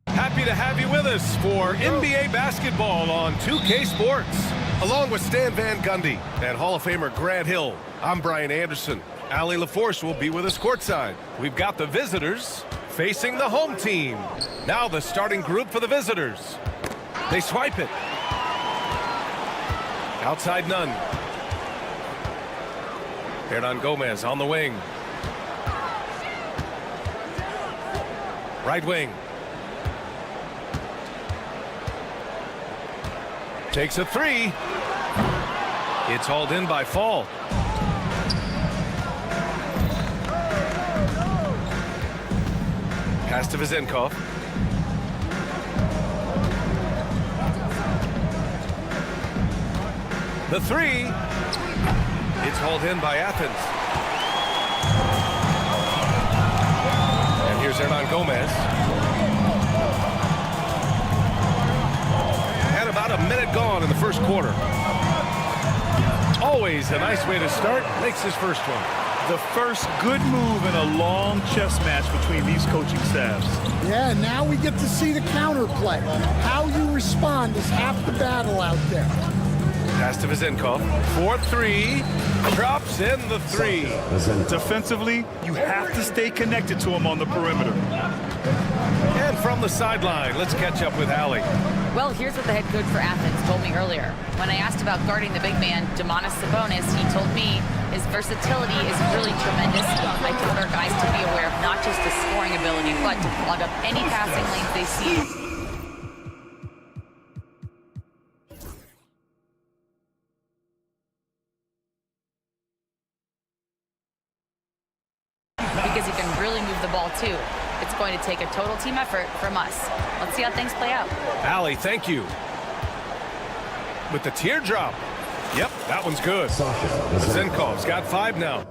Happy to have you with us for NBA basketball on 2K Sports. Along with Stan Van Gundy and Hall of Famer Grant Hill, I'm Brian Anderson. Allie LaForce will be with us courtside. We've got the visitors facing the home team. Now the starting group for the visitors. They swipe it. Outside none. Hernan Gomez on the wing. Right wing. Takes a three. It's hauled in by Fall. Pass to Vezenkov. The three. It's hauled in by Athens. And here's Hernan Gomez. And about a minute gone in the first quarter. Always a nice way to start. Makes his first one. The first good move in a long chess match between these coaching staffs. Yeah, now we get to see the counterplay. How you respond is half the battle out there. Pass to Vezenkov. 4-3. Drops in the three. Defensively, you have to stay connected to him on the perimeter. And from the sideline, let's catch up with Allie. Well, here's what the head coach for Athens told me earlier. When I asked about guarding the big man, Domantas Sabonis, he told me his versatility is really tremendous. I told our guys to be aware of not just his scoring ability, but to plug up any passing lanes they see. Because he can really move the ball, too. It's going to take a total team effort from us. Let's see how things play out. Allie, thank you. With the teardrop. Yep, that one's good. Vezenkov's got 5 now.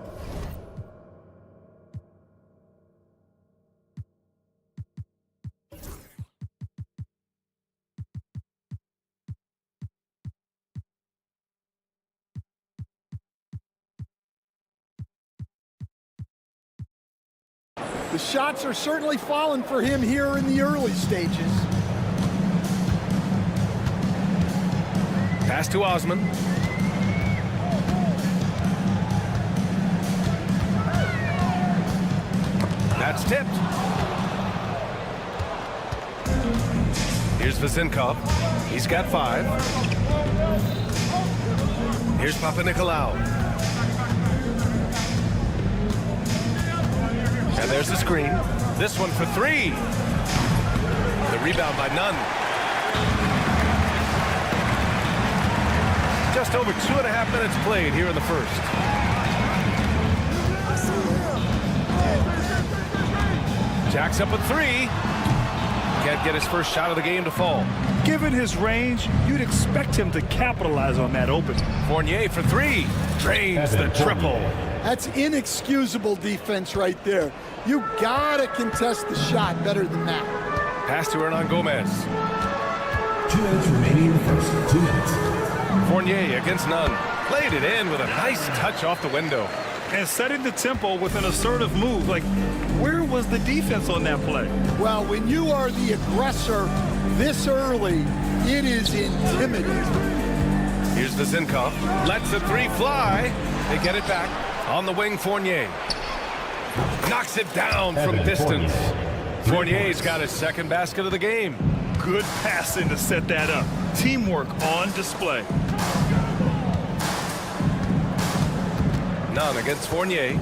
The shots are certainly falling for him here in the early stages. Pass to Osman. That's tipped. Here's Vezenkov. He's got 5. Here's Papanikolaou. And there's the screen. This one for 3. The rebound by Nunn. Just over 2.5 minutes played here in the first. Jacks up a 3. Can't get his first shot of the game to fall. Given his range, you'd expect him to capitalize on that opening. Fournier for 3. Drains the triple. That's inexcusable defense right there. You gotta contest the shot better than that. Pass to Hernan Gomez. 2 minutes remaining in the first. 2 minutes. Fournier against Nunn. Played it in with a nice touch off the window. And setting the tempo with an assertive move. Like, where was the defense on that play? Well, when you are the aggressor this early, It is intimidating. Here's Vizinkov. Lets the three fly. They get it back. On the wing, Fournier. Knocks it down from distance. Fournier's got his second basket of the game. Good passing to set that up. Teamwork on display. None against Fournier.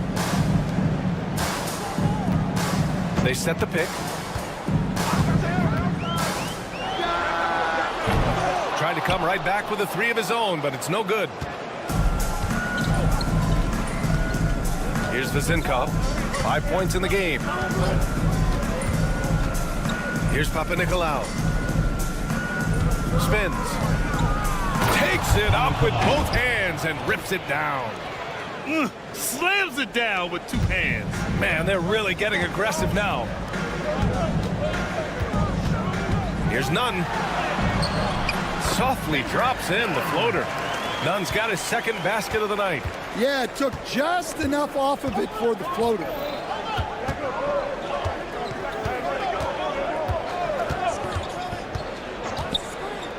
They set the pick. Tried to come right back with a three of his own, but it's no good. Here's Vizinkov. 5 points in the game. Here's Papanikolaou. Spins. Takes it up with both hands and rips it down. Slams it down with two hands. Man, they're really getting aggressive now. Here's Nunn. Softly drops in the floater. Nunn's got his second basket of the night. Yeah, it took just enough off of it for the floater.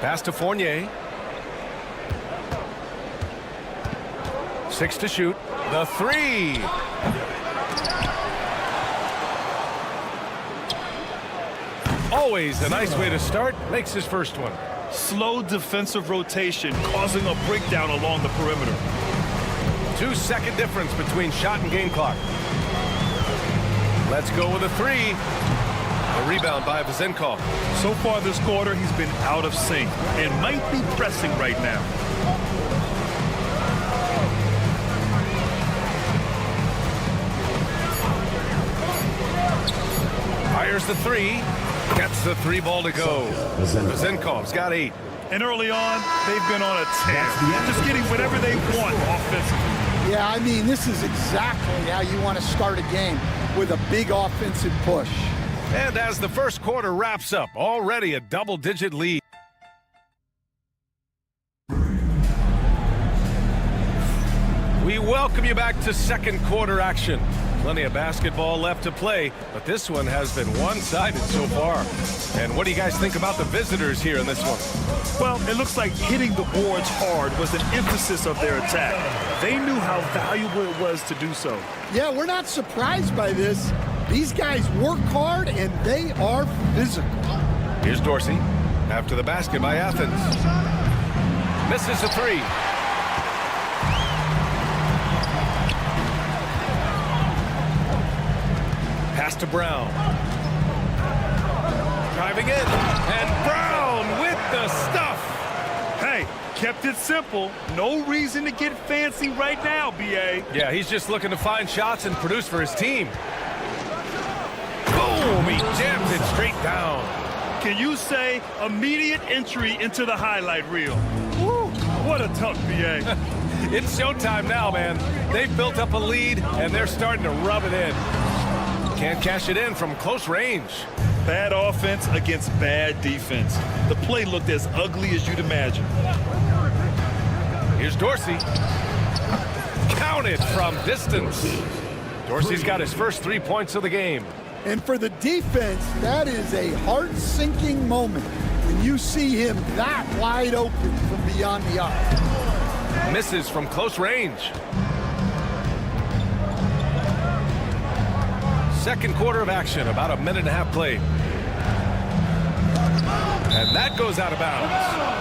Pass to Fournier. 6 to shoot. The three. Always a nice way to start. Makes his first one. Slow defensive rotation causing a breakdown along the perimeter. 2-second difference between shot and game clock. Let's go with a three. A rebound by Vizinkov. So far this quarter, he's been out of sync and might be pressing right now. Fires the three. Gets the three ball to go. Vizinkov's got 8. And early on, they've been on a tear. Just getting whatever they want offensively. Yeah, I mean, this is exactly how you want to start a game, with a big offensive push. And as the first quarter wraps up, already a double-digit lead. We welcome you back to second quarter action. Plenty of basketball left to play, but this one has been one-sided so far. And what do you guys think about the visitors here in this one? Well, it looks like hitting the boards hard was an emphasis of their attack. They knew how valuable it was to do so. Yeah, we're not surprised by this. These guys work hard, and they are physical. Here's Dorsey. After the basket by Athens. Misses a three. Pass to Brown. Driving in. And Brown with the stuff. Hey, kept it simple. No reason to get fancy right now, B.A. Yeah, he's just looking to find shots and produce for his team. Boom! He jams it straight down. Can you say immediate entry into the highlight reel? Woo, what a tough B.A. It's showtime now, man. They've built up a lead, and they're starting to rub it in. Can't cash it in from close range. Bad offense against bad defense. The play looked as ugly as you'd imagine. Here's Dorsey. Counted from distance. Dorsey's got his first 3 points of the game. And for the defense, that is a heart-sinking moment when you see him that wide open from beyond the arc. Misses from close range. Second quarter of action, about a minute and a half played. And that goes out of bounds.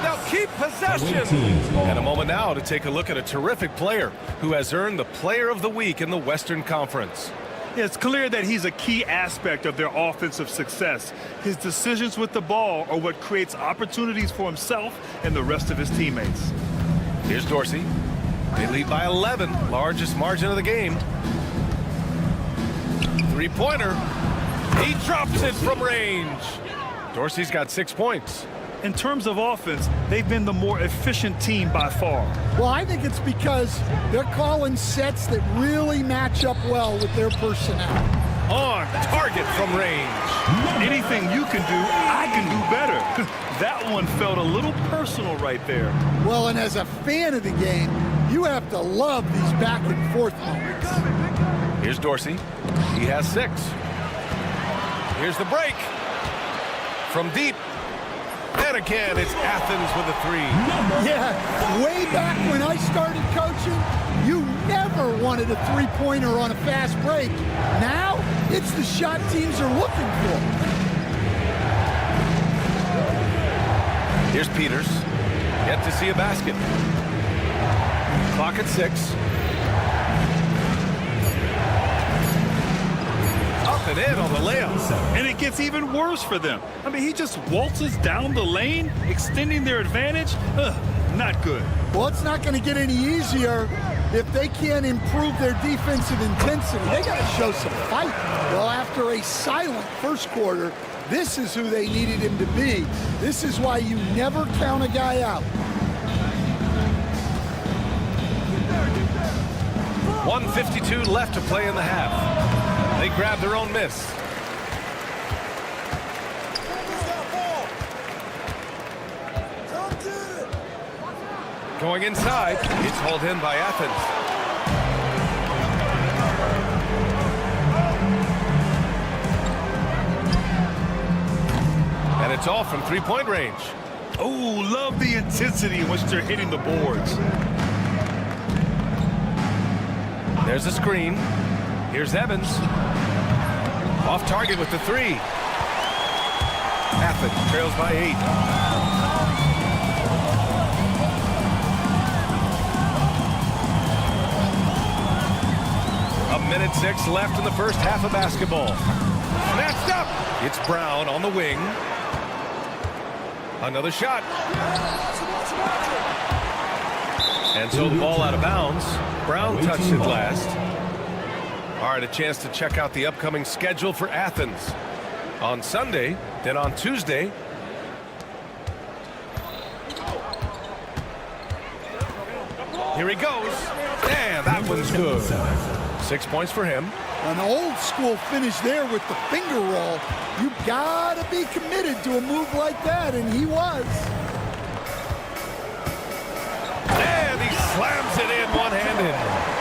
They'll keep possession. And a moment now to take a look at a terrific player who has earned the Player of the Week in the Western Conference. Yeah, it's clear that he's a key aspect of their offensive success. His decisions with the ball are what creates opportunities for himself and the rest of his teammates. Here's Dorsey. They lead by 11, largest margin of the game. Three-pointer. He drops it from range. Dorsey's got 6 points. In terms of offense, they've been the more efficient team by far. Well, I think it's because they're calling sets that really match up well with their personnel. On target from range. Anything you can do, I can do better. That one felt a little personal right there. Well, and as a fan of the game, you have to love these back-and-forth moments. Here's Dorsey. He has 6. Here's the break. From deep. And again, it's Athens with a three. Yeah, way back when I started coaching, you never wanted a three-pointer on a fast break. Now, it's the shot teams are looking for. Here's Peters. Yet to see a basket. Clock at 6. Up and in on the layup. And it gets even worse for them. I mean, he just waltzes down the lane, extending their advantage. Not good. Well, it's not going to get any easier if they can't improve their defensive intensity. They got to show some fight. Well, after a silent first quarter, this is who they needed him to be. This is why you never count a guy out. 1:52 left to play in the half. They grab their own miss. Going inside, it's hauled in by Athens. And it's off from three-point range. Oh, love the intensity in which they're hitting the boards. There's a screen. Here's Evans. Off target with the three. Athens trails by 8. A minute 6 left in the first half of basketball. Snatched up. It's Brown on the wing. Another shot. And so the ball out of bounds. Brown touched it last. All right, a chance to check out the upcoming schedule for Athens. On Sunday, then on Tuesday. Here he goes. And that one's good. 6 points for him. An old school finish there with the finger roll. You gotta be committed to a move like that, and he was. And he slams it in one-handed.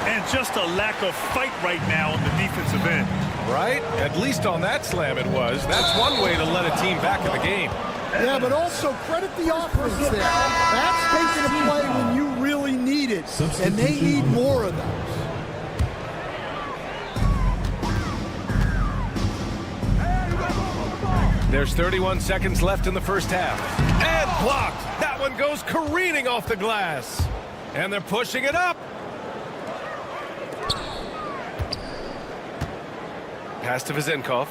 And just a lack of fight right now on the defensive end. Right? At least on that slam it was. That's one way to let a team back in the game. Yeah, but also credit the offense there. That's taking a play when you really need it, and they need more of those. There's 31 seconds left in the first half. And blocked. That one goes careening off the glass. And they're pushing it up. Pass to Vezenkov.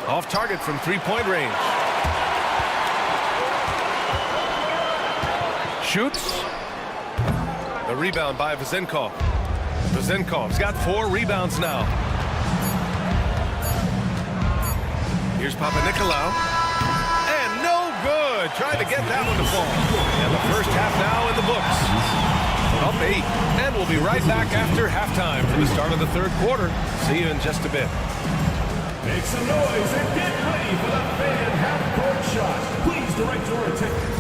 Off target from three-point range. Shoots. The rebound by Vezenkov. Vezenkov's got 4 rebounds now. Here's Papanikolaou. And no good. Tried to get that one to fall. And the first half now in the books. Up 8. And we'll be right back after halftime for the start of the third quarter. See you in just a bit. Make some noise and get ready for the fan half-court shot. Please direct your attention.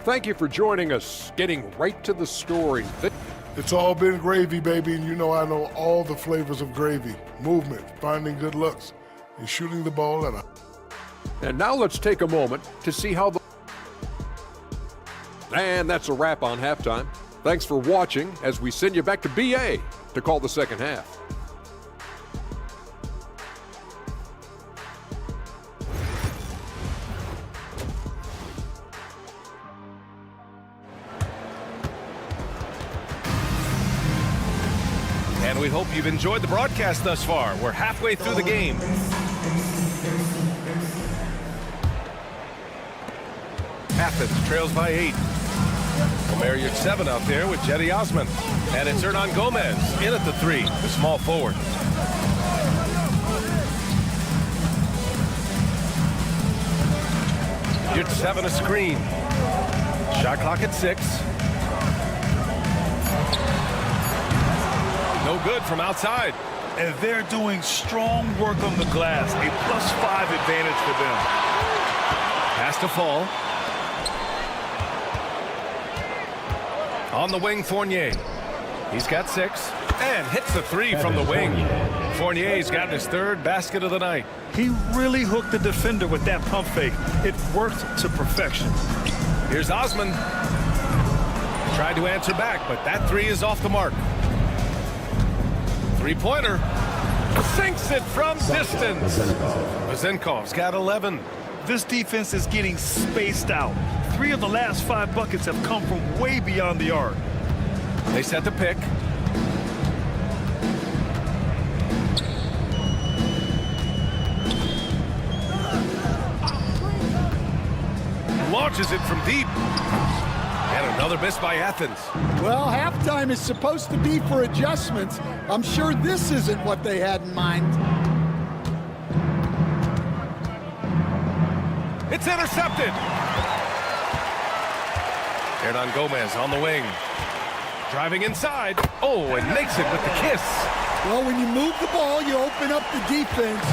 Thank you for joining us. Getting right to the story. It's all been gravy, baby, and you know I know all the flavors of gravy. Movement, finding good looks, and shooting the ball at a... And now let's take a moment to see how the... And that's a wrap on halftime. Thanks for watching as we send you back to BA to call the second half. And we hope you've enjoyed the broadcast thus far. We're halfway through the game. Athens trails by 8. Omer 7 out there with Jetty Osman. And it's Hernan Gomez in at the 3, the small forward. You're 7 a screen. Shot clock at 6. No good from outside. And they're doing strong work on the glass. A +5 advantage for them. Has to fall. On the wing, Fournier. He's got 6. And hits the three from the wing. Fournier's got his third basket of the night. He really hooked the defender with that pump fake. It worked to perfection. Here's Osman. Tried to answer back, but that three is off the mark. Three-pointer. Sinks it from distance. Vazenkov's got 11. This defense is getting spaced out. 3 of the last 5 buckets have come from way beyond the arc. They set the pick. Launches it from deep. And another miss by Athens. Well, halftime is supposed to be for adjustments. I'm sure this isn't what they had in mind. It's intercepted. Hernan Gomez on the wing. Driving inside. Oh, and makes it with the kiss. Well, when you move the ball, you open up the defense.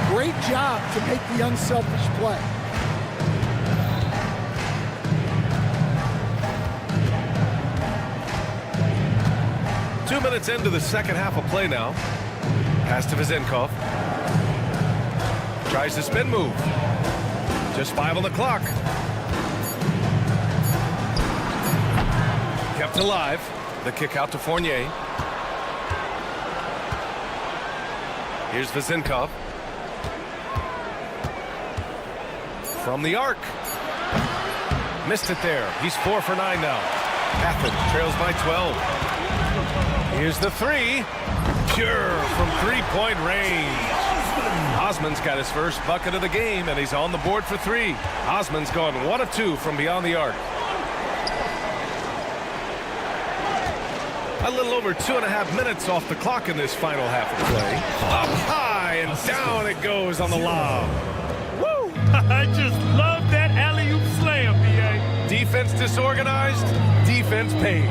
Great job to make the unselfish play. Two minutes into the second half of play now. Pass to Vazenkov. Tries the spin move. Just 5 on the clock. Kept alive. The kick out to Fournier. Here's Vazenkov. From the arc. Missed it there. He's 4 for 9 now. Athens trails by 12. Here's the three. Pure from three-point range. Osman's got his first bucket of the game, and he's on the board for 3. Osman's gone 1 of 2 from beyond the arc. A little over 2.5 minutes off the clock in this final half of play. Up high and down it goes on the lob. Woo! I just love that alley-oop slam, B.A. Defense disorganized, defense pays.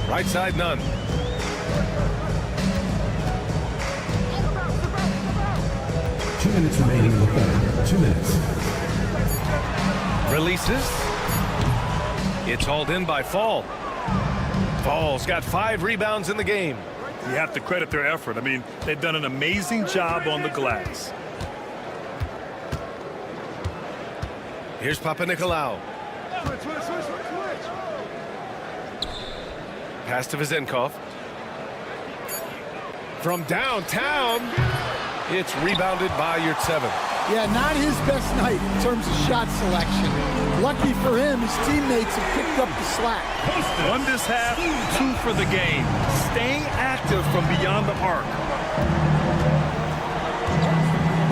Right side, none. Two minutes remaining in the third. 2 minutes. Releases. It's hauled in by Fall. Fall's got 5 rebounds in the game. You have to credit their effort. I mean, they've done an amazing job on the glass. Here's Papanikolaou. Pass to Vazenkov. From downtown, it's rebounded by Yurtseven. Yeah, not his best night in terms of shot selection. Lucky for him, his teammates have picked up the slack. 1 this half, 2 for the game. Staying active from beyond the arc.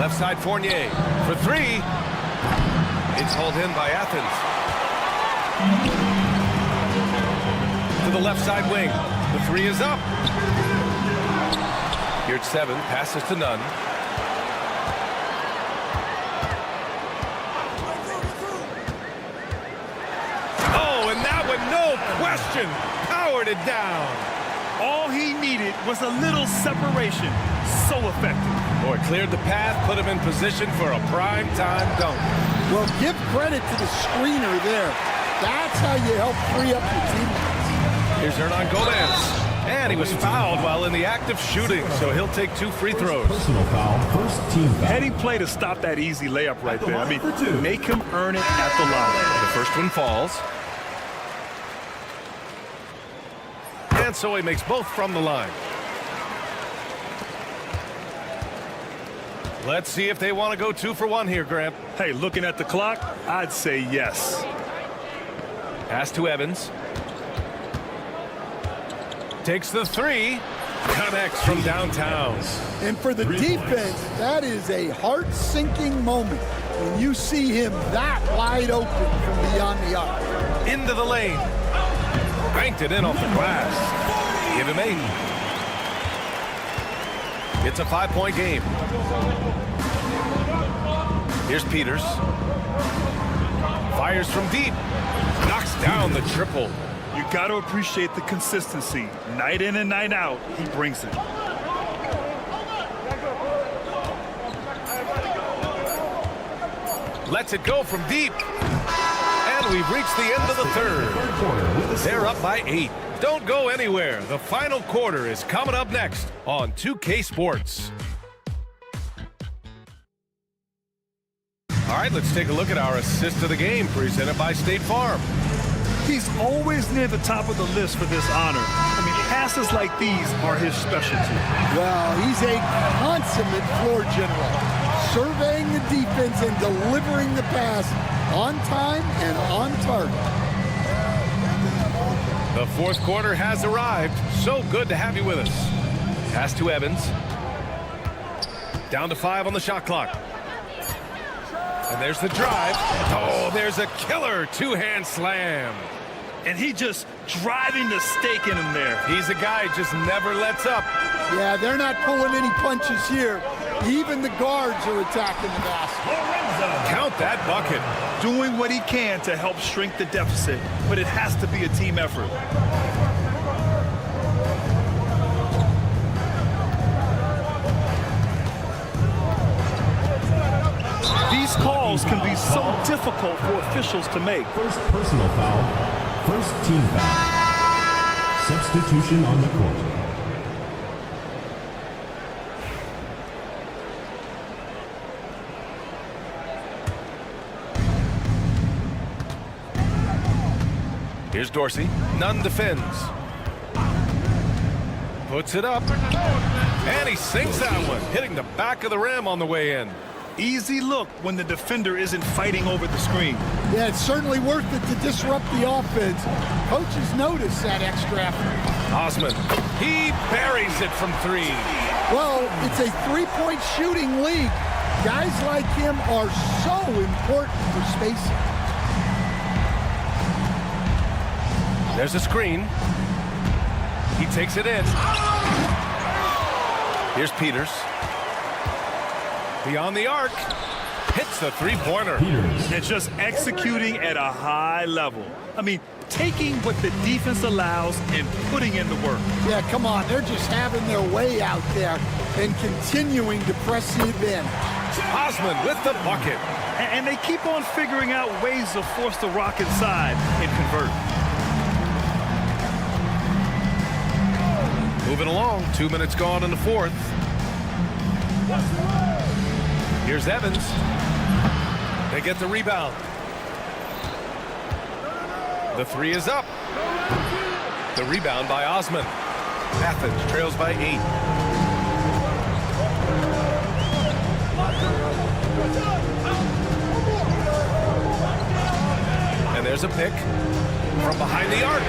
Left side Fournier for 3. It's hauled in by Athens. To the left side wing. The 3 is up. Yurtseven passes to Nunn. Oh, and that one, no question, powered it down. All he needed was a little separation. So effective. Boy, cleared the path, put him in position for a prime-time dunk. Well, give credit to the screener there. That's how you help free up your teammates. Here's Hernan Gomez. And he was fouled while in the act of shooting, so he'll take 2 free throws. Personal foul. First team foul. Heady play to stop that easy layup right there. I mean, make him earn it at the line. The first one falls. And so he makes both from the line. Let's see if they want to go 2 for 1 here, Grant. Hey, looking at the clock, I'd say yes. Pass to Evans. Takes the 3. Connects from downtown. And for the defense, that is a heart-sinking moment when you see him that wide open from beyond the arc. Into the lane. Banked it in off the glass. Give him 8. It's a 5-point game. Here's Peters. Fires from deep. Knocks down the triple. You got to appreciate the consistency. Night in and night out, he brings it. Lets it go from deep. And we've reached the end of the third. They're up by 8. Don't go anywhere. The final quarter is coming up next on 2K Sports. All right, let's take a look at our assist of the game presented by State Farm. He's always near the top of the list for this honor. I mean, passes like these are his specialty. Well, he's a consummate floor general, surveying the defense and delivering the pass on time and on target. The fourth quarter has arrived. So good to have you with us. Pass to Evans. Down to 5 on the shot clock. And there's the drive. Oh, there's a killer two-hand slam. And he just driving the stake in him there. He's a guy who just never lets up. Yeah, they're not pulling any punches here. Even the guards are attacking the basket. Count that bucket. Doing what he can to help shrink the deficit, but it has to be a team effort. These calls can be so difficult for officials to make. First personal foul, first team foul. Substitution on the court. Here's Dorsey. Nunn defends. Puts it up. And he sinks that one, hitting the back of the rim on the way in. Easy look when the defender isn't fighting over the screen. Yeah, it's certainly worth it to disrupt the offense. Coaches notice that extra effort. Osman, he buries it from 3. Well, it's a three-point shooting league. Guys like him are so important for spacing. There's a screen. He takes it in. Here's Peters. Beyond the arc. Hits the three-pointer. And just executing at a high level. I mean, taking what the defense allows and putting in the work. Yeah, come on. They're just having their way out there and continuing to press the advantage. Osman with the bucket. And they keep on figuring out ways to force the rock inside and convert. Moving along, 2 minutes gone in the fourth. Here's Evans. They get the rebound. The 3 is up. The rebound by Osman. Athens trails by 8. And there's a pick from behind the arc.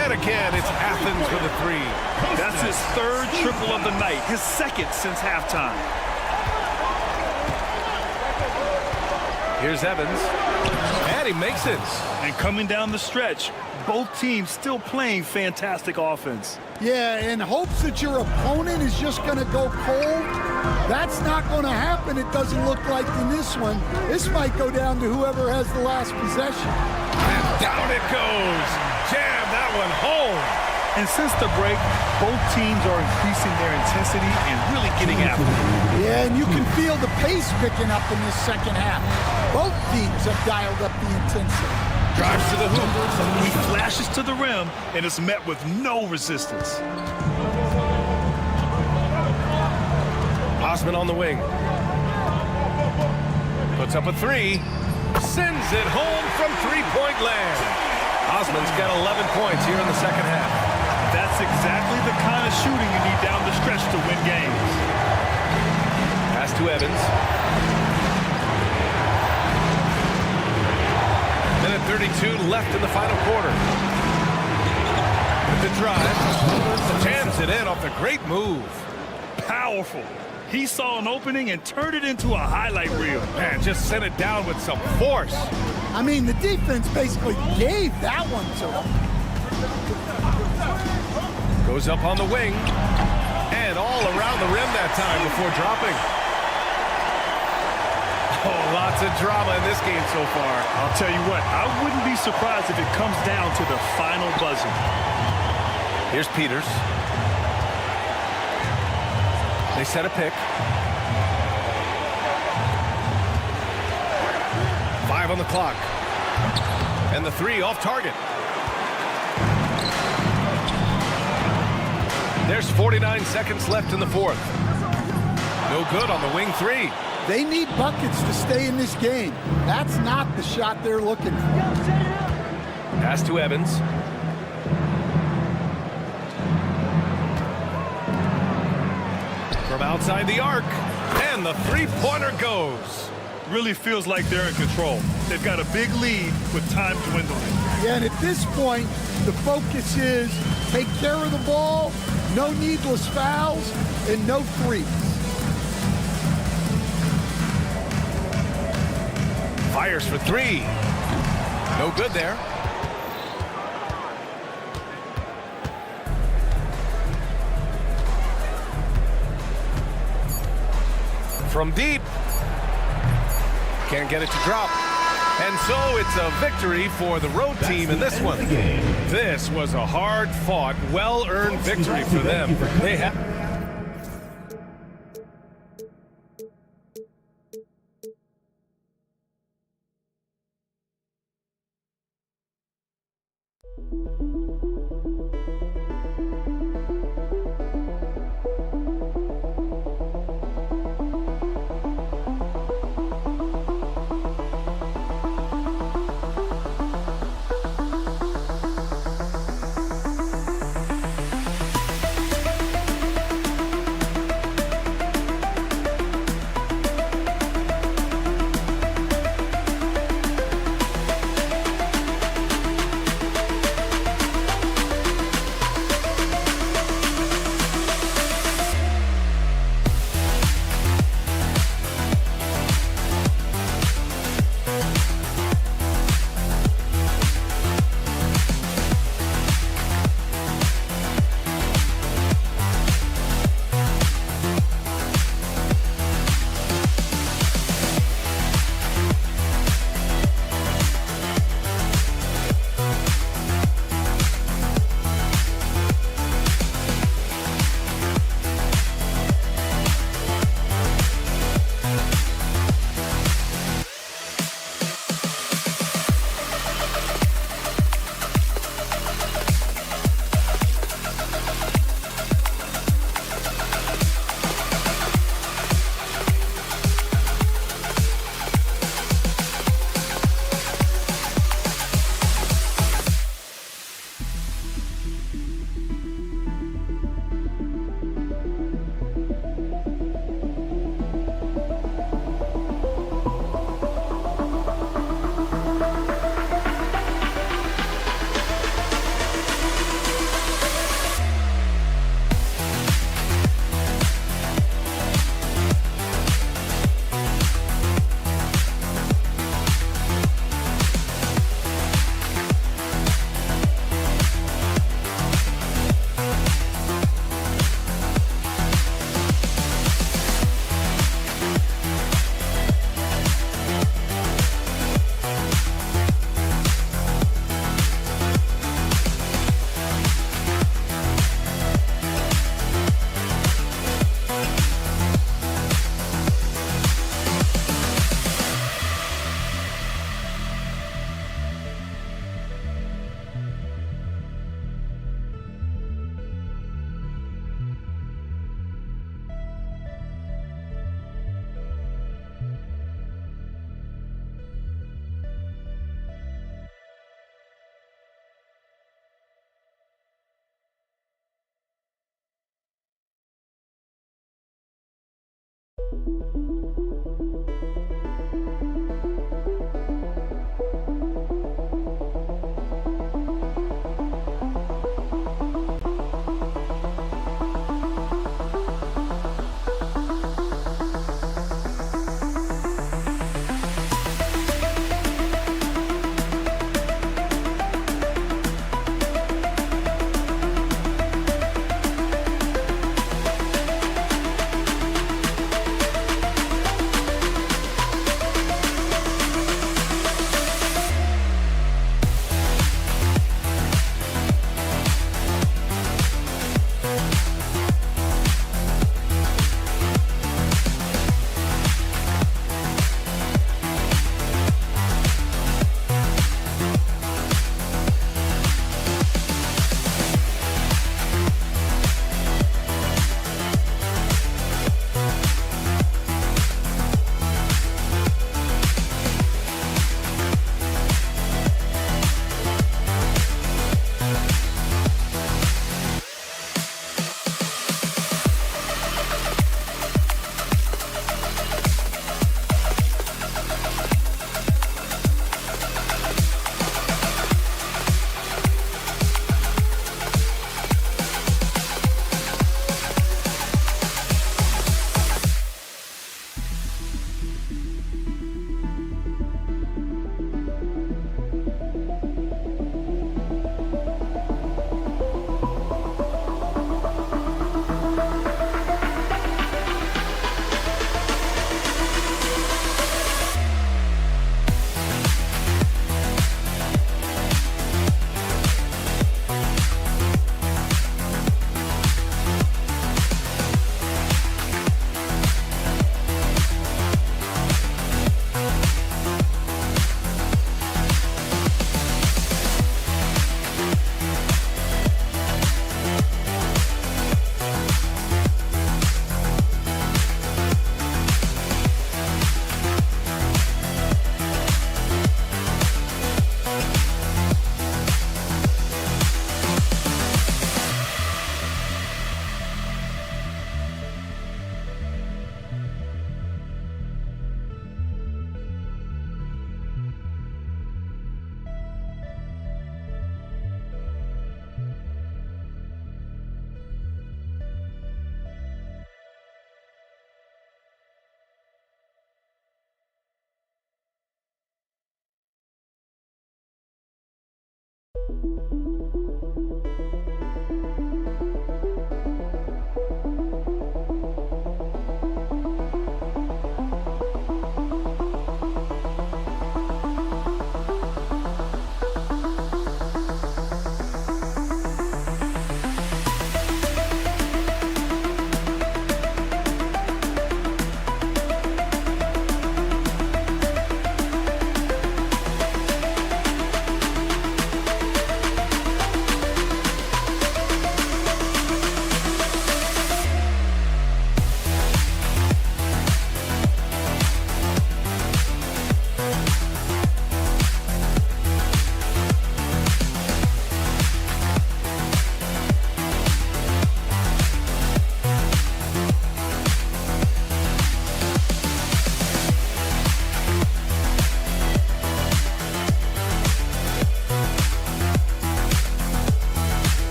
And again, it's Athens for the 3. That's his third triple of the night, his second since halftime. Here's Evans. And he makes it. And coming down the stretch, both teams still playing fantastic offense. Yeah, in hopes that your opponent is just going to go cold. That's not going to happen, it doesn't look like in this one. This might go down to whoever has the last possession. And down it goes. Jam that one home. And since the break, both teams are increasing their intensity and really getting after it. Yeah, and you can feel the pace picking up in this second half. Both teams have dialed up the intensity. Drives to the hoop. He flashes to the rim and is met with no resistance. Osman on the wing. Puts up a 3. Sends it home from three-point land. Osman's got 11 points here in the second half. That's exactly the kind of shooting you need down the stretch to win games. Pass to Evans. Minute 32 left in the final quarter. With the drive. Jams it in off the great move. Powerful. He saw an opening and turned it into a highlight reel. Man, just sent it down with some force. I mean, the defense basically gave that one to him. Goes up on the wing. And all around the rim that time before dropping. Oh, lots of drama in this game so far. I'll tell you what, I wouldn't be surprised if it comes down to the final buzzer. Here's Peters. They set a pick. 5 on the clock. And the three off target. There's 49 seconds left in the fourth. No good on the wing three. They need buckets to stay in this game. That's not the shot they're looking for. Pass to Evans. From outside the arc. And the three-pointer goes. Really feels like they're in control. They've got a big lead with time dwindling. Yeah, and at this point, the focus is take care of the ball, no needless fouls, and no threes. Fires for three. No good there. From deep. Can't get it to drop. And so it's a victory for the road team in this one. This was a hard-fought, well-earned victory for them. They have...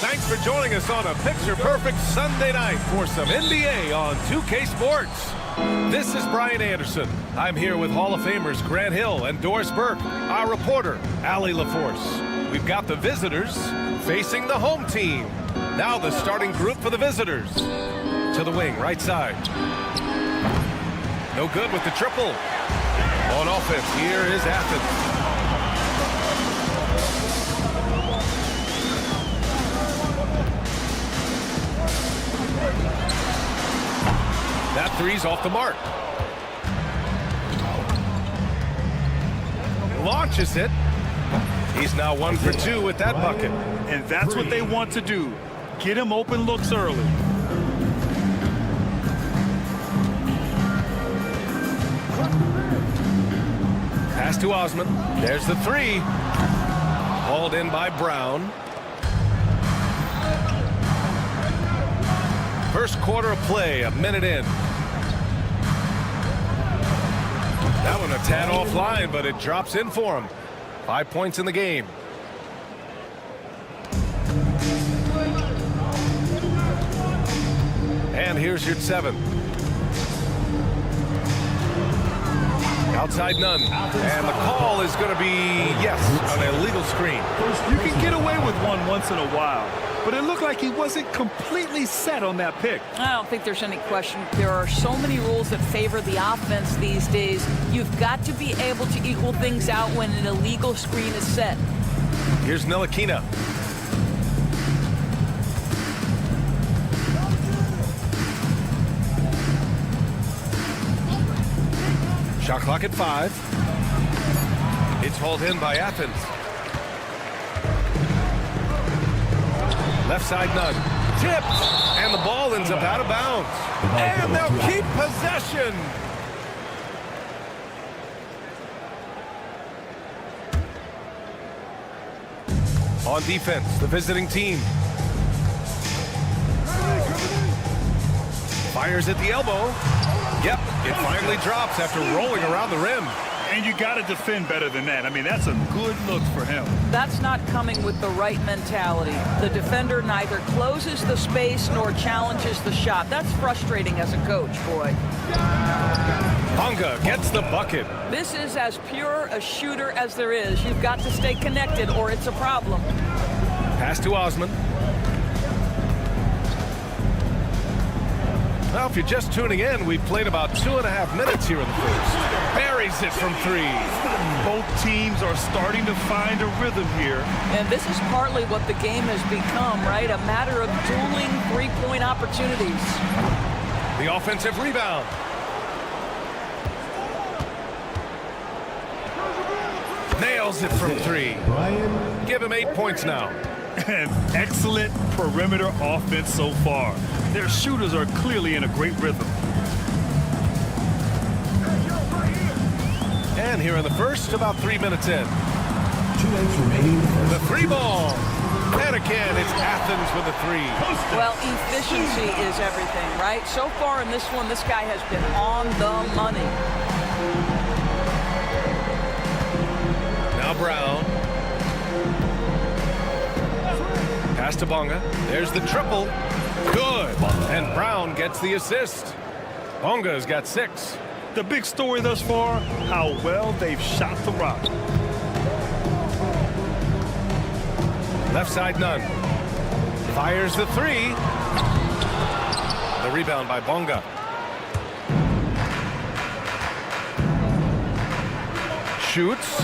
Thanks for joining us on a picture-perfect Sunday night for some NBA on 2K Sports. This is Brian Anderson. I'm here with Hall of Famers Grant Hill and Doris Burke, our reporter, Allie LaForce. We've got the visitors facing the home team. Now the starting group for the visitors. To the wing, right side. No good with the triple. On offense, here is Athens. That three's off the mark. Launches it. He's now 1 for 2 with that bucket. And that's what they want to do. Get him open looks early. Pass to Osman. There's the three. Hauled in by Brown. First quarter of play, a minute in. That one a tad offline, but it drops in for him. 5 points in the game. And here's your 7. Outside none. And the call is going to be, yes, an illegal screen. You can get away with one once in a while, but it looked like he wasn't completely set on that pick. I don't think there's any question. There are so many rules that favor the offense these days. You've got to be able to equal things out when an illegal screen is set. Here's Ntilikina. Shot clock at 5. It's hauled in by Athens. Left side none. Tipped. And the ball ends up out of bounds. And they'll keep possession. On defense, the visiting team. Fires at the elbow. Yep, it finally drops after rolling around the rim. And you got to defend better than that. I mean, that's a good look for him. That's not coming with the right mentality. The defender neither closes the space nor challenges the shot. That's frustrating as a coach, boy. Bonga gets the bucket. This is as pure a shooter as there is. You've got to stay connected or it's a problem. Pass to Osman. Well, if you're just tuning in, we've played about 2.5 minutes here in the first. Buries it from 3. Both teams are starting to find a rhythm here. And this is partly what the game has become, right? A matter of dueling three-point opportunities. The offensive rebound. Nails it from 3. Give him 8 points now. And excellent perimeter offense so far. Their shooters are clearly in a great rhythm. And here in the first, about 3 minutes in. 2 minutes remaining. The 3 ball. And again, it's Athens with a 3. Well, efficiency is everything, right? So far in this one, this guy has been on the money. Now Brown. Pass to Bonga. There's the triple. Good. And Brown gets the assist. Bonga's got 6. The big story thus far, how well they've shot the rock. Left side, none. Fires the 3. The rebound by Bonga. Shoots.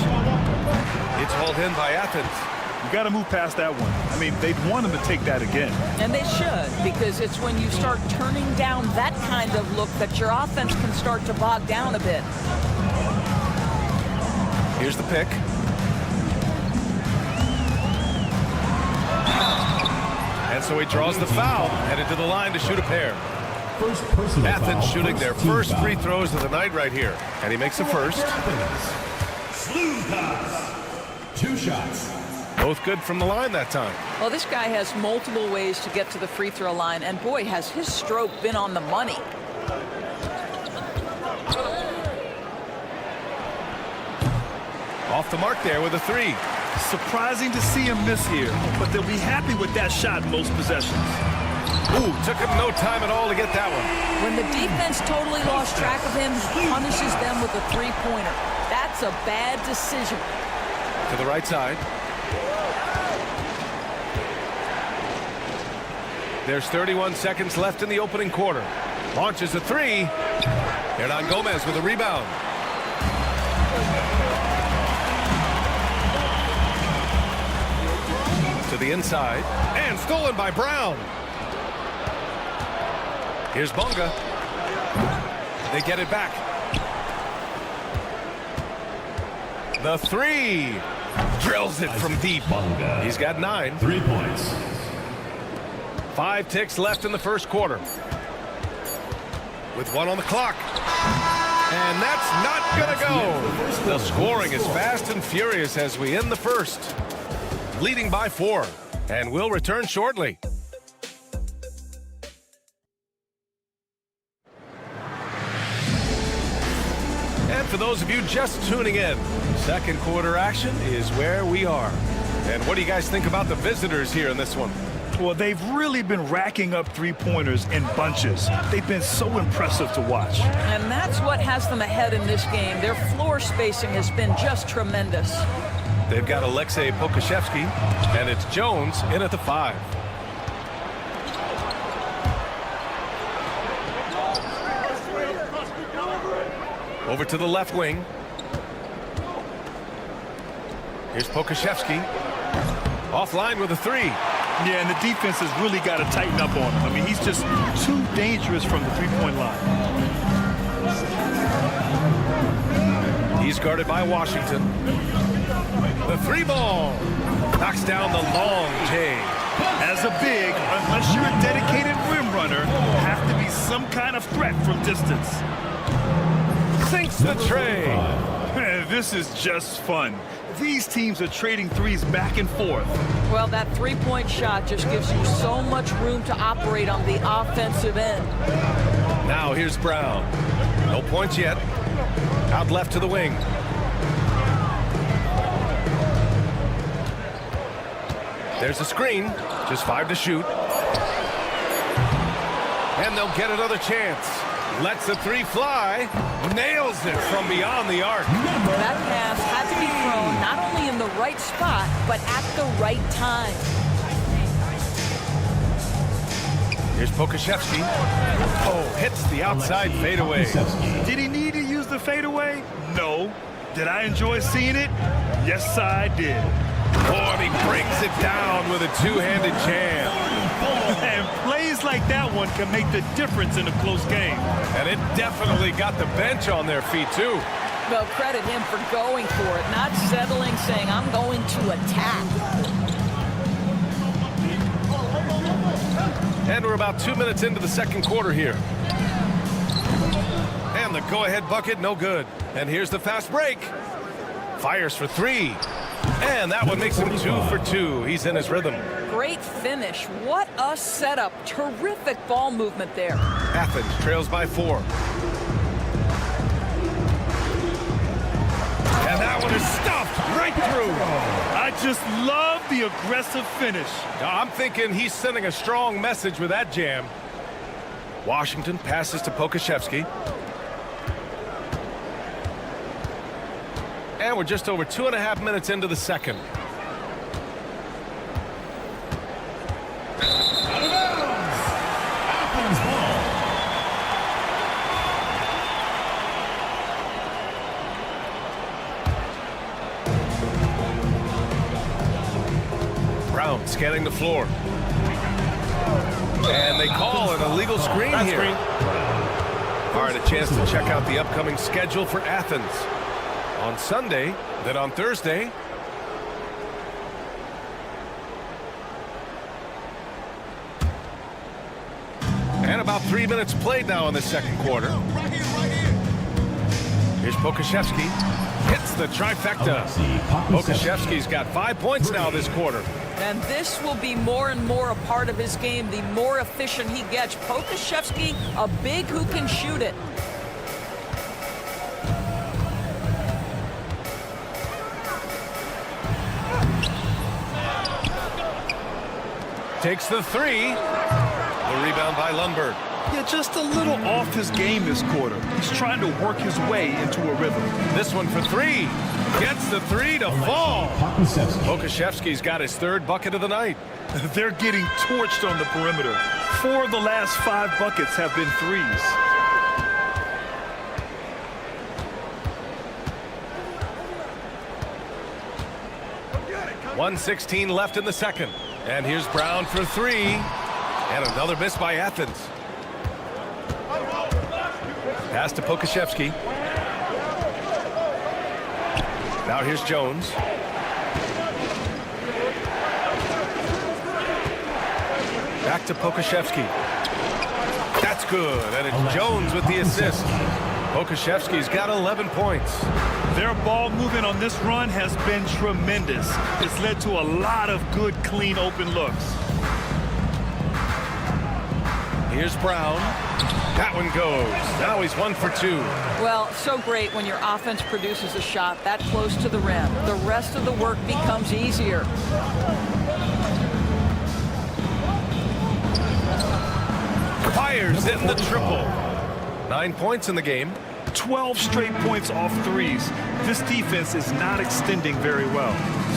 It's hauled in by Athens. You got to move past that one. I mean, they'd want him to take that again. And they should, because it's when you start turning down that kind of look that your offense can start to bog down a bit. Here's the pick. And so he draws the foul, headed to the line to shoot a pair. Athens shooting their first free throws of the night right here. And he makes the first. Slew pass. 2 shots. Both good from the line that time. Well, this guy has multiple ways to get to the free throw line, and boy, has his stroke been on the money. Off the mark there with a 3. Surprising to see him miss here, but they'll be happy with that shot most possessions. Ooh, took him no time at all to get that one. When the defense totally lost track of him, he punishes them with a three-pointer. That's a bad decision. To the right side. There's 31 seconds left in the opening quarter. Launches a 3. Hernan Gomez with a rebound. To the inside. And stolen by Brown. Here's Bonga. They get it back. The 3. Drills it from deep. He's got 9. 3 points. 5 ticks left in the first quarter. With 1 on the clock. And that's not gonna go. The scoring is fast and furious as we end the first. Leading by 4. And we'll return shortly. And for those of you just tuning in, second quarter action is where we are. And what do you guys think about the visitors here in this one? Well, they've really been racking up three-pointers in bunches. They've been so impressive to watch. And that's what has them ahead in this game. Their floor spacing has been just tremendous. They've got Alexei Pokashevsky, and it's Jones in at the 5. Over to the left wing. Here's Pokashevsky. Offline with a 3. Yeah, and the defense has really got to tighten up on him. I mean, he's just too dangerous from the three-point line. He's guarded by Washington. The 3 ball. Knocks down the long J. As a big, unless you're a dedicated rim runner, have to be some kind of threat from distance. Sinks the tray. This is just fun. These teams are trading threes back and forth. Well, that three-point shot just gives you so much room to operate on the offensive end. Now here's Brown. No points yet. Out left to the wing. There's a screen. Just 5 to shoot. And they'll get another chance. Lets the three fly. Nails it from beyond the arc. That pass had to be thrown not only in the right spot, but at the right time. Here's Pokashevsky. Oh, hits the outside fadeaway. Did he need to use the fadeaway? No. Did I enjoy seeing it? Yes, I did. Oh, and he brings it down with a two-handed jam. And plays like that one can make the difference in a close game. And it definitely got the bench on their feet, too. Well, credit him for going for it, not settling, saying, I'm going to attack. And we're about 2 minutes into the second quarter here. And the go-ahead bucket, no good. And here's the fast break. Fires for three. And that one makes him 2 for 2. He's in his rhythm. Great finish. What a setup. Terrific ball movement there. Athens trails by 4. And that one is stuffed right through. I just love the aggressive finish. Now, I'm thinking he's sending a strong message with that jam. Washington passes to Pokashevsky. And we're just over 2.5 minutes into the second. Brown scanning the floor. And they call an illegal screen here. All right, a chance to check out the upcoming schedule for Athens. On Sunday, then on Thursday. And about 3 minutes played now in the second quarter. Here's Pokashevsky. Hits the trifecta. Pokashevsky's got 5 points now this quarter. And this will be more and more a part of his game, the more efficient he gets. Pokashevsky, a big who can shoot it. Takes the three. The rebound by Lundberg. Yeah, just a little off his game this quarter. He's trying to work his way into a rhythm. This one for three. Gets the three to fall. Pokashevsky's got his third bucket of the night. They're getting torched on the perimeter. 4 of the last 5 buckets have been threes. .116 left in the second. And here's Brown for three. And another miss by Athens. Pass to Pokashevsky. Now here's Jones. Back to Pokashevsky. That's good. And it's Jones with the assist. Pokashevsky's got 11 points. Their ball movement on this run has been tremendous. It's led to a lot of good, clean, open looks. Here's Brown. That one goes. Now he's 1 for 2. Well, so great when your offense produces a shot that close to the rim. The rest of the work becomes easier. Fires in the triple. 9 points in the game. 12 straight points off threes. This defense is not extending very well.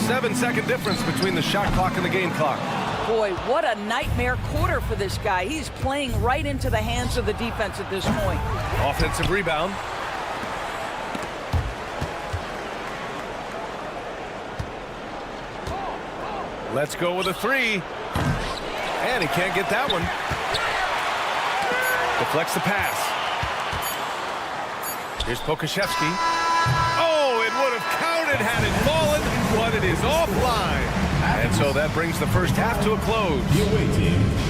7-second difference between the shot clock and the game clock. Boy, what a nightmare quarter for this guy. He's playing right into the hands of the defense at this point. Offensive rebound. Let's go with a three. And he can't get that one. Deflects the pass. Here's Pokashevsky. Oh, it would have counted had it fallen, but it is offline. And so that brings the first half to a close.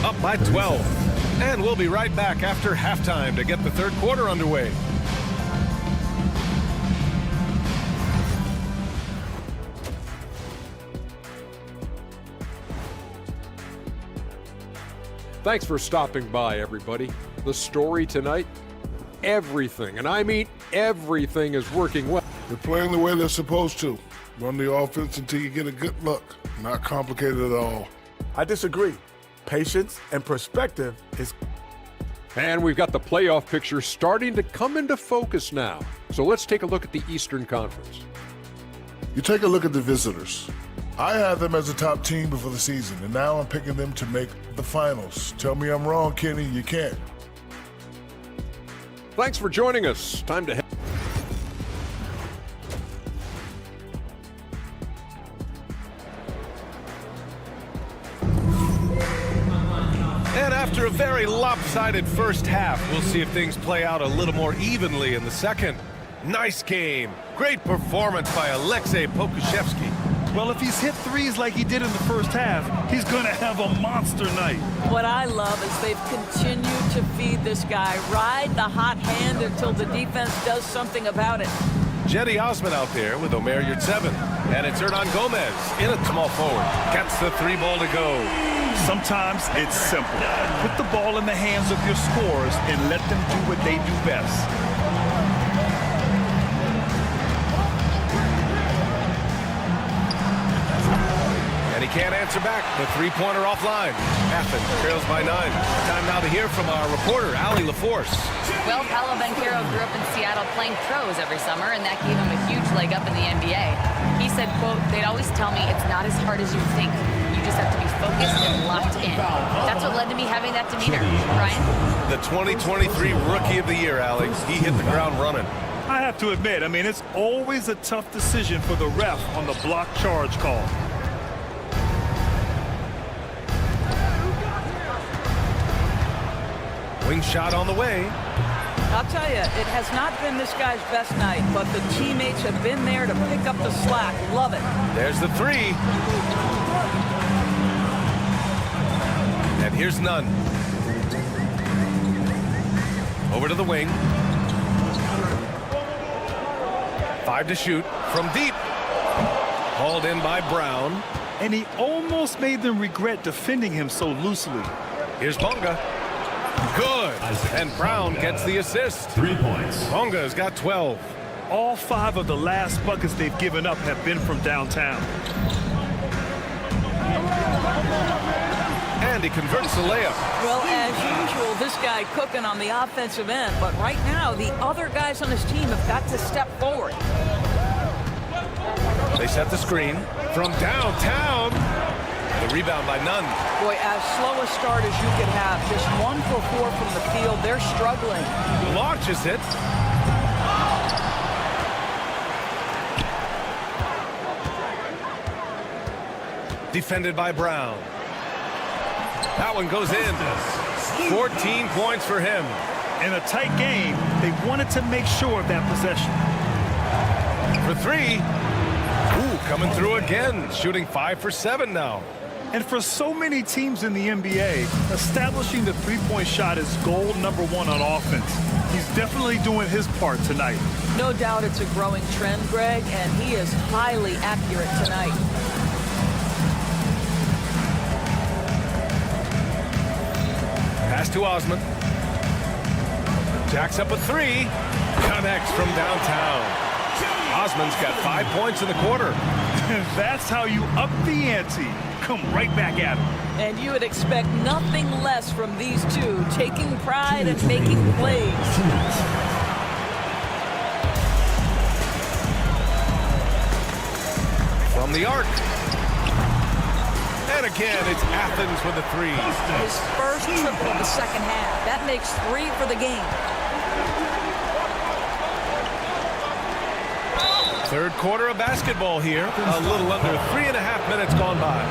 Up by 12. And we'll be right back after halftime to get the third quarter underway. Thanks for stopping by, everybody. The story tonight, everything, and I mean everything, is working well. They're playing the way they're supposed to. Run the offense until you get a good look. Not complicated at all. I disagree. Patience and perspective is... And we've got the playoff picture starting to come into focus now. So let's take a look at the Eastern Conference. You take a look at the visitors. I had them as a top team before the season, and now I'm picking them to make the finals. Tell me I'm wrong, Kenny. You can't. Thanks for joining us. Time to head. And after a very lopsided first half, we'll see if things play out a little more evenly in the second. Nice game. Great performance by Alexei Pokushevsky. Well, if he's hit threes like he did in the first half, he's going to have a monster night. What I love is they've continued to feed this guy. Ride the hot hand until the defense does something about it. Jetty Osman out there with Omer Yurtseven. And it's Hernan Gomez in at small forward. Gets the three ball to go. Sometimes it's simple. Put the ball in the hands of your scorers and let them do what they do best. And he can't answer back. The three-pointer offline. Athens trails by 9. Time now to hear from our reporter, Ali LaForce. Well, Paolo Banchero grew up in Seattle playing pros every summer, and that gave him a huge leg up in the NBA. He said, quote, they'd always tell me it's not as hard as you think. You just have to be focused and locked in. That's what led to me having that demeanor. Brian? The 2023 Rookie of the Year, Alex. He hit the ground running. I have to admit, it's always a tough decision for the ref on the block charge call. Wing shot on the way. I'll tell you, it has not been this guy's best night, but the teammates have been there to pick up the slack. Love it. There's the three. And here's none. Over to the wing. 5 to shoot from deep. Hauled in by Brown. And he almost made them regret defending him so loosely. Here's Bonga. Good. And Brown gets the assist. 3 points. Bonga's got 12. All 5 of the last buckets they've given up have been from downtown. And he converts the layup. Well, as usual, this guy cooking on the offensive end, but right now, the other guys on his team have got to step forward. They set the screen from downtown. The rebound by Nunn. Boy, as slow a start as you could have, just 1 for 4 from the field. They're struggling. Launches it. Defended by Brown. That one goes in. 14 points for him. In a tight game, they wanted to make sure of that possession. For 3. Ooh, coming through again. Shooting 5 for 7 now. And for so many teams in the NBA, establishing the three-point shot is goal number 1 on offense. He's definitely doing his part tonight. No doubt it's a growing trend, Greg, and he is highly accurate tonight. Pass to Osman. Jacks up a 3. Connects from downtown. Osman's got 5 points in the quarter. That's how you up the ante. Come right back at him. And you would expect nothing less from these two, taking pride and making plays. From the arc. And again, it's Athens with a 3. His first triple of the second half. That makes 3 for the game. Third quarter of basketball here. A little under 3.5 minutes gone by.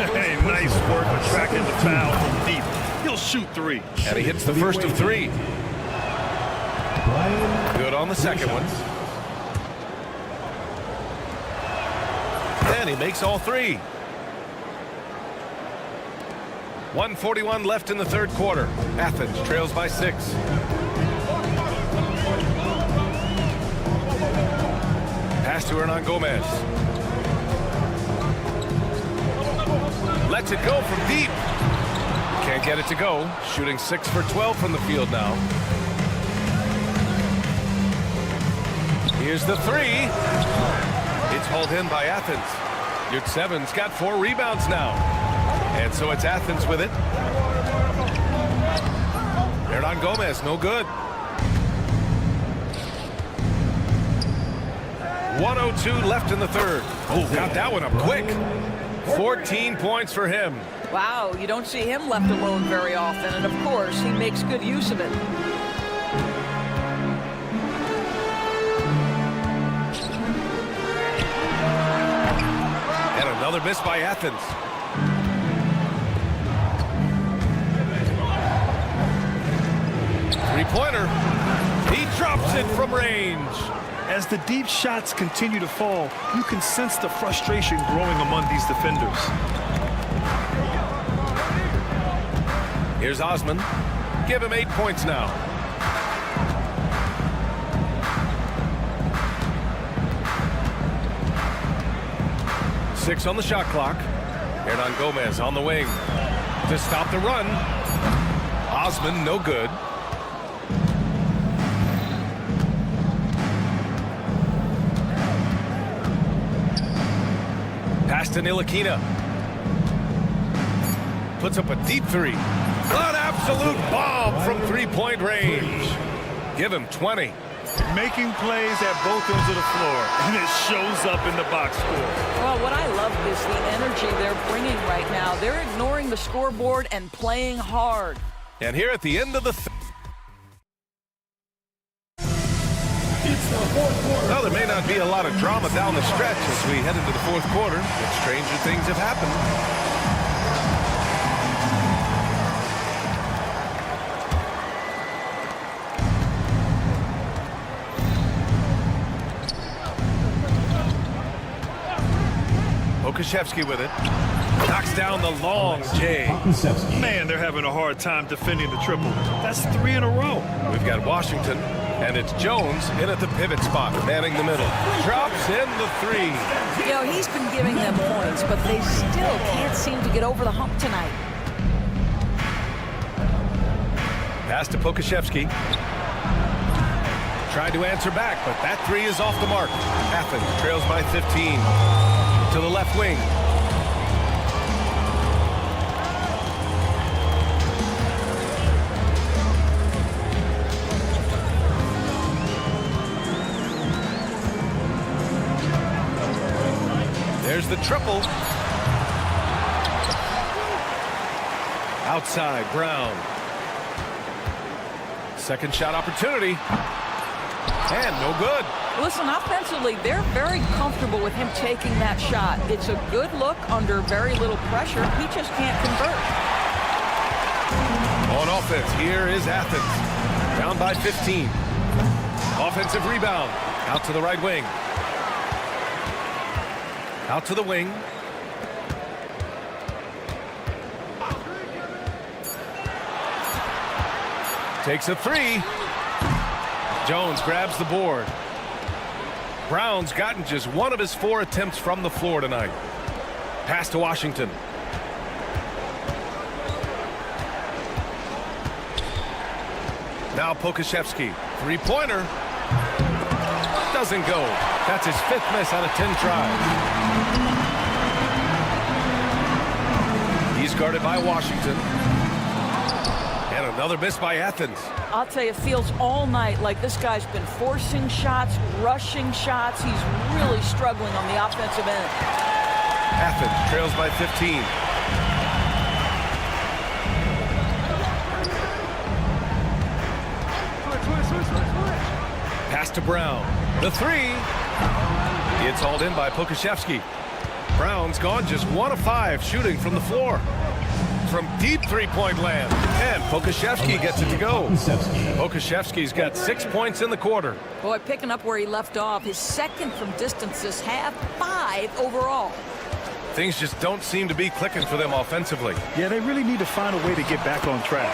Hey, nice work attracting the foul from deep. He'll shoot 3. And he hits the first of 3. Good on the second one. And he makes all 3. 1:41 left in the third quarter. Athens trails by 6. Pass to Hernan Gomez. Lets it go from deep. Can't get it to go. Shooting 6 for 12 from the field now. Here's the 3. It's hauled in by Athens. Yurtseven's got 4 rebounds now. And so it's Athens with it. Hernan Hernan Gomez, no good. 1:02 left in the third. Oh, got that one up quick. 14 points for him. Wow, you don't see him left alone very often, and of course, he makes good use of it. And another miss by Athens. Three-pointer. He drops it from range. As the deep shots continue to fall, you can sense the frustration growing among these defenders. Here's Osman. Give him 8 points now. Six on the shot clock. Hernan Gomez on the wing to stop the run. Osman, no good. Pass to Ntilikina. Puts up a deep three. An absolute bomb from three-point range. Give him 20. Making plays at both ends of the floor, and it shows up in the box score. Well, what I love is the energy they're bringing right now. They're ignoring the scoreboard and playing hard. And here at the end of the well, there may not be a lot of drama down the stretch as we head into the fourth quarter, but stranger things have happened. Okashevsky with it. Knocks down the long J. Man, they're having a hard time defending the triple. That's 3 in a row. We've got Washington, and it's Jones in at the pivot spot, manning the middle. Drops in the three. You know, he's been giving them points, but they still can't seem to get over the hump tonight. Pass to Pokashevsky. Tried to answer back, but that three is off the mark. Athens trails by 15. To the left wing. There's the triple. Outside, Brown. Second shot opportunity. And no good. Listen, offensively, they're very comfortable with him taking that shot. It's a good look under very little pressure. He just can't convert. On offense, here is Athens. Down by 15. Offensive rebound. Out to the right wing. Out to the wing. Takes a three. Jones grabs the board. Brown's gotten just one of his 4 attempts from the floor tonight. Pass to Washington. Now Pokashevsky. Three-pointer. Doesn't go. That's his 5th miss out of 10 tries. He's guarded by Washington. And another miss by Athens. I'll tell you, it feels all night like this guy's been forcing shots, rushing shots. He's really struggling on the offensive end. Athens trails by 15. Pass to Brown. The three. It's hauled in by Pokashevsky. Brown's gone just 1 of 5 shooting from the floor. From deep three-point land. And Pokashevsky gets it to go. Pokashevsky's got 6 points in the quarter. Boy, picking up where he left off. His second from distance this half, 5 overall. Things just don't seem to be clicking for them offensively. Yeah, they really need to find a way to get back on track.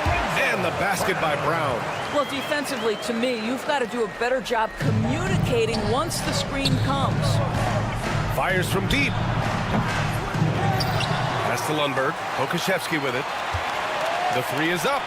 And the basket by Brown. Well, defensively, to me, you've got to do a better job communicating once the screen comes. Fires from deep. Pass to Lundberg. Pokashevsky with it. The three is up.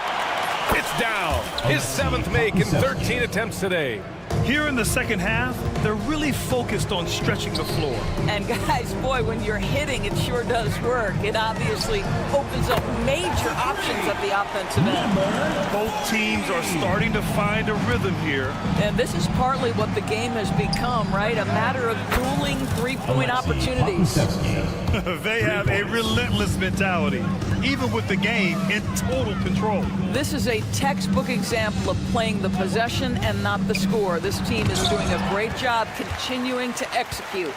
It's down. His 7th make in 13 attempts today. Here in the second half, they're really focused on stretching the floor. And guys, boy, when you're hitting, it sure does work. It obviously opens up major options at the offensive end. Both teams are starting to find a rhythm here. And this is partly what the game has become, right? A matter of dueling three-point opportunities. They have a relentless mentality, even with the game in total control. This is a textbook example of playing the possession and not the score. This team is doing a great job continuing to execute.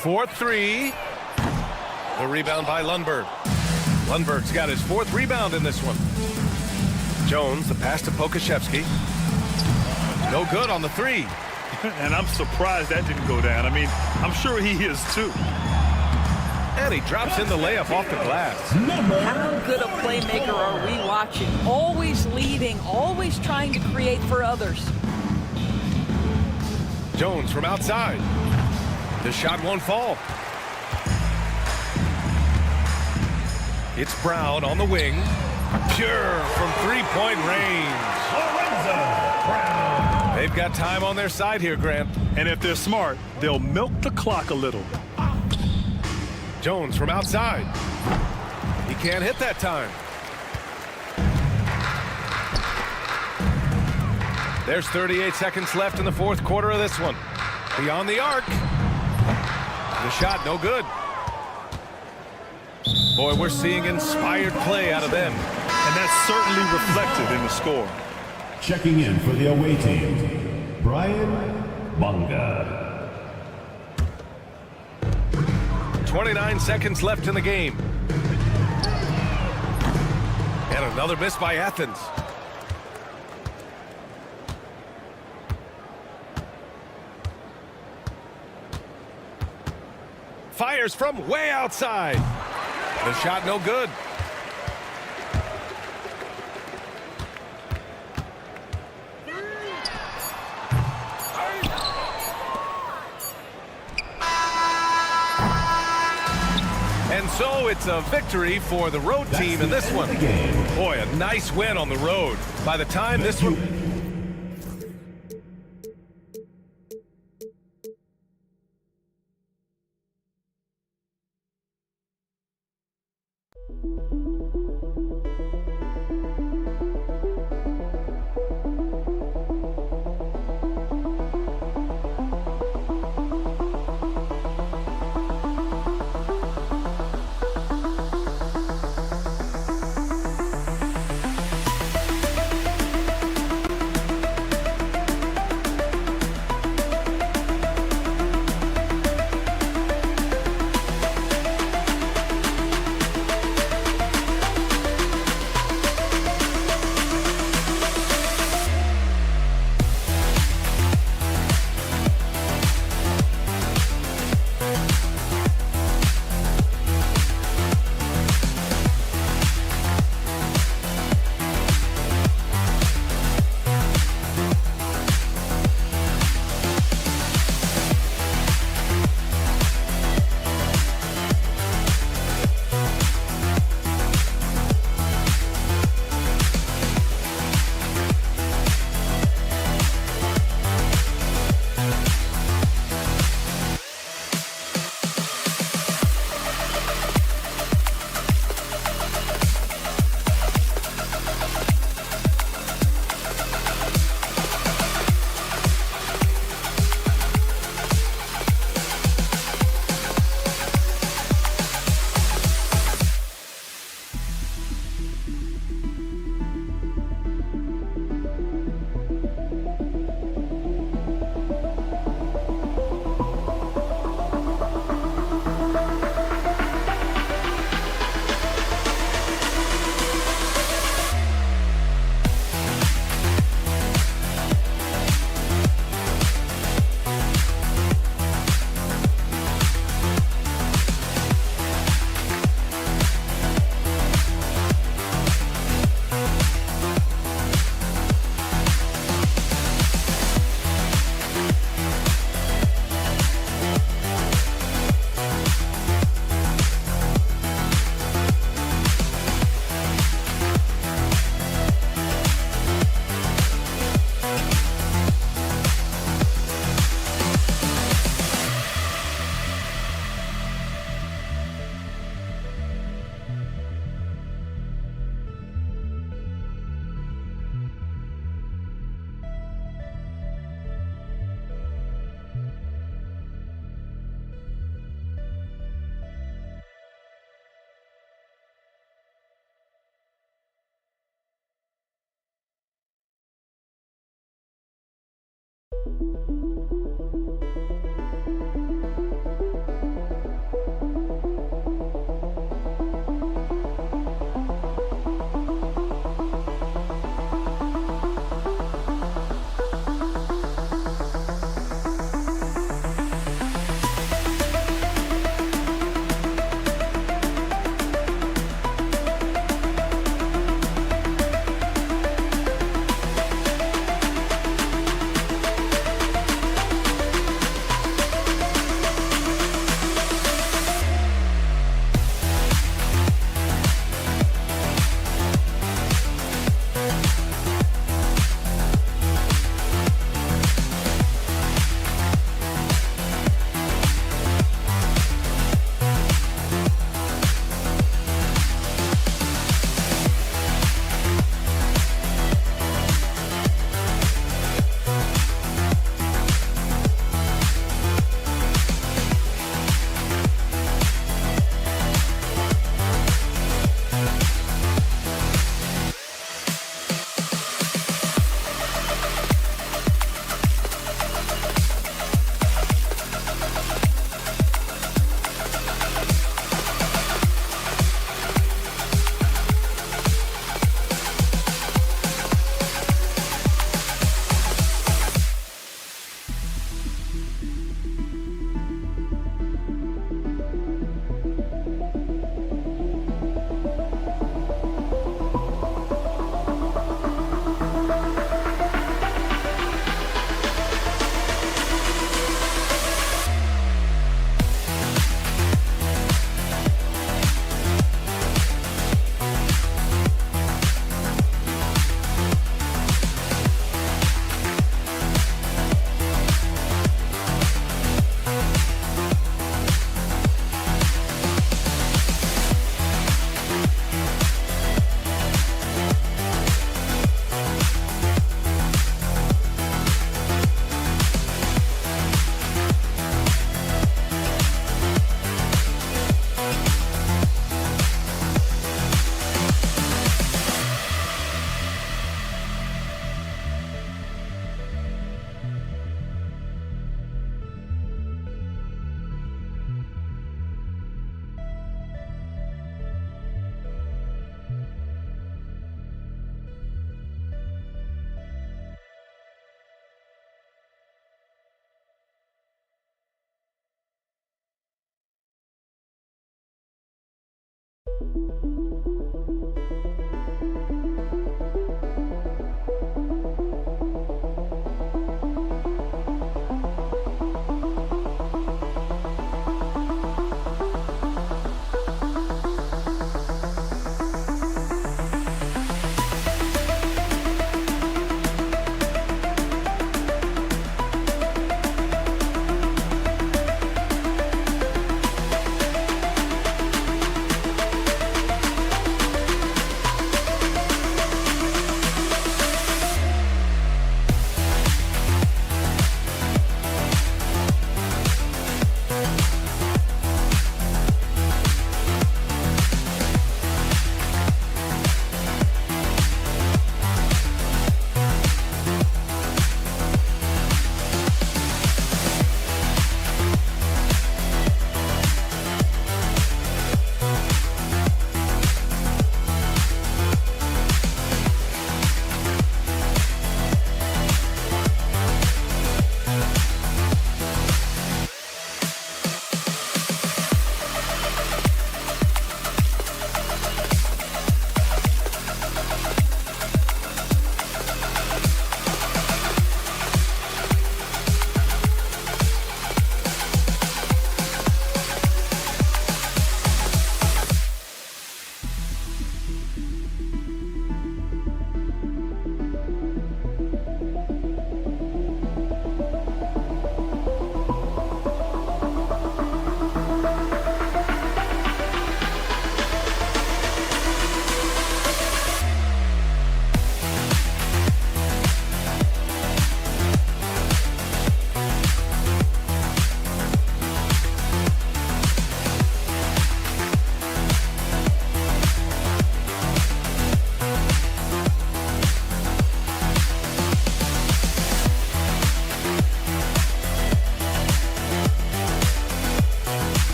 Fourth three. The rebound by Lundberg. Lundberg's got his 4th rebound in this one. Jones, the pass to Pokashevsky. No good on the 3. And I'm surprised that didn't go down. I mean, I'm sure he is too. And he drops in the layup off the glass. How good a playmaker are we watching? Always leading, always trying to create for others. Jones from outside. The shot won't fall. It's Brown on the wing. Pure from 3-point range. They've got time on their side here, Grant. And if they're smart, they'll milk the clock a little. Jones from outside. He can't hit that time. There's 38 seconds left in the 4th quarter of this one. Beyond the arc. The shot no good. Boy, we're seeing inspired play out of them. And that's certainly reflected in the score. Checking in for the away team, Brian Bunga. 29 seconds left in the game. And another miss by Athens. Fires from way outside. The shot no good. And so it's a victory for the road team in this one. Boy, a nice win on the road. By the time this one...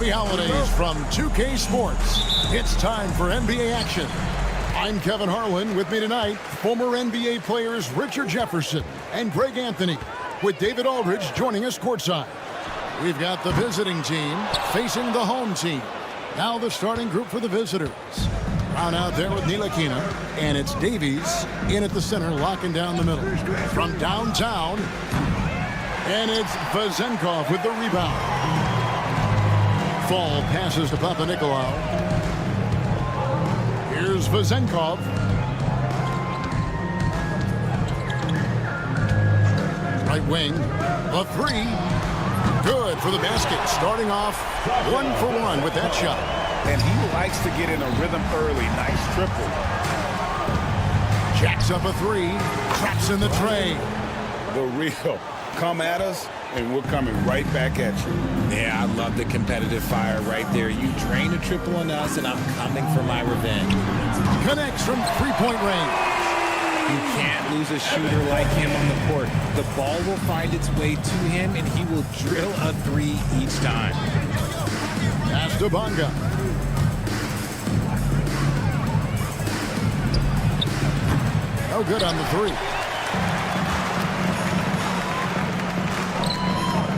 Happy holidays from 2K Sports. It's time for NBA action. I'm Kevin Harlan. With me tonight, former NBA players Richard Jefferson and Greg Anthony, with David Aldridge joining us courtside. We've got the visiting team facing the home team. Now the starting group for the visitors. Brown out there with Ntilikina, and it's Davies in at the center, locking down the middle. From downtown, and it's Vezenkov with the rebound. Fall passes to Papanikolaou. Here's Vezenkov. Right wing, a three. Good for the basket. Starting off 1-for-1 with that shot. And he likes to get in a rhythm early. Nice triple. Jacks up a three. Traps in the tray. The real. Come at us, and we're coming right back at you. Yeah, I love the competitive fire right there. You drain a triple on us, and I'm coming for my revenge. Connects from three-point range. You can't lose a shooter like him on the court. The ball will find its way to him, and he will drill a three each time. Pass to Bonga. No good on the three.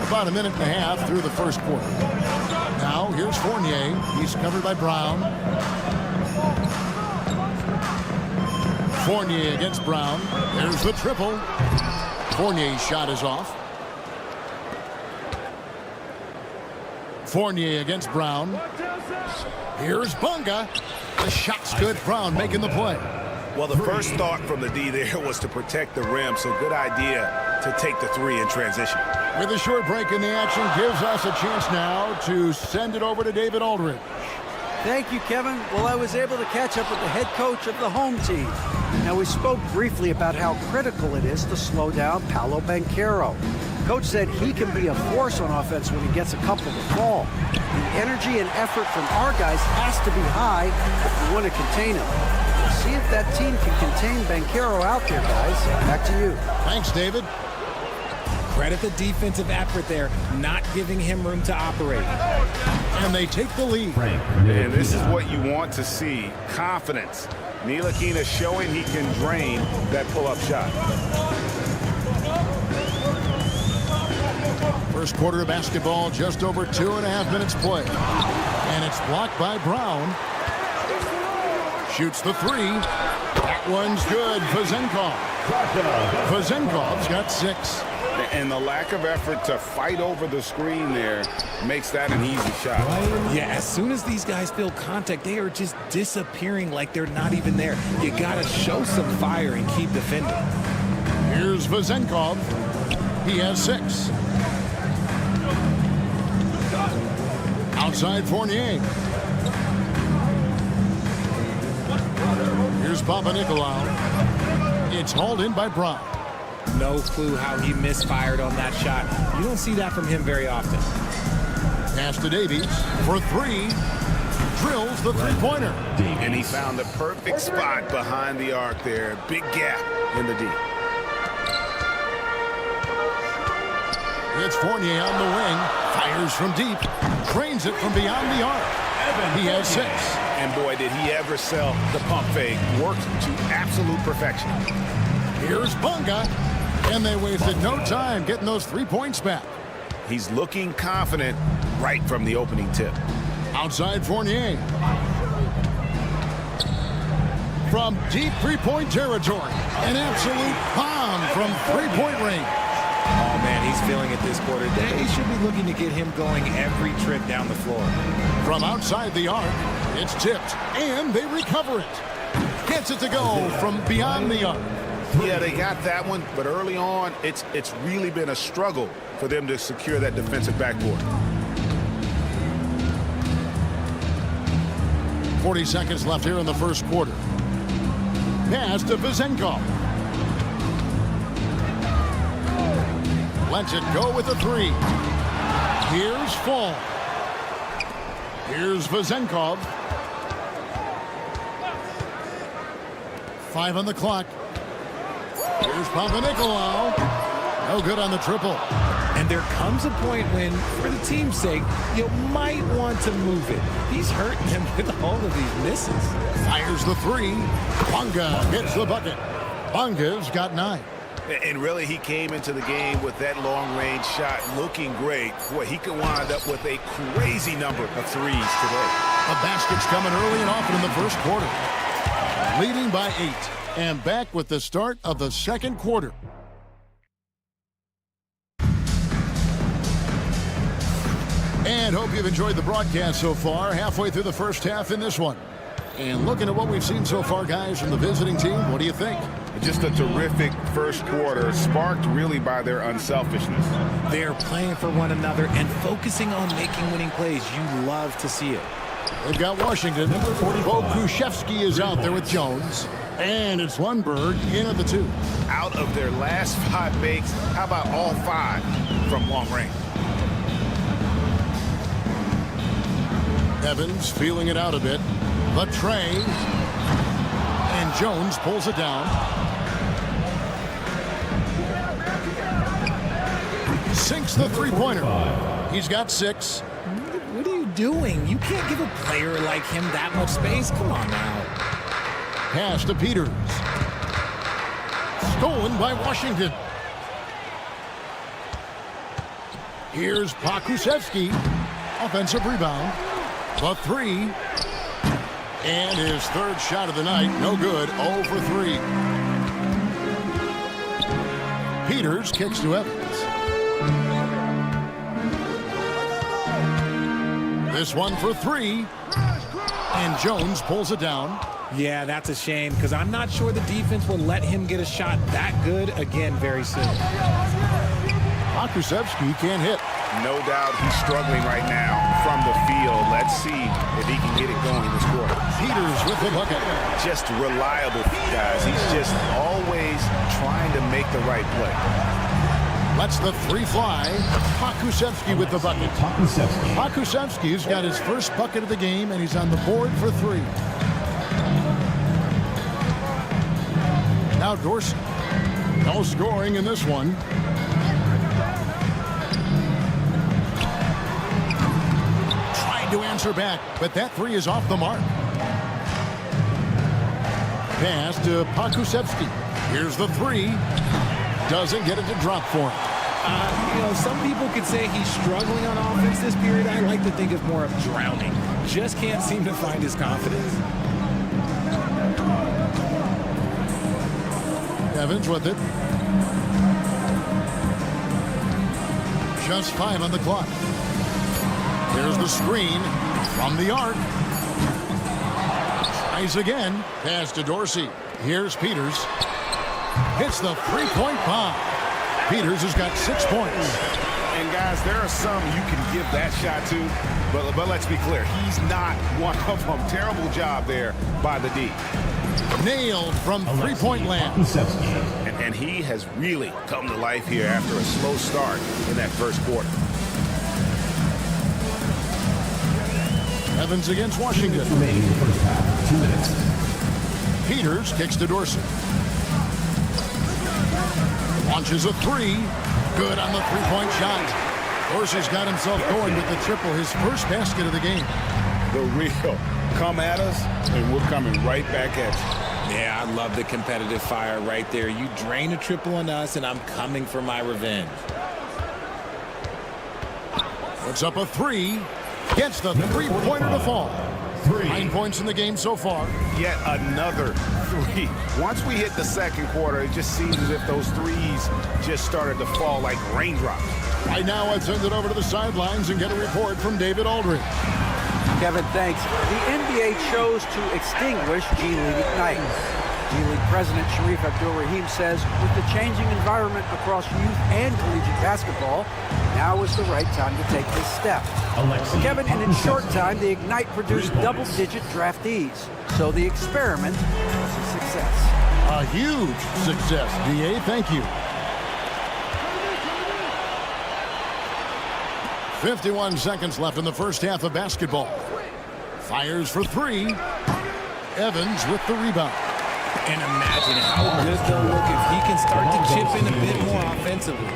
About a minute and a half through the first quarter. Now here's Fournier. He's covered by Brown. Fournier against Brown. There's the triple. Fournier's shot is off. Fournier against Brown. Here's Bonga. The shot's good. Brown making the play. Well, the first thought from the D there was to protect the rim, so good idea to take the three in transition. With a short break in the action, gives us a chance now to send it over to David Aldridge. Thank you, Kevin. Well, I was able to catch up with the head coach of the home team. Now, we spoke briefly about how critical it is to slow down Paolo Banchero. Coach said he can be a force on offense when he gets a couple to fall. The energy and effort from our guys has to be high if we want to contain him. See if that team can contain Banchero out there, guys. Back to you. Thanks, David. Credit the defensive effort there, not giving him room to operate. And they take the lead. And this is what you want to see. Confidence. Ntilikina showing he can drain that pull-up shot. First quarter of basketball, just over 2.5 minutes play. And it's blocked by Brown. Shoots the three. That one's good. Vezenkov. Vezenkov's got 6. And the lack of effort to fight over the screen there makes that an easy shot. Yeah, as soon as these guys feel contact, they are just disappearing like they're not even there. You got to show some fire and keep defending. Here's Vezenkov. He has 6. Outside Fournier. Here's Papanikolaou. It's hauled in by Brown. No clue how he misfired on that shot. You don't see that from him very often. Pass to Davies for 3. Drills the three-pointer. And he found the perfect spot behind the arc there. Big gap in the D. It's Fournier on the wing. Fires from deep. Trains it from beyond the arc. He has 6. And boy, did he ever sell the pump fake. Worked to absolute perfection. Here's Bonga. And they wasted no time getting those 3 points back. He's looking confident right from the opening tip. Outside Fournier. From deep three-point territory. An absolute bomb from three-point range. Oh, man, he's feeling it this quarter. They should be looking to get him going every trip down the floor. From outside the arc, it's tipped, and they recover it. Gets it to go from beyond the arc. Yeah, they got that one, but early on, it's really been a struggle for them to secure that defensive backboard. 40 seconds left here in the first quarter. Pass to Vezenkov. Lets it go with a 3. Here's Fall. Here's Vezenkov. 5 on the clock. Here's Papanikolaou. No good on the triple. And there comes a point when, for the team's sake, you might want to move it. He's hurting them with all of these misses. Fires the 3. Bonga hits the bucket. Bonga's got 9. And really, he came into the game with that long-range shot looking great. Boy, he could wind up with a crazy number of threes today. The basket's coming early and often in the first quarter. Leading by 8. And back with the start of the second quarter. And hope you've enjoyed the broadcast so far. Halfway through the first half in this one. And looking at what we've seen so far, guys, from the visiting team, what do you think? Just a terrific first quarter, sparked really by their unselfishness. They're playing for one another and focusing on making winning plays. You love to see it. They've got Washington. Pokuševski is out there with Jones. And it's Lundberg in at the 2. Out of their last 5 makes, how about all 5 from long range? Evans feeling it out a bit. The tray. And Jones pulls it down. Sinks the three-pointer. He's got 6. What are you doing? You can't give a player like him that much space. Come on now. Pass to Peters. Stolen by Washington. Here's Pokuševski. Offensive rebound. The 3. And his third shot of the night. No good. 0 for 3. Peters kicks to Evans. This one for 3. And Jones pulls it down. Yeah, that's a shame because I'm not sure the defense will let him get a shot that good again very soon. Pokuševski can't hit. No doubt he's struggling right now from the field. Let's see if he can get it going this quarter. Peters with the bucket. Just reliable, guys. He's just always trying to make the right play. Lets the 3 fly. Pokuševski with the bucket. Pokuševski's got his first bucket of the game, and he's on the board for 3. Now Dorsey. No scoring in this one. Trying to answer back, but that 3 is off the mark. Pass to Pokuševski. Here's the 3. Doesn't get it to drop for him. You know, some people could say he's struggling on offense this period. I like to think of more of drowning. Just can't seem to find his confidence. Evans with it. Just 5 on the clock. Here's the screen from the arc. Tries again. Pass to Dorsey. Here's Peters. Hits the 3-point bomb. Peters has got 6 points. And guys, there are some you can give that shot to, but let's be clear, he's not one of them. Terrible job there by the D. Nailed from 3-point land. And he has really come to life here after a slow start in that first quarter. Evans against Washington. 2 minutes. Peters kicks to Dorsey. Launches a 3. Good on the 3-point shot. Dorsey's got himself going with the triple, his first basket of the game. The real come at us, and we're coming right back at you. Yeah, I love the competitive fire right there. You drain a triple on us, and I'm coming for my revenge. Puts up a 3. Gets the 3-pointer to fall. 9 points in the game so far. Yet another 3. Once we hit the second quarter, it just seems as if those threes just started to fall like raindrops. Right now, I'd send it over to the sidelines and get a report from David Aldridge. Kevin, thanks. The NBA chose to extinguish G League Ignite. G League President Sharif Abdul-Rahim says with the changing environment across youth and collegiate basketball, now is the right time to take this step. Kevin, in its short time, the Ignite produced double-digit draftees. So the experiment was a success. A huge success, DA. Thank you. 51 seconds left in the first half of basketball. Fires for 3. Evans with the rebound. And imagine how good they'll look if he can start to chip in a bit more offensively.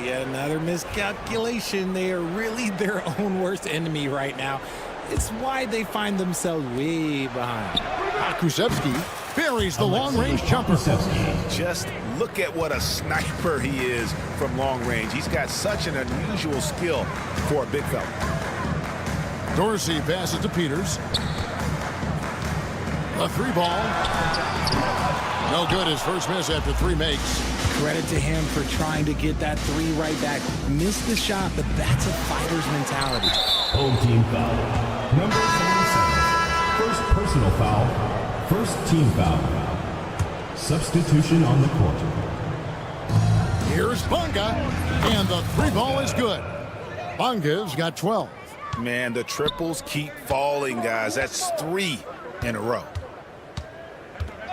Yet another miscalculation. They are really their own worst enemy right now. It's why they find themselves way behind. Pokuševski buries the long-range jumper. Just look at what a sniper he is from long range. He's got such an unusual skill for a big fella. Dorsey passes to Peters. A 3-ball. No good. His first miss after 3 makes. Credit to him for trying to get that 3 right back. Missed the shot, but that's a fighter's mentality. Home team foul. Number 77. First personal foul. First team foul. Substitution on the court. Here's Bunga, and the 3-ball is good. Bunga's got 12. Man, the triples keep falling, guys. That's 3 in a row.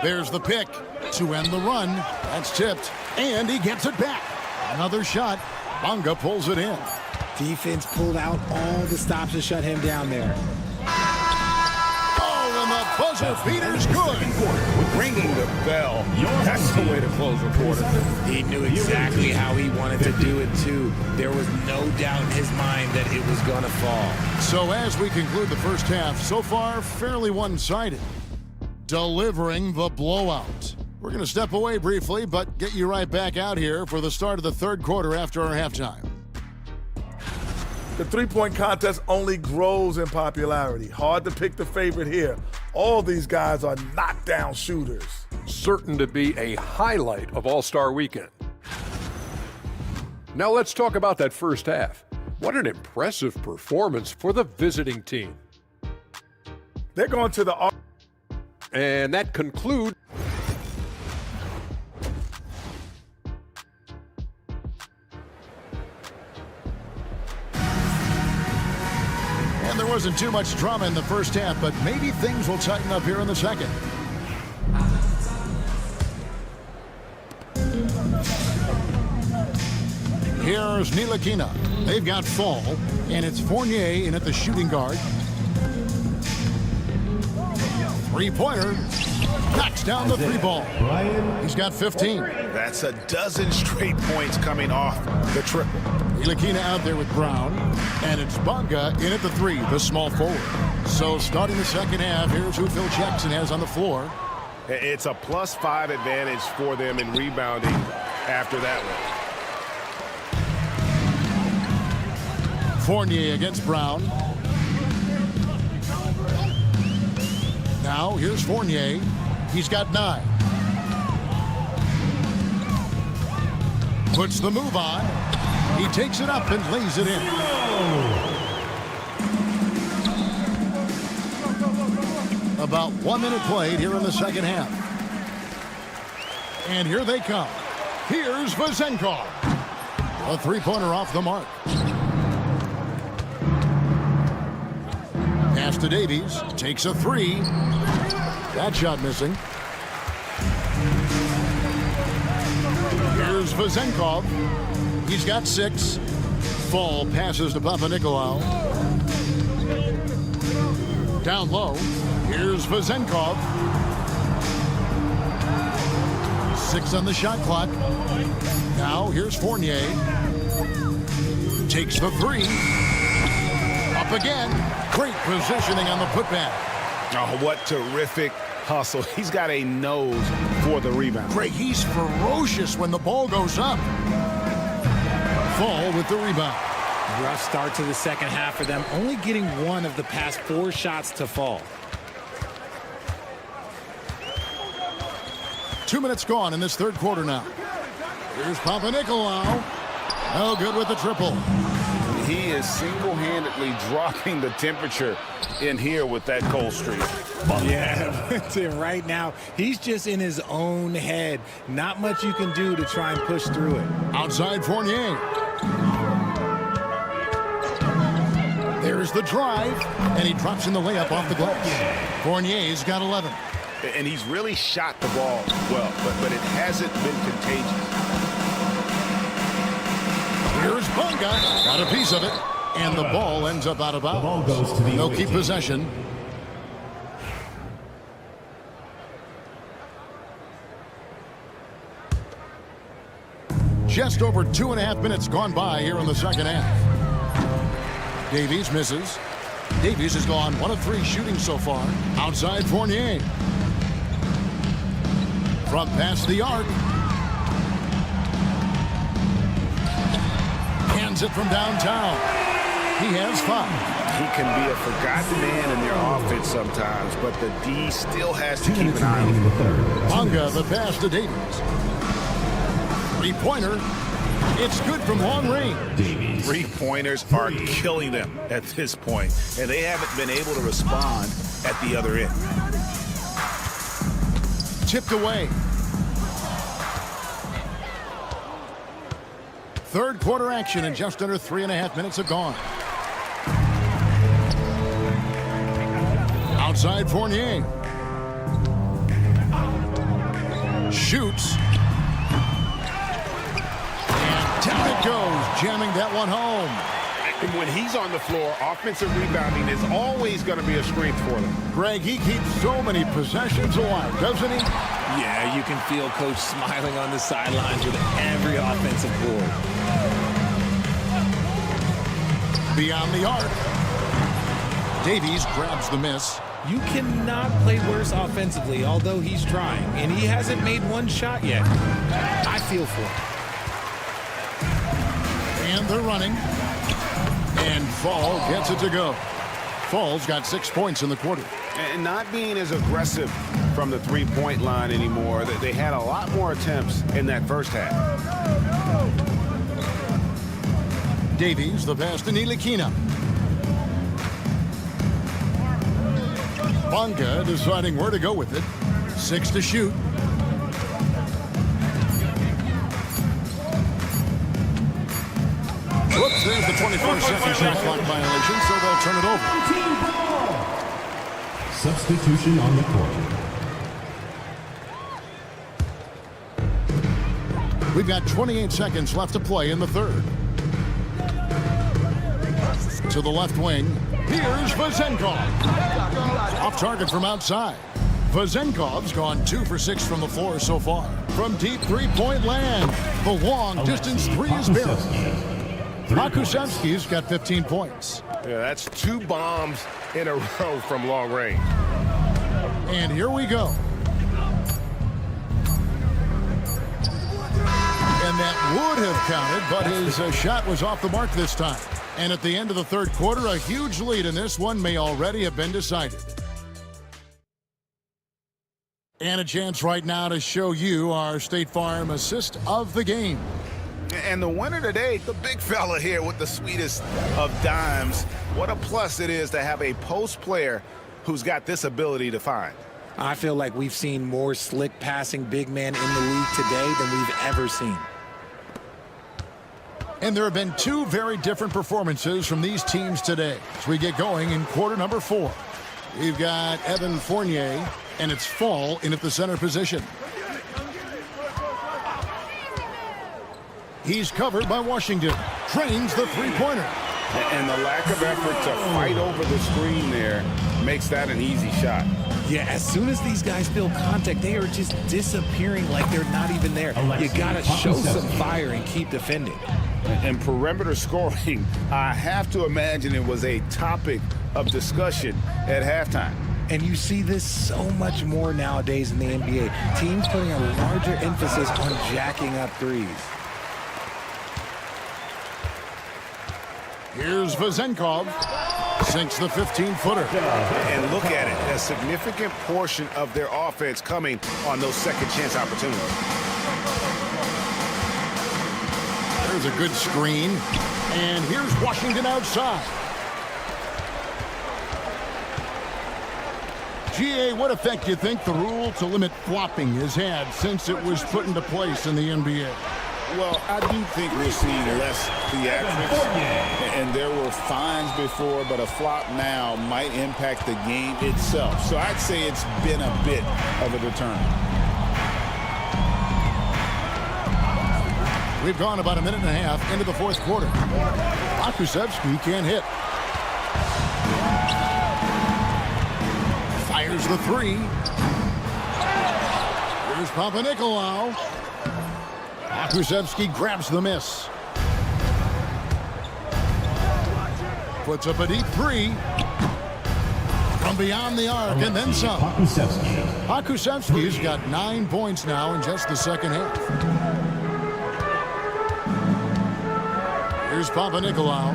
There's the pick to end the run. That's tipped, and he gets it back. Another shot. Bunga pulls it in. Defense pulled out all the stops to shut him down there. Oh, and the buzzer beater's good. Ringing the bell. That's the way to close a quarter. He knew exactly how he wanted to do it, too. There was no doubt in his mind that it was going to fall. So as we conclude the first half, so far fairly one-sided. Delivering the blowout. We're going to step away briefly, but get you right back out here for the start of the third quarter after our halftime. The three-point contest only grows in popularity. Hard to pick the favorite here. All these guys are knockdown shooters. Certain to be a highlight of All-Star Weekend. Now let's talk about that first half. What an impressive performance for the visiting team. They're going to the... And that concludes... And there wasn't too much drama in the first half, but maybe things will tighten up here in the second. Here's Ntilikina. They've got Fall, and it's Fournier in at the shooting guard. Three-pointer. Knocks down the 3-ball. He's got 15. That's a dozen straight points coming off the triple. Ntilikina out there with Brown, and it's Bunga in at the 3, the small forward. So starting the second half, here's who Phil Jackson has on the floor. It's a +5 advantage for them in rebounding after that one. Fournier against Brown. Now, here's Fournier. He's got 9. Puts the move on. He takes it up and lays it in. About 1 minute played here in the second half. And here they come. Here's Vezenkov. A 3-pointer off the mark. Pass to Davies. Takes a 3. That shot missing. Here's Vezenkov. He's got 6. Fall passes to Papanikolaou. Down low. Here's Vezenkov. 6 on the shot clock. Now here's Fournier. Takes the 3. Up again. Great positioning on the putback. Oh, what terrific hustle. He's got a nose for the rebound. Great. He's ferocious when the ball goes up. Fall with the rebound. Rough start to the second half for them, only getting 1 of the past 4 shots to fall. 2 minutes gone in this third quarter now. Here's Papanikolaou. No good with the triple. He is single-handedly dropping the temperature in here with that cold streak. Yeah, right now, he's just in his own head. Not much you can do to try and push through it. Outside Fournier. There's the drive, and he drops in the layup off the glass. Fournier's got 11. And he's really shot the ball well, but it hasn't been contagious. Here's Bunga. Got a piece of it. And the ball ends up out of bounds. The ball goes to the They'll keep possession. Just over 2.5 minutes gone by here in the second half. Davies misses. Davies has gone 1 of 3 shooting so far. Outside Fournier. from past the arc. Hands it from downtown. He has 5. He can be a forgotten man in their offense sometimes, but the D still has to keep an eye on him. Bonga the pass to Davies. 3-pointer. It's good from long range. 3-pointers are killing them at this point, and they haven't been able to respond at the other end. Tipped away. Third quarter action, and just under 3.5 minutes have gone. Outside Fournier. Shoots. And down it goes, jamming that one home. And when he's on the floor, offensive rebounding is always going to be a strength for them. Greg, he keeps so many possessions alive, doesn't he? Yeah, you can feel Coach smiling on the sidelines with every offensive board. Beyond the arc. Davies grabs the miss. You cannot play worse offensively, although he's trying, and he hasn't made one shot yet. I feel for him. And they're running. And Fall gets it to go. Fall's got 6 points in the quarter. And not being as aggressive from the three-point line anymore. They had a lot more attempts in that first half. Davies, the pass to Nilikina. Bonga deciding where to go with it. 6 to shoot. Whoops, there's the 24-second shot clock violation, so they'll turn it over. Substitution on the court. We've got 28 seconds left to play in the third. To the left wing, here's Vezenkov. Off target from outside. Vezenkov's gone 2 for 6 from the floor so far. From deep three-point land, the long-distance three is buried. Makusevski's got 15 points. Yeah, that's 2 bombs in a row from long range. And here we go. And that would have counted, but his shot was off the mark this time. And at the end of the third quarter, a huge lead in this one may already have been decided. And a chance right now to show you our State Farm assist of the game. And the winner today, the big fella here with the sweetest of dimes. What a plus it is to have a post player who's got this ability to find. I feel like we've seen more slick passing big man in the league today than we've ever seen. And there have been 2 very different performances from these teams today as we get going in quarter number 4. We've got Evan Fournier, and it's Fall in at the center position. He's covered by Washington. Drains the three-pointer. And the lack of effort to fight over the screen there makes that an easy shot. Yeah, as soon as these guys feel contact, they are just disappearing like they're not even there. You got to show some fire and keep defending. And perimeter scoring, I have to imagine it was a topic of discussion at halftime. And you see this so much more nowadays in the NBA. Teams putting a larger emphasis on jacking up threes. Here's Vezenkov. Sinks the 15-footer. And look at it, a significant portion of their offense coming on those second chance opportunities. There's a good screen. And here's Washington outside. GA, what effect do you think the rule to limit flopping has had since it was put into place in the NBA? Well, I do think we're seeing less theatrics, and there were fines before, but a flop now might impact the game itself. So I'd say it's been a bit of a deterrent. We've gone about a minute and a half into the fourth quarter. Makusevski can't hit. Fires the three. Here's Papanikolaou. Makusevski grabs the miss. Puts up a deep three. from beyond the arc and then some. Pakusevski's got 9 points now in just the second half. Here's Papanikolaou.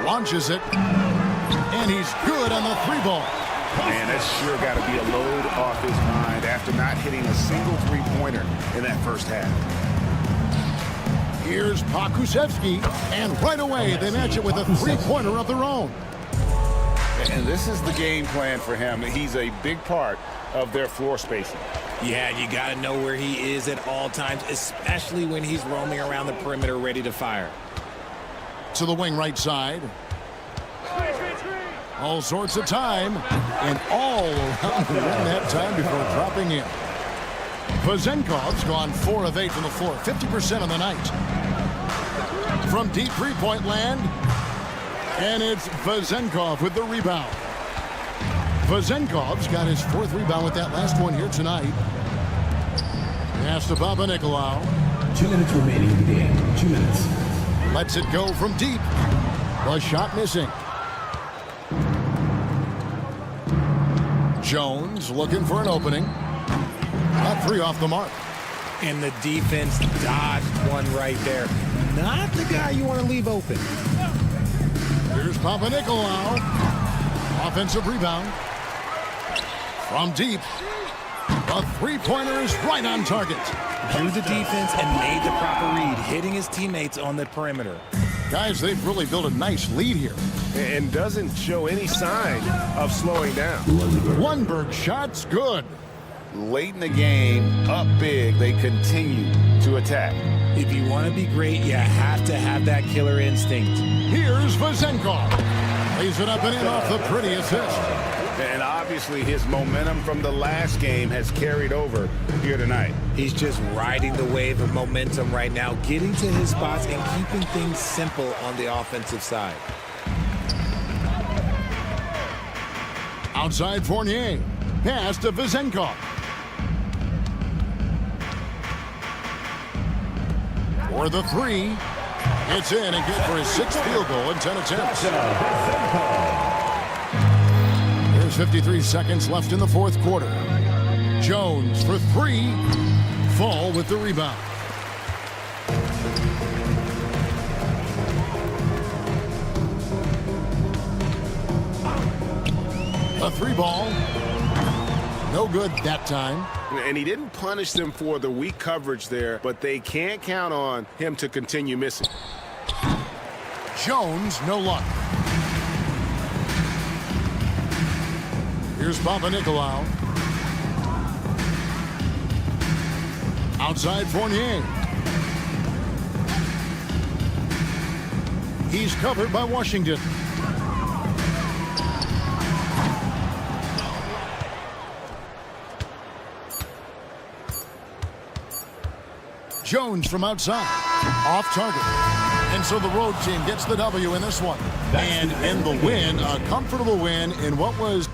Launches it. And he's good on the 3-ball. Man, that's sure got to be a load off his mind after not hitting a single three-pointer in that first half. Here's Pakusevski, and right away they match it with a 3-pointer of their own. And this is the game plan for him. He's a big part of their floor spacing. Yeah, you got to know where he is at all times, especially when he's roaming around the perimeter ready to fire. To the wing right side. All sorts of time, and all around the rim that time before dropping in. Vezenkov's gone 4 of 8 from the floor, 50% on the night. From deep three-point land, and it's Vezenkov with the rebound. Vezenkov's got his 4th rebound with that last one here tonight. Pass to Papanikolaou. 2 minutes remaining in the game. 2 minutes. Lets it go from deep. The shot missing. Jones looking for an opening. Got 3 off the mark. And the defense dodged one right there. Not the guy you want to leave open. Here's Papanikolaou. Offensive rebound. From deep. The 3-pointer is right on target. Drew the defense and made the proper read, hitting his teammates on the perimeter. Guys, they've really built a nice lead here. And doesn't show any sign of slowing down. Lundberg shot's good. Late in the game, up big, they continue to attack. If you want to be great, you have to have that killer instinct. Here's Vezenkov. Lays it up and in off the pretty assist. And obviously his momentum from the last game has carried over here tonight. He's just riding the wave of momentum right now, getting to his spots and keeping things simple on the offensive side. Outside Fournier. Pass to Vezenkov. For the 3. It's in and good for his 6th field goal in 10 attempts. There's 53 seconds left in the 4th quarter. Jones for 3. Fall with the rebound. A 3-ball. No good that time. And he didn't punish them for the weak coverage there, but they can't count on him to continue missing. Jones, no luck. Here's Papanikolaou. Outside Fournier. He's covered by Washington. Jones from outside. Off target. And so the road team gets the W in this one. And in the win, a comfortable win in what was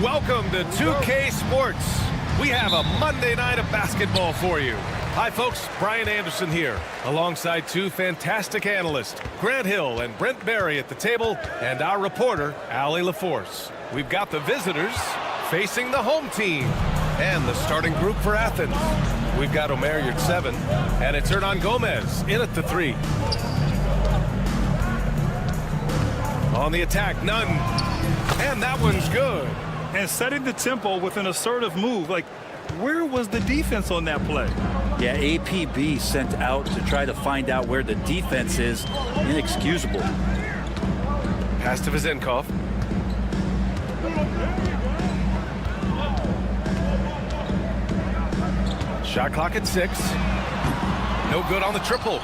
Welcome to 2K Sports. We have a Monday night of basketball for you. Hi folks, Brian Anderson here, alongside two fantastic analysts, Grant Hill and Brent Barry at the table, and our reporter, Allie LaForce. We've got the visitors facing the home team, and the starting group for Athens. We've got Omer Yurtseven, and it's Hernan Gomez in at the 3. On the attack, Nunn, and that one's good. And setting the tempo with an assertive move. Like, where was the defense on that play? Yeah, APB sent out to try to find out where the defense is. Inexcusable. Pass to Vizenkov. Shot clock at 6. No good on the triple.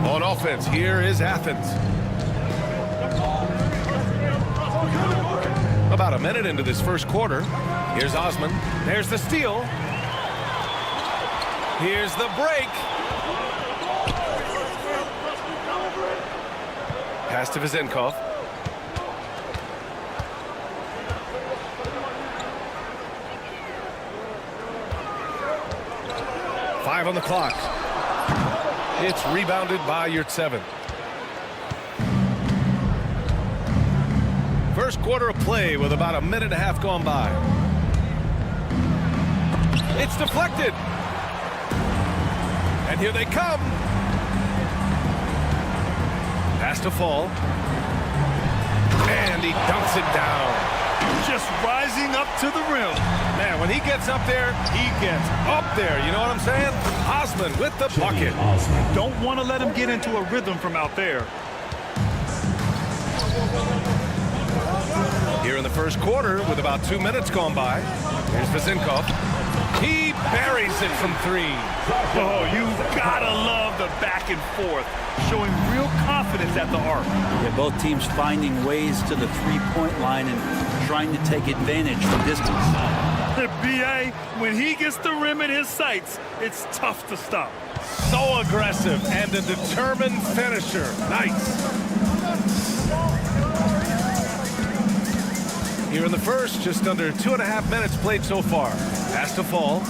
On offense, here is Athens. About a minute into this first quarter. Here's Osman. There's the steal. Here's the break. Pass to Vizenkov. 5 on the clock. It's rebounded by Yurtseven. First quarter of play with about a minute and a half gone by. It's deflected. And here they come. Pass to Fall. And he dunks it down. Just rising up to the rim. Man, when he gets up there, he gets up there. You know what I'm saying? Osman with the bucket. Don't want to let him get into a rhythm from out there. Here in the first quarter with about 2 minutes gone by. Here's Vazinkov. He buries it from 3. Oh, you gotta love the back and forth. Showing real confidence at the arc. Yeah, both teams finding ways to the three-point line and trying to take advantage from distance. B.A., when he gets the rim in his sights, it's tough to stop. So aggressive and a determined finisher. Nice. Here in the first, just under 2.5 minutes played so far. Pass to Fall.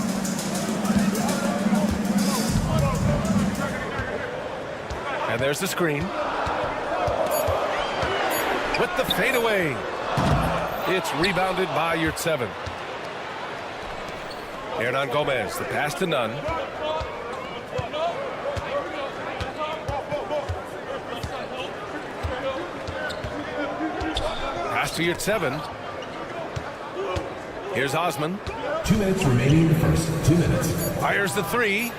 And there's the screen. With the fadeaway. It's rebounded by Yurtseven. Hernan Gomez, the pass to Nunn. Pass to Yurtseven. Here's Osman. 2 minutes remaining in the first. 2 minutes. Fires the 3.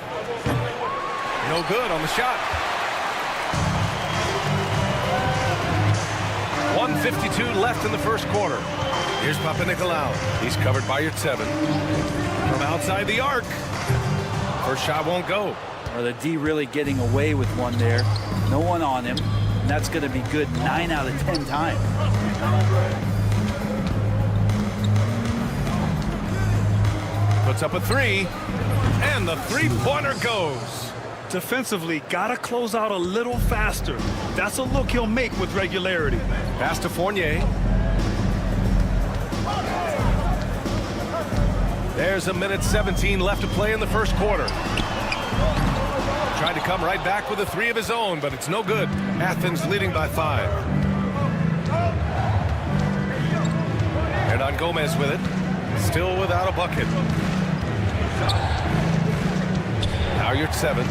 No good on the shot. 1:52 left in the first quarter. Here's Papanikolaou. He's covered by Yurtseven. From outside the arc. First shot won't go. Or the D really getting away with one there. No one on him. And that's going to be good 9 out of 10 times. Puts up a 3. And the three-pointer goes. Defensively, gotta close out a little faster. That's a look he'll make with regularity. Pass to Fournier. There's a minute 17 left to play in the first quarter. Tried to come right back with a 3 of his own, but it's no good. Athens leading by 5. Hernan Gomez with it. Still without a bucket. Now Yurtseven.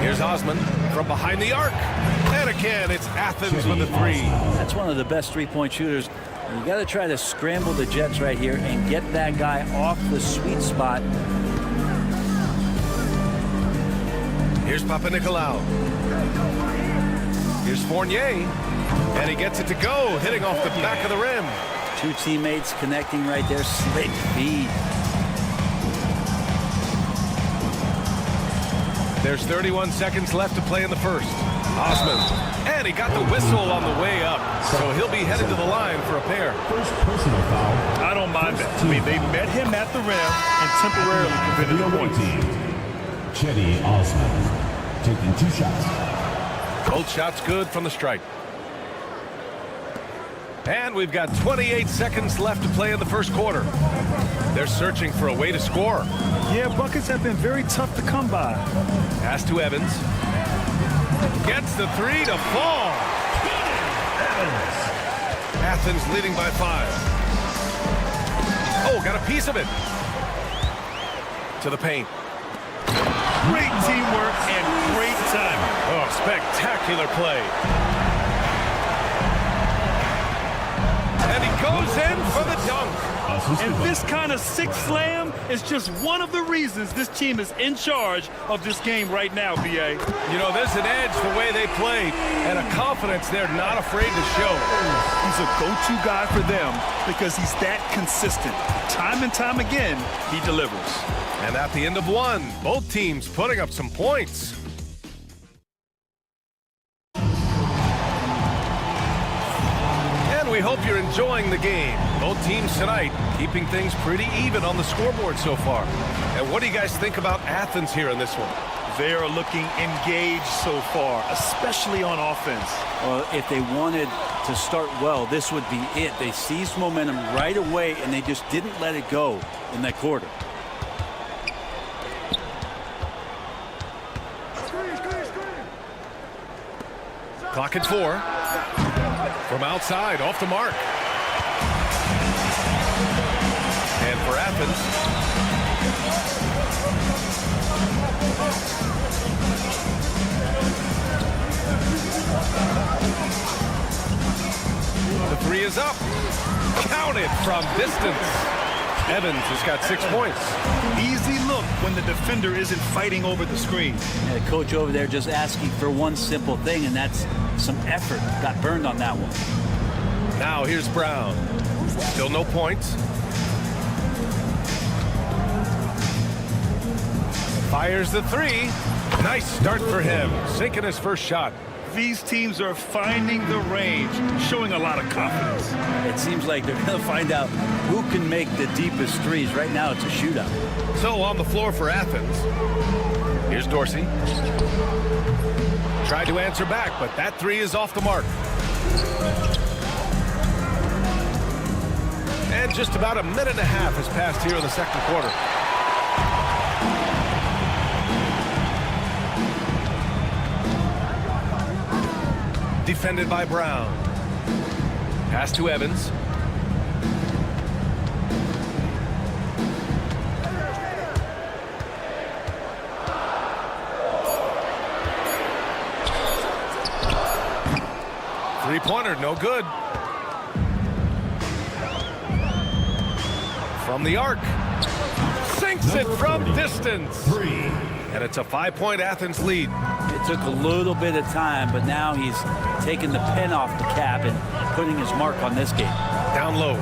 Here's Osman from behind the arc. And again, it's Athens with a 3. That's one of the best three-point shooters. You got to try to scramble the Jets right here and get that guy off the sweet spot. Here's Papanikolaou. Here's Fournier. And he gets it to go, hitting off the back of the rim. 2 teammates connecting right there. Slick feed. There's 31 seconds left to play in the first. Osman. And he got the whistle on the way up. So he'll be headed to the line for a pair. First personal foul. I don't mind that. I mean, they met him at the rim and temporarily prevented the points. Cedi Osman taking 2 shots. Both shots good from the strike. And we've got 28 seconds left to play in the first quarter. They're searching for a way to score. Yeah, buckets have been very tough to come by. Pass to Evans. Gets the 3 to fall. Athens leading by 5. Oh, got a piece of it. To the paint. Great teamwork and great timing. Oh, spectacular play. And he goes in for the dunk. And this kind of sick slam is just one of the reasons this team is in charge of this game right now, B.A. You know, there's an edge the way they play and a confidence they're not afraid to show. He's a go-to guy for them because he's that consistent. Time and time again, he delivers. And at the end of one, both teams putting up some points. We hope you're enjoying the game. Both teams tonight keeping things pretty even on the scoreboard so far. And what do you guys think about Athens here in this one? They are looking engaged so far, especially on offense. Well, if they wanted to start well, this would be it. They seized momentum right away, and they just didn't let it go in that quarter. Clock at 4. From outside, off the mark. And for Athens, the 3 is up. Counted from distance. Evans has got 6 points. Easy look when the defender isn't fighting over the screen. And the coach over there just asking for one simple thing, and that's some effort. Got burned on that one. Now here's Brown. Still no points. Fires the 3. Nice start for him. Sinking his first shot. These teams are finding the range, showing a lot of confidence. It seems like they're going to find out who can make the deepest threes. Right now, it's a shootout. So on the floor for Athens. Here's Dorsey. Tried to answer back, but that 3 is off the mark. And just about a minute and a half has passed here in the second quarter. Defended by Brown. Pass to Evans. Three-pointer, no good. From the arc. Sinks it from distance. 3. And it's a 5-point Athens lead. It took a little bit of time, but now he's taking the pen off the cap and putting his mark on this game. Down low.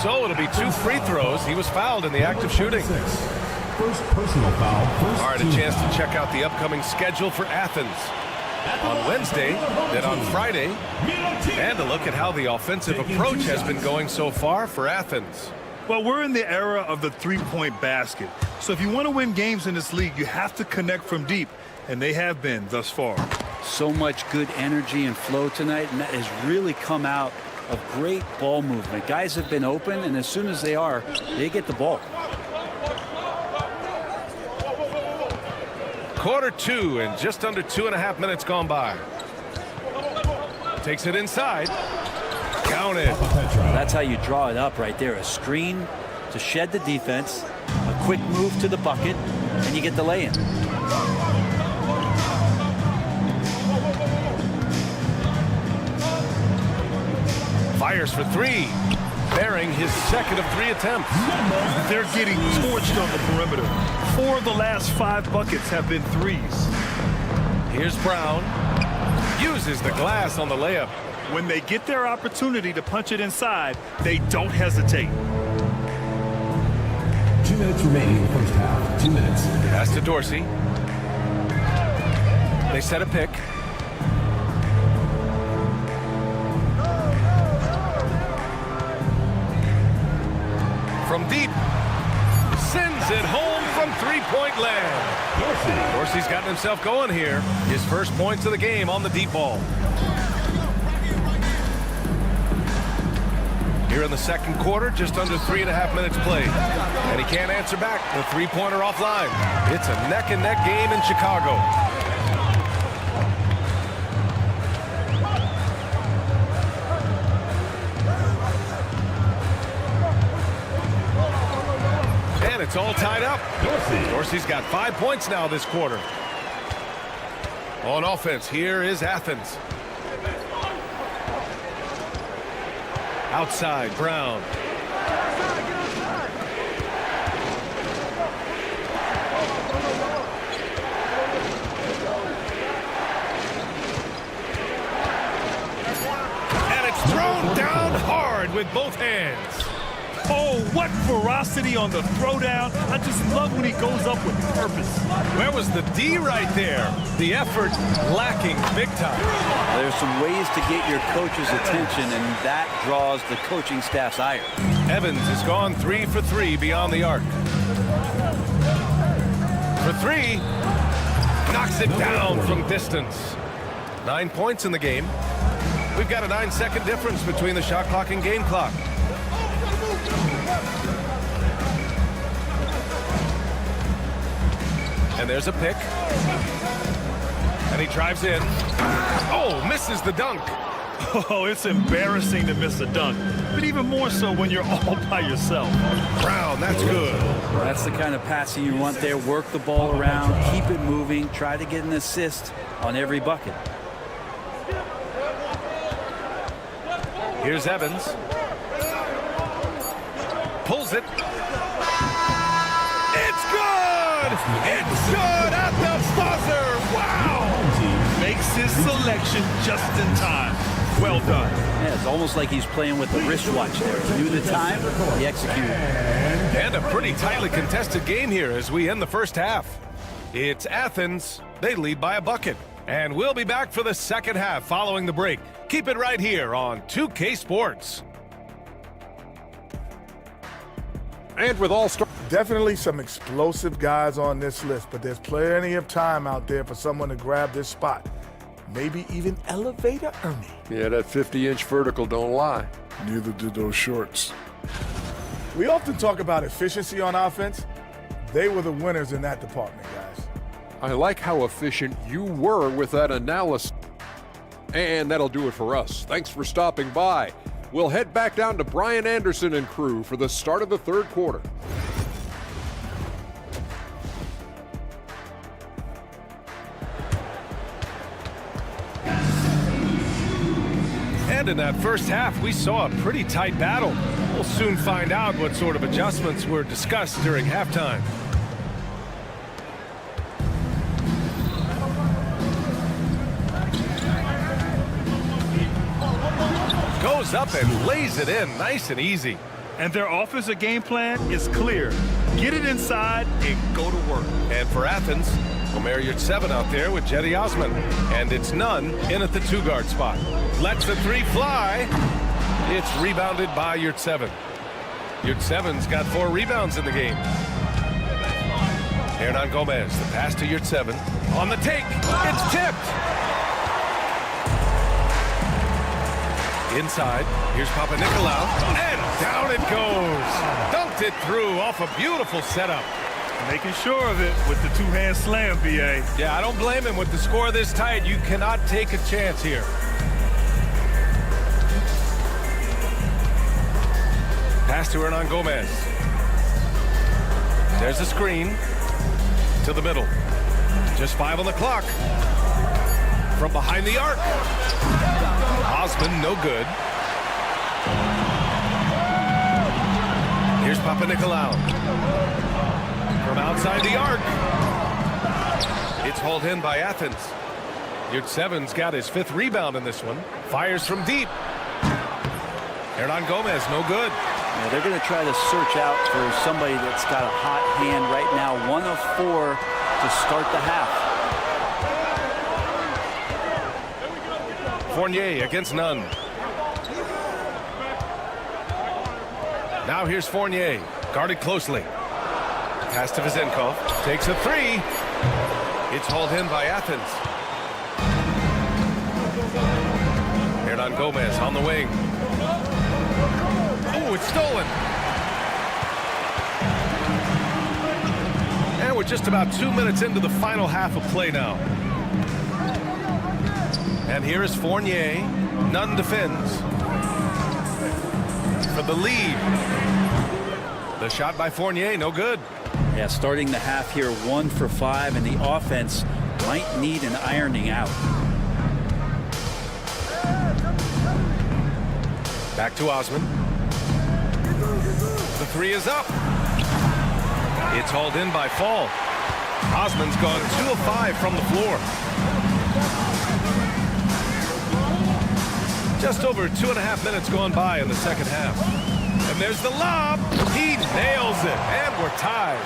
So it'll be 2 free throws. He was fouled in the act of shooting. First personal foul. First All right, a chance to check out the upcoming schedule for Athens. On Wednesday, then on Friday, and a look at how the offensive approach has been going so far for Athens. Well, we're in the era of the three-point basket. So if you want to win games in this league, you have to connect from deep, and they have been thus far. So much good energy and flow tonight, and that has really come out of great ball movement. Guys have been open, and as soon as they are, they get the ball. Quarter 2 and just under 2.5 minutes gone by. Takes it inside. Counted. That's how you draw it up right there. A screen to shed the defense, a quick move to the bucket, and you get the lay-in. Fires for 3. Bearing his second of 3 attempts. They're getting torched on the perimeter. 4 of the last 5 buckets have been threes. Here's Brown. Uses the glass on the layup. When they get their opportunity to punch it inside, they don't hesitate. 2 minutes remaining in the first half. 2 minutes. Pass to Dorsey. They set a pick. From deep. Sends it home from three-point land. Dorsey's gotten himself going here. His first points of the game on the deep ball. Here in the second quarter, just under 3.5 minutes played. And he can't answer back. The three-pointer offline. It's a neck-and-neck game in Chicago. And it's all tied up. Dorsey's got 5 points now this quarter. On offense, here is Athens. Outside, Brown. And it's thrown down hard with both hands. Oh, what ferocity on the throwdown. I just love when he goes up with purpose. Where was the D right there? The effort lacking big time. There's some ways to get your coach's attention, and that draws the coaching staff's ire. Evans has gone 3 for 3 beyond the arc. For three. Knocks it down from distance. 9 points in the game. We've got a 9-second difference between the shot clock and game clock. And there's a pick. And he drives in. Oh, misses the dunk. Oh, it's embarrassing to miss a dunk, but even more so when you're all by yourself. Brown, that's good. That's the kind of passing you want there. Work the ball around, keep it moving, try to get an assist on every bucket. Here's Evans. Pulls it. It's good! It's good at the buzzer! Wow! Makes his selection just in time. Well done. Yeah, it's almost like he's playing with the wristwatch there. He knew the time, he executed. And a pretty tightly contested game here as we end the first half. It's Athens. They lead by a bucket. And we'll be back for the second half following the break. Keep it right here on 2K Sports. And with All-Star... Definitely some explosive guys on this list, but there's plenty of time out there for someone to grab this spot. Maybe even Elevator Ernie. Yeah, that 50-inch vertical don't lie. Neither did those shorts. We often talk about efficiency on offense. They were the winners in that department, guys. I like how efficient you were with that analysis. And that'll do it for us. Thanks for stopping by. We'll head back down to Brian Anderson and crew for the start of the third quarter. And in that first half, we saw a pretty tight battle. We'll soon find out what sort of adjustments were discussed during halftime. Goes up and lays it in nice and easy. And their offensive game plan is clear. Get it inside and go to work. And for Athens, Omer Yurtseven out there with Jetty Osman. And it's Nunn in at the two-guard spot. Lets the three fly. It's rebounded by Yurtseven. Yurtseven's got 4 rebounds in the game. Hernan Gomez, the pass to Yurtseven. On the take, it's tipped. Inside, here's Papanikolaou, and down it goes. Dunked it through off a beautiful setup. Making sure of it with the two-hand slam, BA. Yeah, I don't blame him. With the score this tight, you cannot take a chance here. Pass to Hernan Gomez. There's a screen to the middle. Just 5 on the clock. From behind the arc. Osman, no good. Here's Papanikolaou. From outside the arc. It's hauled in by Athens. Yurtseven's got his 5th rebound in this one. Fires from deep. Hernan Gomez, no good. Yeah, they're going to try to search out for somebody that's got a hot hand right now. 1 of 4 to start the half. Fournier against Nunn. Now here's Fournier, guarded closely. Pass to Vezenkov, takes a 3. It's hauled in by Athens. Hernan Gomez on the wing. Oh, it's stolen. And we're just about 2 minutes into the final half of play now. And here is Fournier. Nunn defends for the lead. The shot by Fournier, no good. Yeah, starting the half here, 1 for 5, and the offense might need an ironing out. Back to Osman. The 3 is up. It's hauled in by Fall. Osman's gone 2 of 5 from the floor. Just over 2.5 minutes gone by in the second half. And there's the lob. He nails it, and we're tied.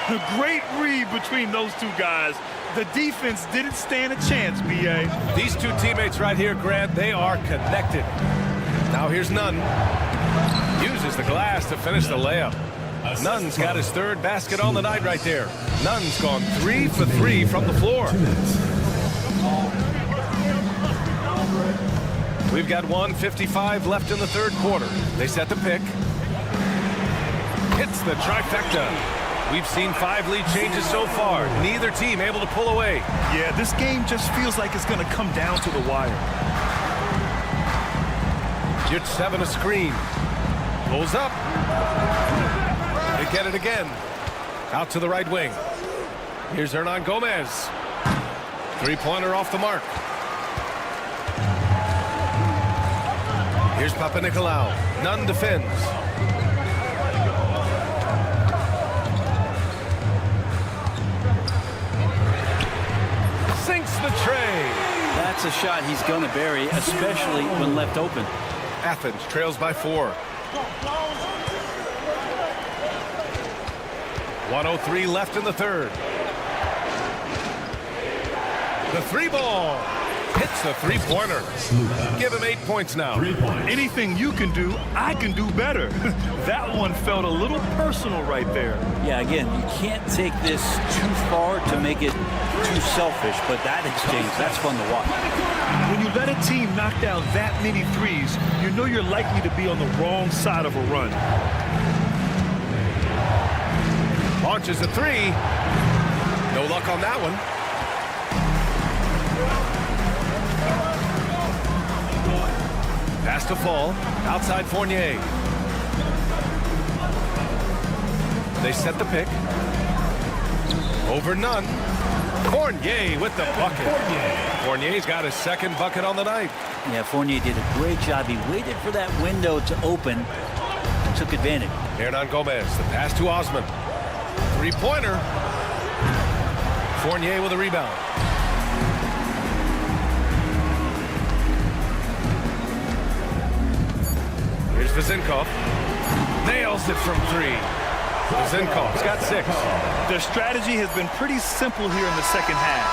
A great read between those two guys. The defense didn't stand a chance, B.A. These two teammates right here, Grant, they are connected. Now here's Nunn. Uses the glass to finish the layup. Nunn's got his third basket on the night right there. Nunn's gone 3 for 3 from the floor. We've got 1:55 left in the third quarter. They set the pick. Hits the trifecta. We've seen 5 lead changes so far. Neither team able to pull away. Yeah, this game just feels like it's going to come down to the wire. Jet 7 a screen. Pulls up. They get it again. Out to the right wing. Here's Hernan Gomez. Three-pointer off the mark. Here's Papanikolaou. Nunn defends. Sinks the tray. That's a shot he's going to bury, especially when left open. Athens trails by 4. 1:03 left in the third. The 3-ball. Hits the 3-pointer. Give him 8 points now. Anything you can do, I can do better. That one felt a little personal right there. Yeah, again, you can't take this too far to make it too selfish, but that exchange, that's fun to watch. When you let a team knock down that many threes, you know you're likely to be on the wrong side of a run. Launches a 3. No luck on that one. Pass to fall. Outside Fournier. They set the pick. Over Nunn. Fournier with the bucket. Fournier's got his second bucket on the night. Yeah, Fournier did a great job. He waited for that window to open. Took advantage. Hernan Gomez. The pass to Osman. 3-pointer. Fournier with a rebound. Here's Vezinkov. Nails it from 3. Vezinkov's got 6. Their strategy has been pretty simple here in the second half.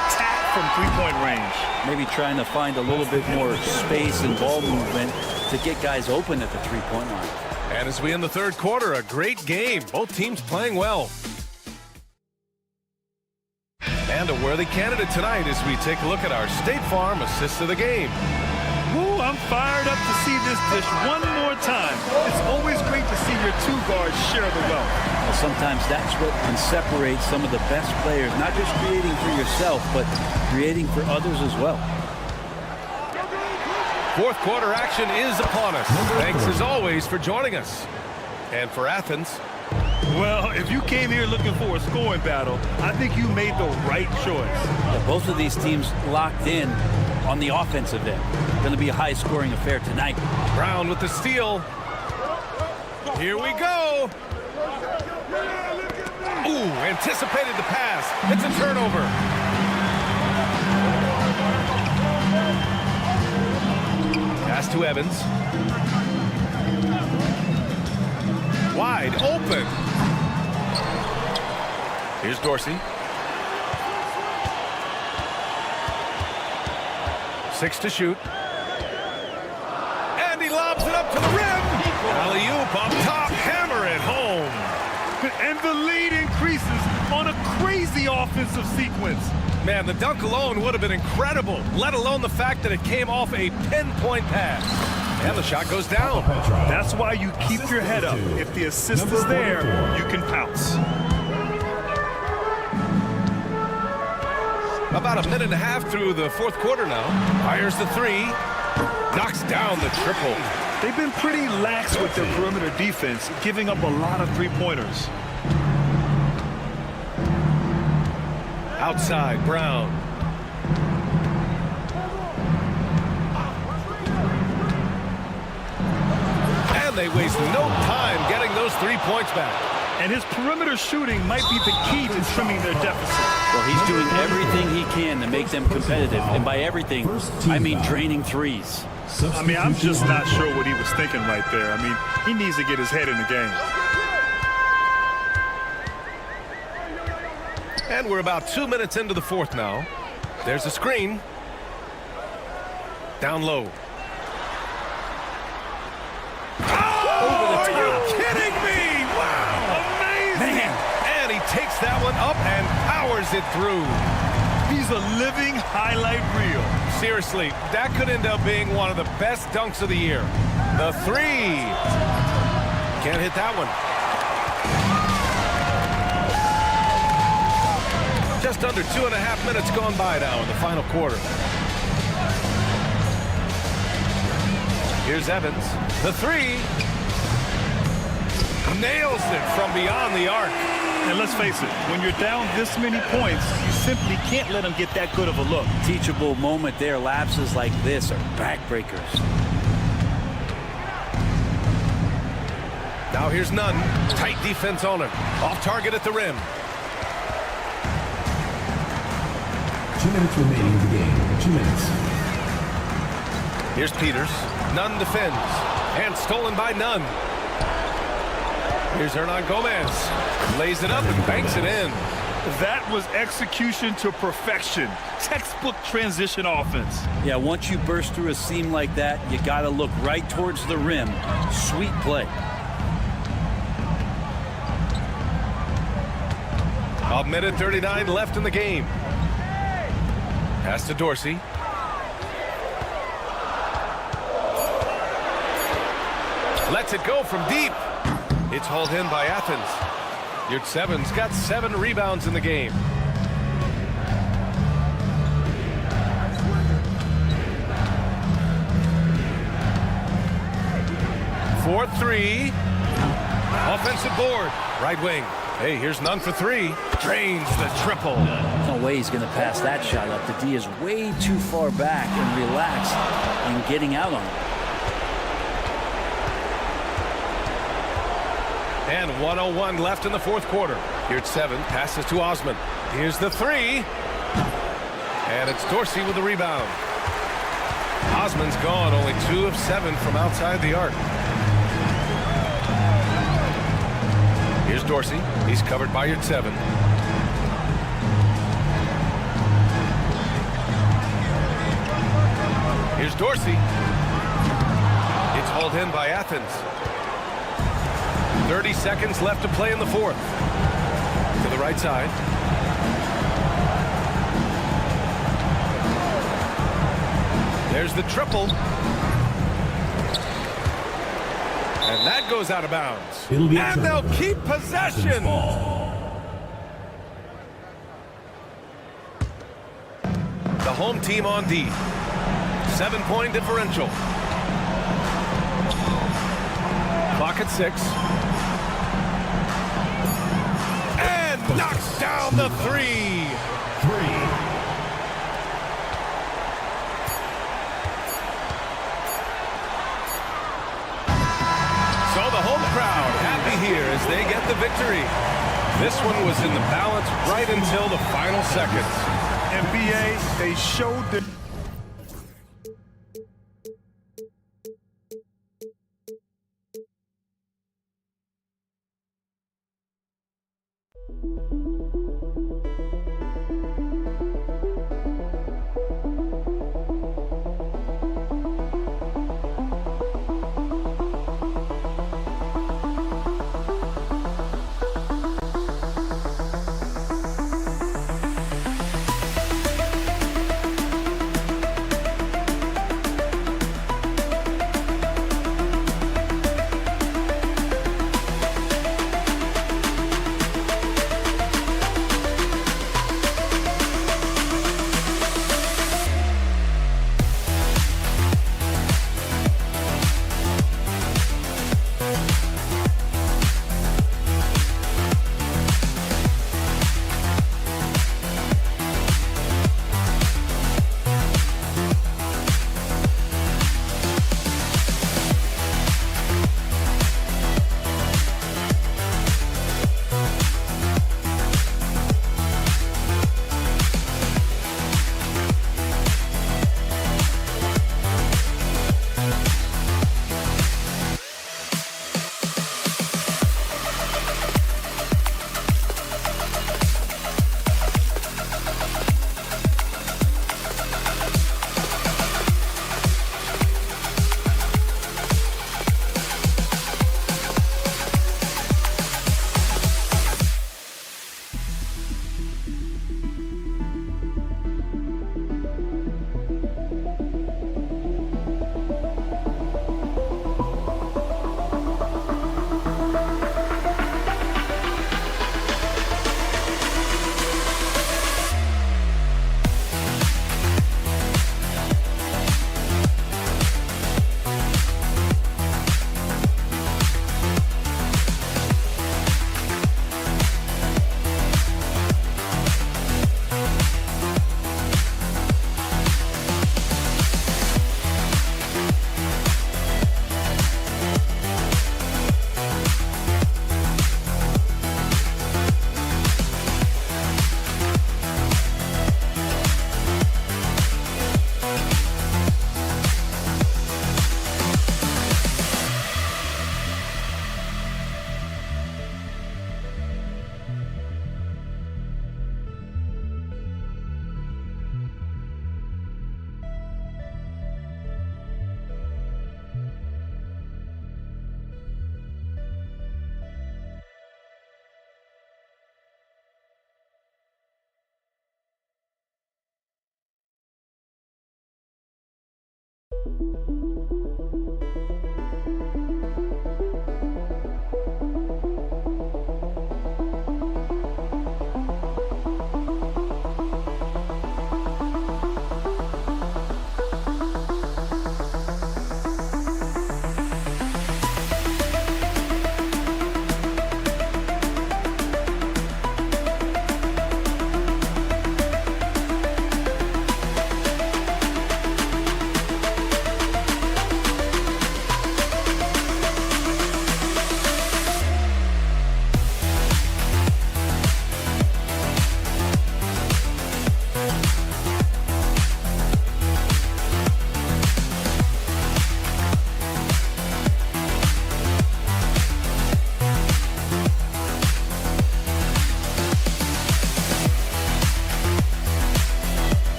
Attack from 3-point range. Maybe trying to find a little bit more space and ball movement to get guys open at the 3-point line. And as we end the third quarter, a great game. Both teams playing well. And a worthy candidate tonight as we take a look at our State Farm assist of the game. Ooh, I'm fired up to see this dish one more time. It's always great to see your 2 guards share the wealth. Well, sometimes that's what can separate some of the best players, not just creating for yourself, but creating for others as well. Fourth quarter action is upon us. Thanks as always for joining us. And for Athens. Well, if you came here looking for a scoring battle, I think you made the right choice. Yeah, both of these teams locked in on the offensive end. Going to be a high-scoring affair tonight. Brown with the steal. Here we go. Ooh, anticipated the pass. It's a turnover. Pass to Evans. Wide open. Here's Dorsey. 6 to shoot. And he lobs it up to the rim. Alley-oop up top. Hammer it home. And the lead increases on a crazy offensive sequence. Man, the dunk alone would have been incredible, let alone the fact that it came off a pinpoint pass. And the shot goes down. That's why you keep your head up. If the assist is there, you can pounce. About a minute and a half through the fourth quarter now. Fires the 3. Knocks down the triple. They've been pretty lax with their perimeter defense, giving up a lot of 3-pointers. Outside, Brown. And they waste no time getting those 3 points back. And his perimeter shooting might be the key to trimming their deficit. Well, he's doing everything he can to make them competitive. And by everything, I mean draining threes. I mean, I'm just not sure what he was thinking right there. I mean, he needs to get his head in the game. And we're about 2 minutes into the fourth now. There's a screen. Down low. Oh, are you kidding me? Wow. one up and powers it through. He's a living highlight reel. Seriously, that could end up being one of the best dunks of the year. The three. Can't hit that one. Just under 2.5 minutes gone by now in the final quarter. Here's Evans. The three. Nails it from beyond the arc. And let's face it, when you're down this many points, you simply can't let them get that good of a look. Teachable moment there. Lapses like this are backbreakers. Now here's Nunn. Tight defense on him. Off target at the rim. 2 minutes remaining in the game. 2 minutes. Here's Peters. Nunn defends. And stolen by Nunn. Here's Hernan Gomez. Lays it up and banks it in. That was execution to perfection. Textbook transition offense. Yeah, once you burst through a seam like that, you got to look right towards the rim. Sweet play. A minute 39 left in the game. Pass to Dorsey. Lets it go from deep. It's hauled in by Athens. Yurtseven's got 7 rebounds in the game. For three. Offensive board. Right wing. Hey, here's Nunn for three. Drains the triple. No way he's going to pass that shot up. The D is way too far back and relaxed and getting out on it. And 1:01 left in the fourth quarter. Yurtseven passes to Osman. Here's the three. And it's Dorsey with the rebound. Osman's gone, only 2 of 7 from outside the arc. Here's Dorsey. He's covered by Yurtseven. Here's Dorsey. It's hauled in by Athens. 30 seconds left to play in the fourth. To the right side. There's the triple. And that goes out of bounds. And they'll keep possession. The home team on D. 7-point differential. Clock at 6. And knocks down the three. So the home crowd happy here as they get the victory. This one was in the balance right until the final seconds. NBA, they showed their...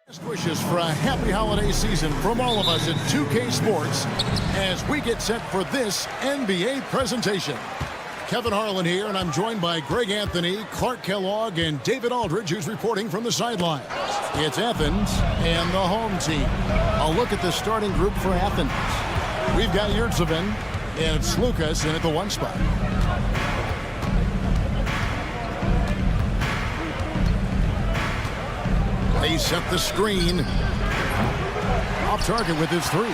Best wishes for a happy holiday season from all of us at 2K Sports as we get set for this NBA presentation. Kevin Harlan here, and I'm joined by Greg Anthony, Clark Kellogg, and David Aldridge, who's reporting from the sidelines. It's Athens and the home team. A look at the starting group for Athens. We've got Yurtsevin and Slukas in at the 1 spot. They set the screen. Off target with his 3.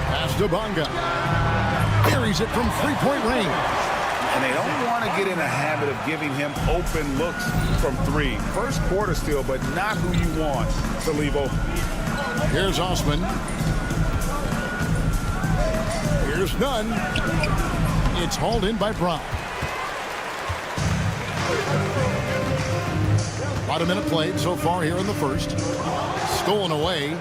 Pass to Bonga. Buries it from 3-point range. And they don't want to get in a habit of giving him open looks from 3. First quarter still, but not who you want to leave open. Here's Osman. Here's Nunn. It's hauled in by Brown. About a minute played so far here in the first. Stolen away.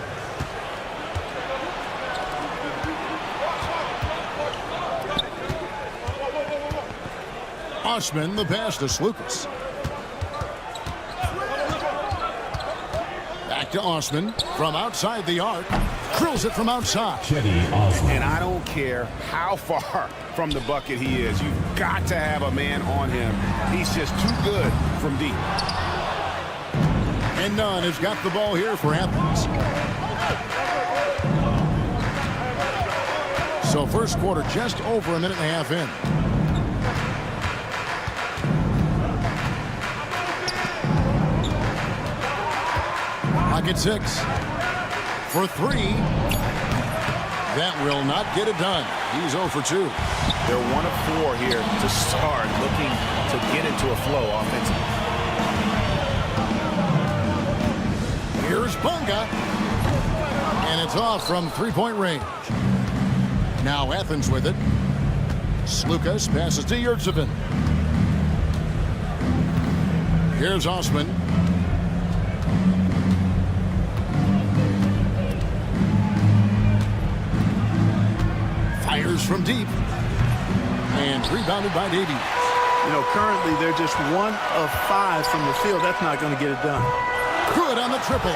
Osman, the pass to Slukas. Back to Osman from outside the arc. Drills it from outside. And I don't care how far from the bucket he is. You've got to have a man on him. He's just too good from deep. And Nunn has got the ball here for Athens. So first quarter just over a minute and a half in. Pocket 6 for 3. That will not get it done. He's 0 for 2. They're 1 of 4 here to start, looking to get into a flow offensively. Here's Bonga. And it's off from 3-point range. Now Athens with it. Slukas passes to Yurtsevin. Here's Osman. Fires from deep. And rebounded by Davies. You know, currently they're just 1 of 5 from the field. That's not going to get it done. Good on the triple.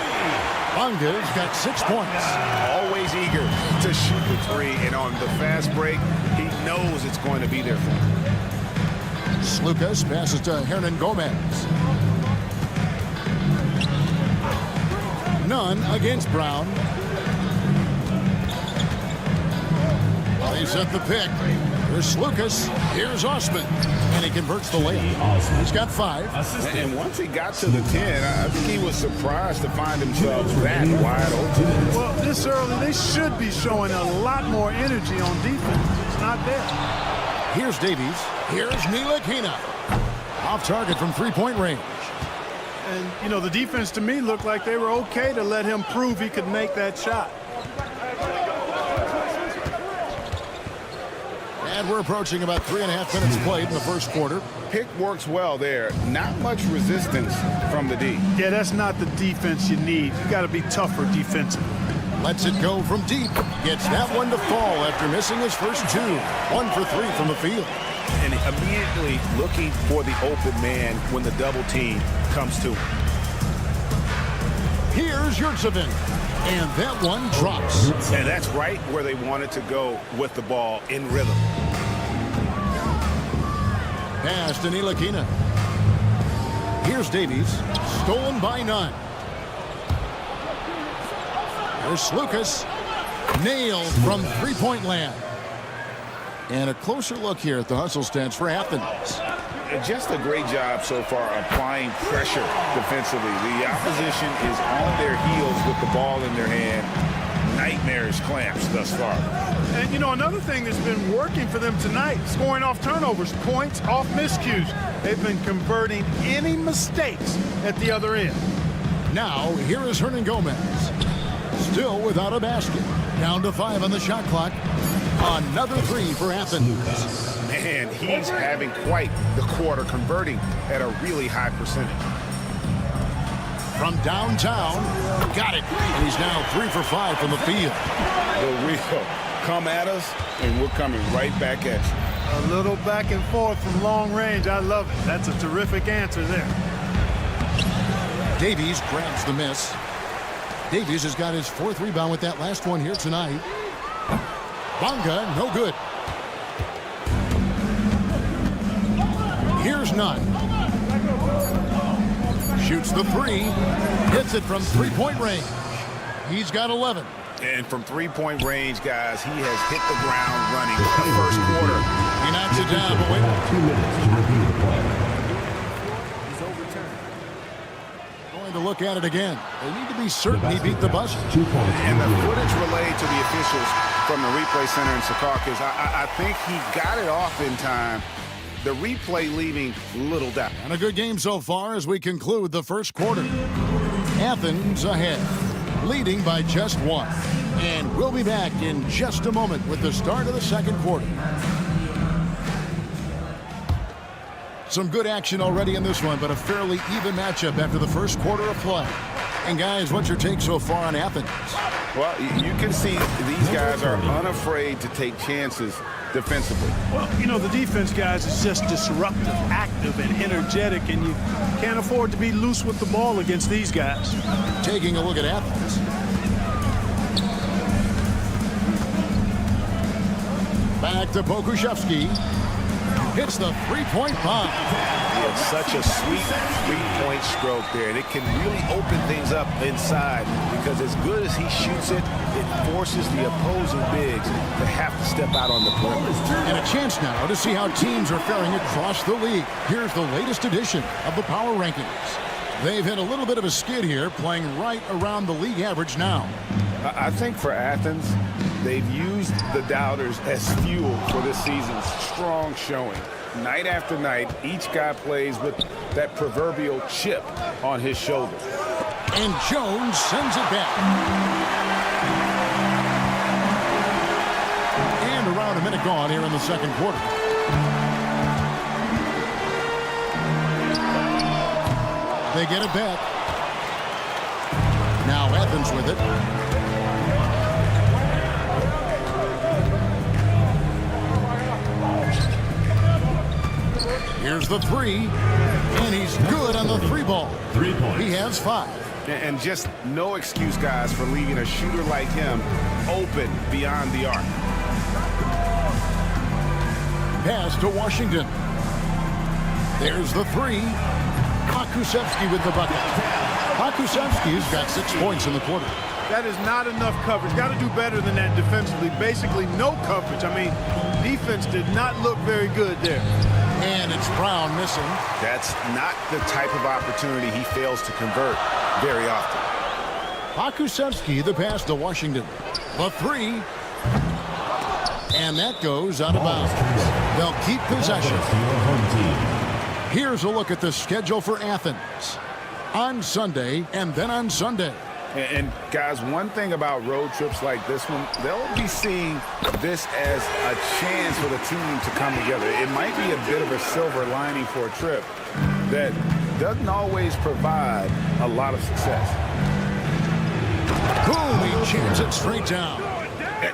Bunga's got 6 points. Always eager to shoot the three, and on the fast break, he knows it's going to be there for him. Slucas passes to Hernan Gomez. None against Brown. They set the pick. Here's Slucas. Here's Osman. And he converts the layup. He's got 5. And once he got to the 10, I think he was surprised to find themselves that wide open. Well, this early, they should be showing a lot more energy on defense. It's not there. Here's Davies. Here's Ntilikina. Off target from three-point range. And, you know, the defense to me looked like they were okay to let him prove he could make that shot. And we're approaching about 3.5 minutes played in the first quarter. Pick works well there. Not much resistance from the D. Yeah, that's not the defense you need. You got to be tougher defensively. Lets it go from deep. Gets that one to fall after missing his first 2. 1 for 3 from the field. And immediately looking for the open man when the double team comes to him. Here's Yurtsevin. And that one drops. And that's right where they wanted to go with the ball in rhythm. Pass to Ntilikina. Here's Davies. Stolen by none. Here's Slucas. Nailed from three-point land. And a closer look here at the hustle stats for Athens. Just a great job so far applying pressure defensively. The opposition is on their heels with the ball in their hand. Nightmarish clamps thus far. And, you know, another thing that's been working for them tonight, scoring off turnovers, points off miscues. They've been converting any mistakes at the other end. Now, here is Hernan Gomez. Still without a basket. Down to 5 on the shot clock. Another 3 for Athens. Man, he's having quite the quarter, converting at a really high percentage. From downtown, got it. And he's now 3 for 5 from the field. The real come at us, and we're coming right back at you. A little back and forth from long range. I love it. That's a terrific answer there. Davies grabs the miss. Davies has got his 4th rebound with that last one here tonight. Bonga, no good. Here's Nunn. Shoots the 3. Hits it from three-point range. He's got 11. And from three-point range, guys, he has hit the ground running in the first quarter. He knocks it down, but wait. 2 minutes to review the play. He's overturned. Going to look at it again. They need to be certain he beat the buzzer. 2 points. And the footage relayed to the officials from the replay center in Secaucus, I think he got it off in time. The replay leaving little doubt. And a good game so far as we conclude the first quarter. Athens ahead, leading by just 1. And we'll be back in just a moment with the start of the second quarter. Some good action already in this one, but a fairly even matchup after the first quarter of play. And guys, what's your take so far on Athens? Well, you can see these guys are unafraid to take chances defensively. Well, you know, the defense, guys, is just disruptive, active, and energetic, and you can't afford to be loose with the ball against these guys. Taking a look at Athens. Back to Pokuševski. Hits the three-point bomb. He had such a sweet three-point stroke there, and it can really open things up inside because as good as he shoots it, it forces the opposing bigs to have to step out on the perimeter. And a chance now to see how teams are faring across the league. Here's the latest edition of the Power Rankings. They've hit a little bit of a skid here, playing right around the league average now. I think for Athens, they've used the doubters as fuel for this season's strong showing. Night after night, each guy plays with that proverbial chip on his shoulder. And Jones sends it back. And around a minute gone here in the second quarter. They get it back. Now Athens with it. Here's the three, and he's good on the three ball. 3 points. He has 5. And just no excuse, guys, for leaving a shooter like him open beyond the arc. Pass to Washington. There's the three. Pakusevsky with the bucket. Pakusevsky's got 6 points in the quarter. That is not enough coverage. Got to do better than that defensively. Basically no coverage. I mean, defense did not look very good there. And it's Brown missing. That's not the type of opportunity he fails to convert very often. Pakusevsky, the pass to Washington. The three. And that goes out of bounds. They'll keep possession. Here's a look at the schedule for Athens. On Sunday and then on Sunday. And guys, one thing about road trips like this one, they'll be seeing this as a chance for the team to come together. It might be a bit of a silver lining for a trip that doesn't always provide a lot of success. Boom, he jams it straight down.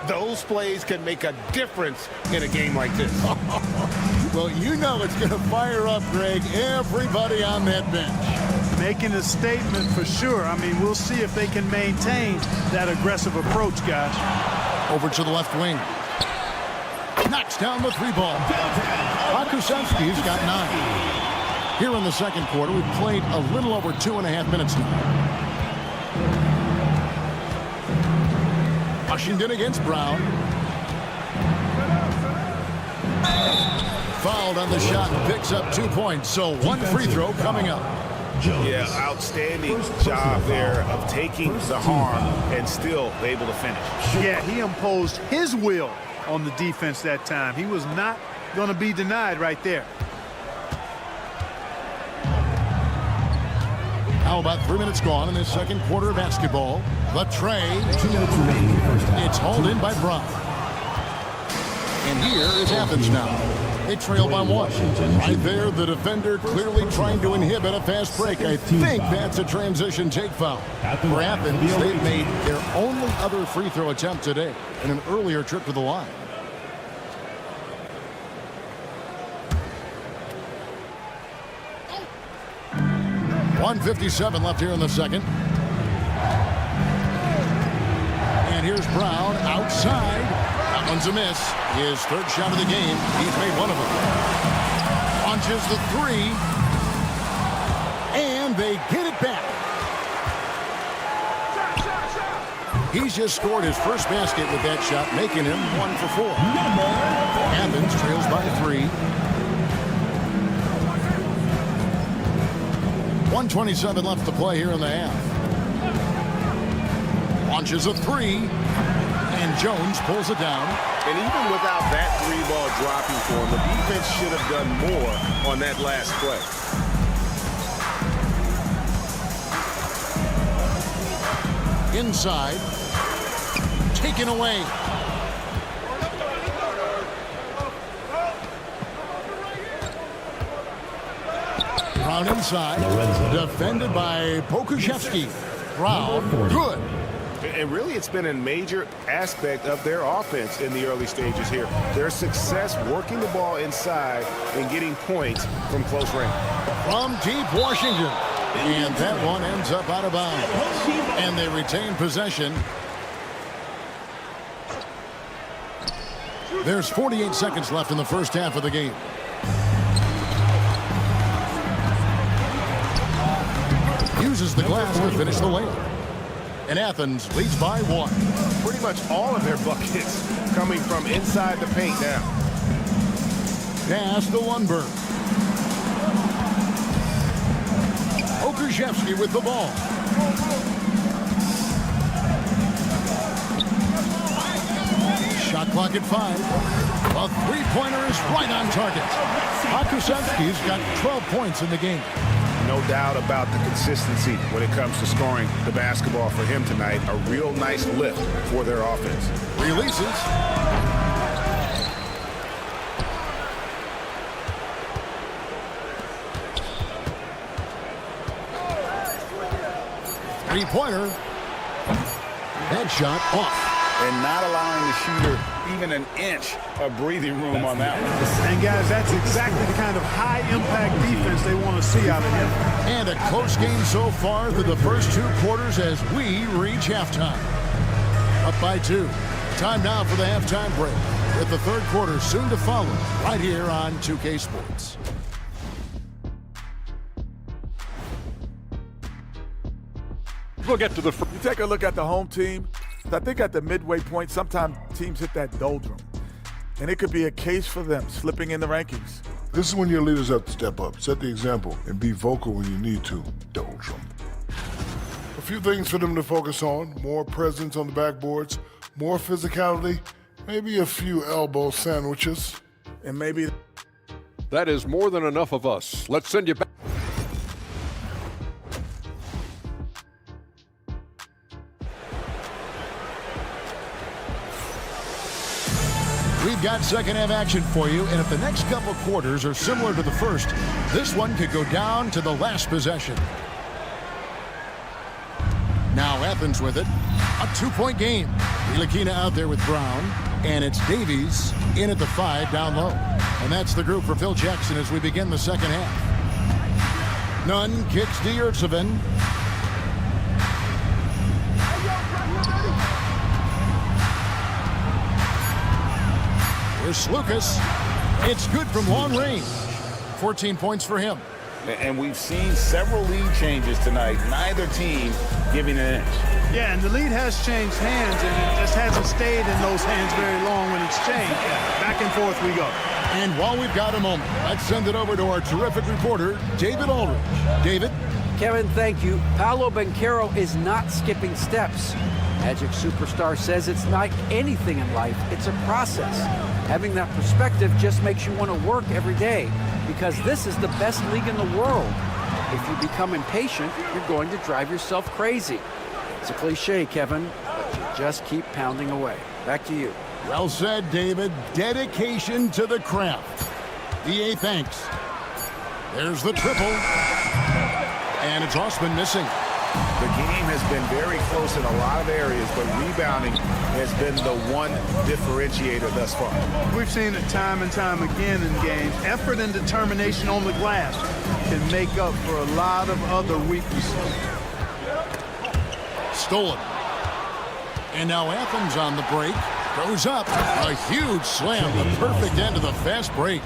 Those plays can make a difference in a game like this. Well, you know it's going to fire up, Greg, everybody on that bench. Making a statement for sure. I mean, we'll see if they can maintain that aggressive approach, guys. Over to the left wing. Knocks down the three ball. Pakusevsky's got 9. Here in the second quarter, we've played a little over 2.5 minutes now. Washington against Brown. Fouled on the shot and picks up 2 points. So 1 free throw coming up. Yeah, outstanding job there of taking the harm and still able to finish. Yeah, he imposed his will on the defense that time. He was not going to be denied right there. How about 3 minutes gone in this second quarter of basketball? The tray. 2 minutes remaining in the first half. It's hauled in by Brown. And here is Athens now. They trail by 1. Right there, the defender clearly trying to inhibit a fast break. I think that's a transition take foul. For Athens, they've made their only other free throw attempt today in an earlier trip to the line. .157 left here in the second. And here's Brown outside. That one's a miss. His third shot of the game. He's made one of them. Launches the three. And they get it back. He's just scored his first basket with that shot, making him 1 for 4. Athens trails by 3. 1:27 left to play here in the half. Launches a three. And Jones pulls it down. And even without that 3-ball dropping for him, the defense should have done more on that last play. Inside. Taken away. Brown inside. Defended by Pokusevsky. Brown, good. And really, it's been a major aspect of their offense in the early stages here. Their success working the ball inside and getting points from close range. From deep Washington. And that one ends up out of bounds. And they retain possession. There's 48 seconds left in the first half of the game. Uses the glass to finish the layup. And Athens leads by 1. Pretty much all of their buckets coming from inside the paint now. Pass to Lundberg. Pokusevsky with the ball. Shot clock at 5. A three-pointer is right on target. Pakusevsky's got 12 points in the game. No doubt about the consistency when it comes to scoring the basketball for him tonight. A real nice lift for their offense. Releases. Three-pointer. Headshot off. And not allowing the shooter even an inch of breathing room on that one. And guys, that's exactly the kind of high-impact defense they want to see out of him. And a close game so far through the first 2 quarters as we reach halftime. Up by 2. Time now for the halftime break, with the third quarter soon to follow right here on 2K Sports. We'll get to the You take a look at the home team. I think at the midway point, sometimes teams hit that doldrum. And it could be a case for them slipping in the rankings. This is when your leaders have to step up, set the example, and be vocal when you need to. Doldrum. A few things for them to focus on: more presence on the backboards, more physicality, maybe a few elbow sandwiches, and maybe... That is more than enough of us. Let's send you back. We've got second half action for you, and if the next couple quarters are similar to the first, this one could go down to the last possession. Now Athens with it. A 2-point game. Ilakina out there with Brown, and it's Davies in at the 5 down low. And that's the group for Phil Jackson as we begin the second half. Nunn kicks to Yurtseven. Here's Lucas. It's good from long range. 14 points for him. And we've seen several lead changes tonight. Neither team giving an inch. Yeah, and the lead has changed hands, and it just hasn't stayed in those hands very long when it's changed. Back and forth we go. And while we've got a moment, let's send it over to our terrific reporter, David Aldridge. David? Kevin, thank you. Paolo Banchero is not skipping steps. Magic Superstar says it's like anything in life, it's a process. Having that perspective just makes you want to work every day, because this is the best league in the world. If you become impatient, you're going to drive yourself crazy. It's a cliche, Kevin, but you just keep pounding away. Back to you. Well said, David. Dedication to the craft. DA thanks. There's the triple. And it's Osman missing. The game has been very close in a lot of areas, but rebounding has been the one differentiator thus far. We've seen it time and time again in games. Effort and determination on the glass can make up for a lot of other weaknesses. Stolen. And now Athens on the break. Goes up. A huge slam. The perfect end of the fast break.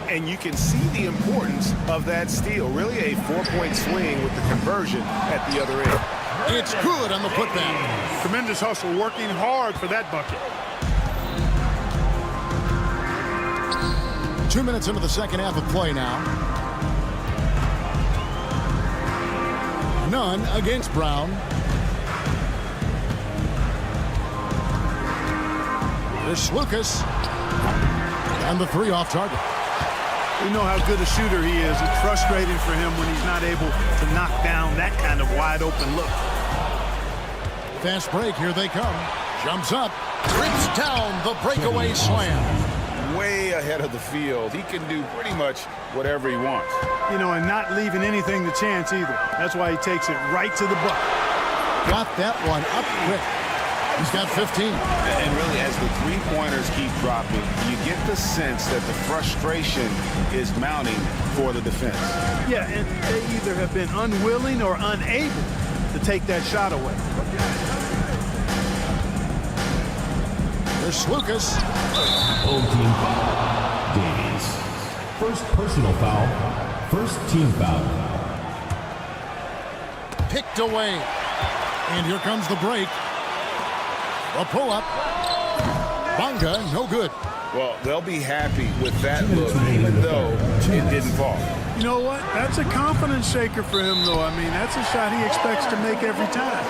And you can see the importance of that steal. Really a 4-point swing with the conversion at the other end. It's good on the putback. Tremendous hustle, working hard for that bucket. 2 minutes into the second half of play now. Nunn against Brown. There's Lucas. And the 3 off target. We know how good a shooter he is. It's frustrating for him when he's not able to knock down that kind of wide open look. Fast break, here they come. Jumps up, trips down the breakaway slam. Way ahead of the field. He can do pretty much whatever he wants. You know, and not leaving anything to chance either. That's why he takes it right to the bucket. Got that one up quick. He's got 15. And really, as the three-pointers keep dropping, you get the sense that the frustration is mounting for the defense. Yeah, and they either have been unwilling or unable to take that shot away. There's Lucas. Home team foul. Davies. First personal foul. First team foul. Picked away. And here comes the break. A pull-up. Bonga, no good. Well, they'll be happy with that look, even though it didn't fall. You know what? That's a confidence shaker for him, though. I mean, that's a shot he expects to make every time.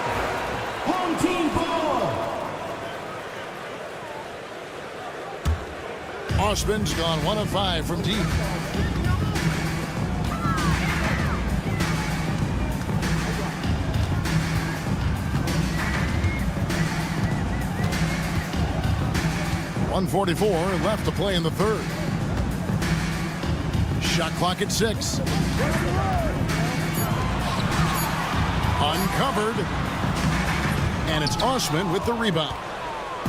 Home team ball. Osman's gone 1 of 5 from deep. .144 left to play in the third. Shot clock at 6. Uncovered. And it's Osman with the rebound.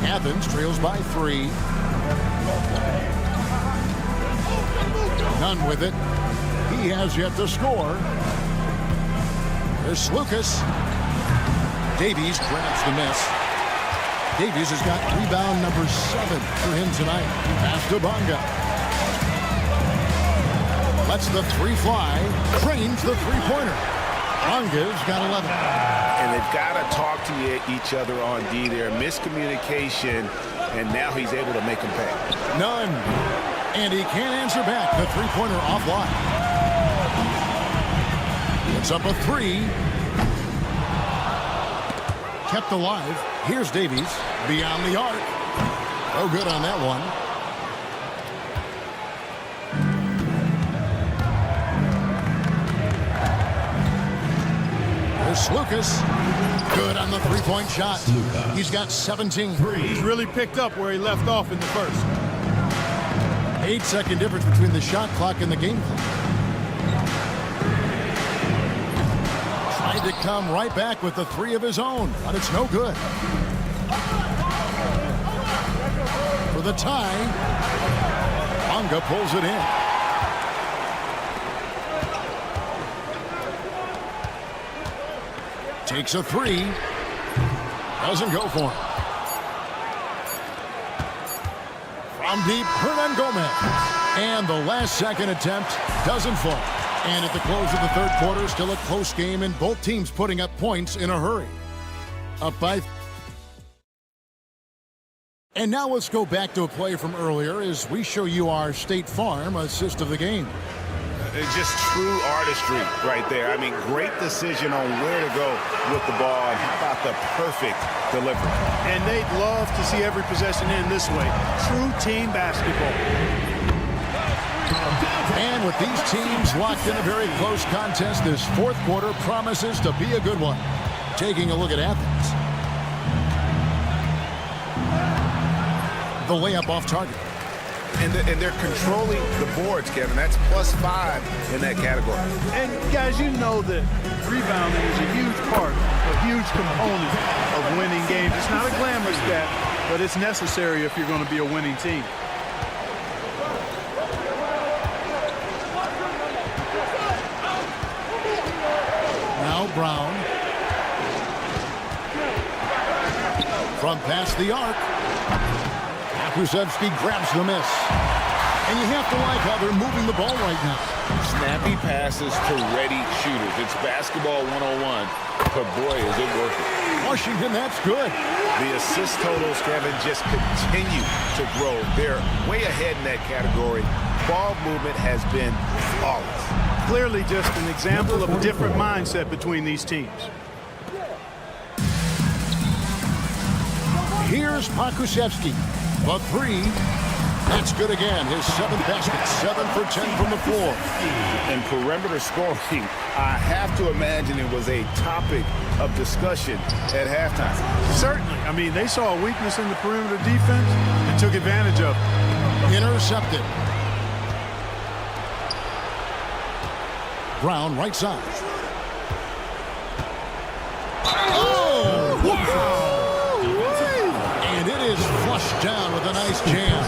Athens trails by 3. Nunn with it. He has yet to score. There's Lucas. Davies grabs the miss. Davies has got rebound number 7 for him tonight. Pass to Bonga. Lets the 3 fly. Trains the 3-pointer. Bonga's got 11. And they've got to talk to each other on D there. Miscommunication, and now he's able to make them pay. None. And he can't answer back. The 3-pointer offline. It's up a 3. Kept alive. Here's Davies. Beyond the arc. Oh, good on that one. There's Lucas. Good on the 3-point shot. He's got 17. He's really picked up where he left off in the first. 8-second difference between the shot clock and the game clock. Tried to come right back with the 3 of his own, but it's no good. For the tie, Bonga pulls it in. Takes a 3. Doesn't go for him. From deep, Hernan Gomez. And the last second attempt doesn't fall. And at the close of the third quarter, still a close game, and both teams putting up points in a hurry. Up by... And now let's go back to a play from earlier as we show you our State Farm assist of the game. It's just true artistry right there. I mean, great decision on where to go with the ball, and how about the perfect delivery. And they'd love to see every possession end this way. True team basketball. And with these teams locked in a very close contest, this fourth quarter promises to be a good one. Taking a look at Athens. The layup off target. And they're controlling the boards, Kevin. That's +5 in that category. And, guys, you know that rebounding is a huge part, a huge component of winning games. It's not a glamorous stat, but it's necessary if you're going to be a winning team. Now Brown. From past the arc. Kusevsky grabs the miss. And you have to like how they're moving the ball right now. Snappy passes to ready shooters. It's basketball 101, but boy, is it working. Washington, that's good. The assist totals, Kevin, just continue to grow. They're way ahead in that category. Ball movement has been flawless. Clearly just an example of a different mindset between these teams. Here's Pakusevsky. The 3. That's good again. His 7th basket. 7 for 10 from the floor. And perimeter scoring, I have to imagine it was a topic of discussion at halftime. Certainly. I mean, they saw a weakness in the perimeter defense and took advantage of it. Intercepted. Brown, right side. Oh! Wow! And it is flushed down with a nice jam.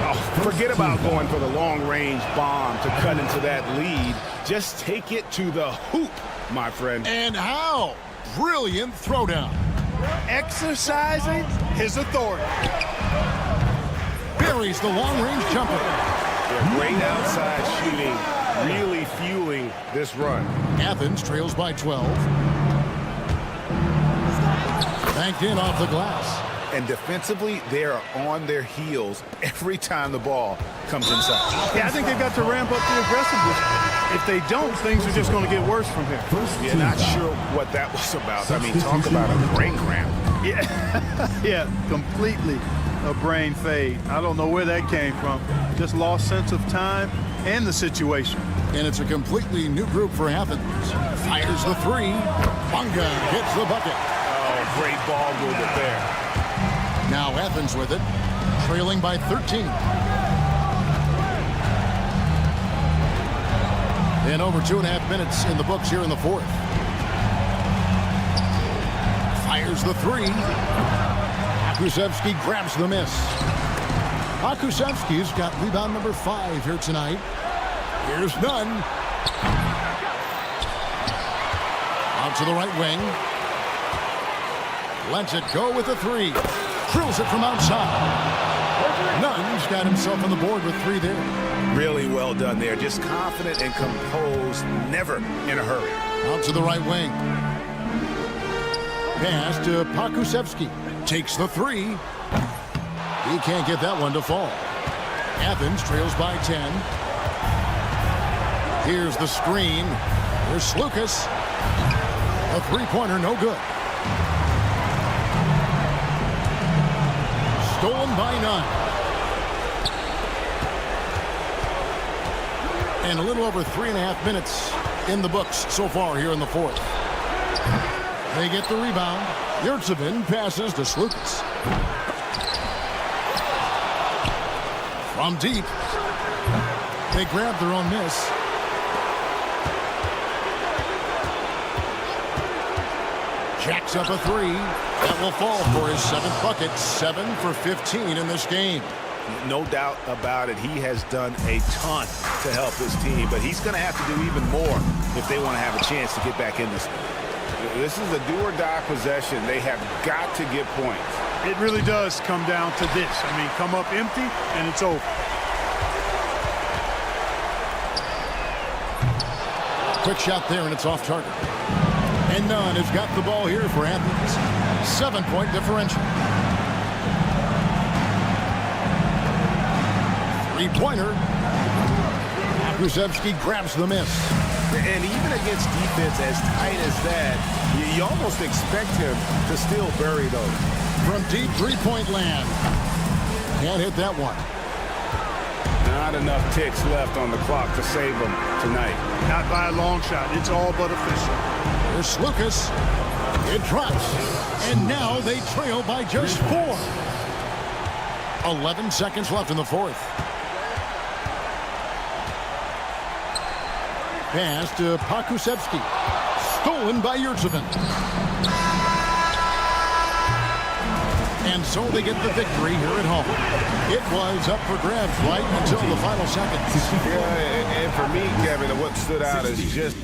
Oh, forget about going for the long-range bomb to cut into that lead. Just take it to the hoop, my friend. And how? Brilliant throwdown. Exercising his authority. Buries the long-range jumper. They're great outside shooting, really fueling this run. Athens trails by 12. Banked in off the glass. And defensively, they are on their heels every time the ball comes inside. Yeah, I think they've got to ramp up the aggressiveness. If they don't, things are just going to get worse from here. Yeah, not sure what that was about. I mean, talk about a brain cramp. Yeah, yeah, completely a brain fade. I don't know where that came from. Just lost sense of time and the situation. And it's a completely new group for Athens. Fires the 3. Bonga hits the bucket. Oh, great ball movement there. Now Athens with it, trailing by 13. And over 2.5 minutes in the books here in the fourth. Here's the three. Pakusevski grabs the miss. Pakusevski's got rebound number 5 here tonight. Here's Nunn. Out to the right wing. Lets it go with the three. Drills it from outside. Nunn's got himself on the board with 3 there. Really well done there. Just confident and composed, never in a hurry. Out to the right wing. Pass to Pakusevski. Takes the three. He can't get that one to fall. Athens trails by 10. Here's the screen. Here's Slukas. A three-pointer, no good. Stolen by Nunn. And a little over 3.5 minutes in the books so far here in the fourth. They get the rebound. Yurtsevin passes to Slukas. From deep. They grab their own miss. Jacks up a three. That will fall for his 7th bucket. 7 for 15 in this game. No doubt about it. He has done a ton to help his team, but he's going to have to do even more if they want to have a chance to get back in this. This is a do-or-die possession. They have got to get points. It really does come down to this. I mean, come up empty, and it's over. Quick shot there, and it's off target. And Nunn has got the ball here for Athens. 7-point differential. Three-pointer. Pakusevski grabs the miss. And even against defense as tight as that, you almost expect him to still bury those. From deep three-point land. Can't hit that one. Not enough ticks left on the clock to save them tonight. Not by a long shot. It's all but official. Here's Slukas. It drops. And now they trail by just 4. 11 seconds left in the fourth. Pass to Pakusevski. Stolen by Yurtsevin. And so they get the victory here at home. It was up for grabs right until the final seconds. Yeah, and for me, Kevin, what stood out is just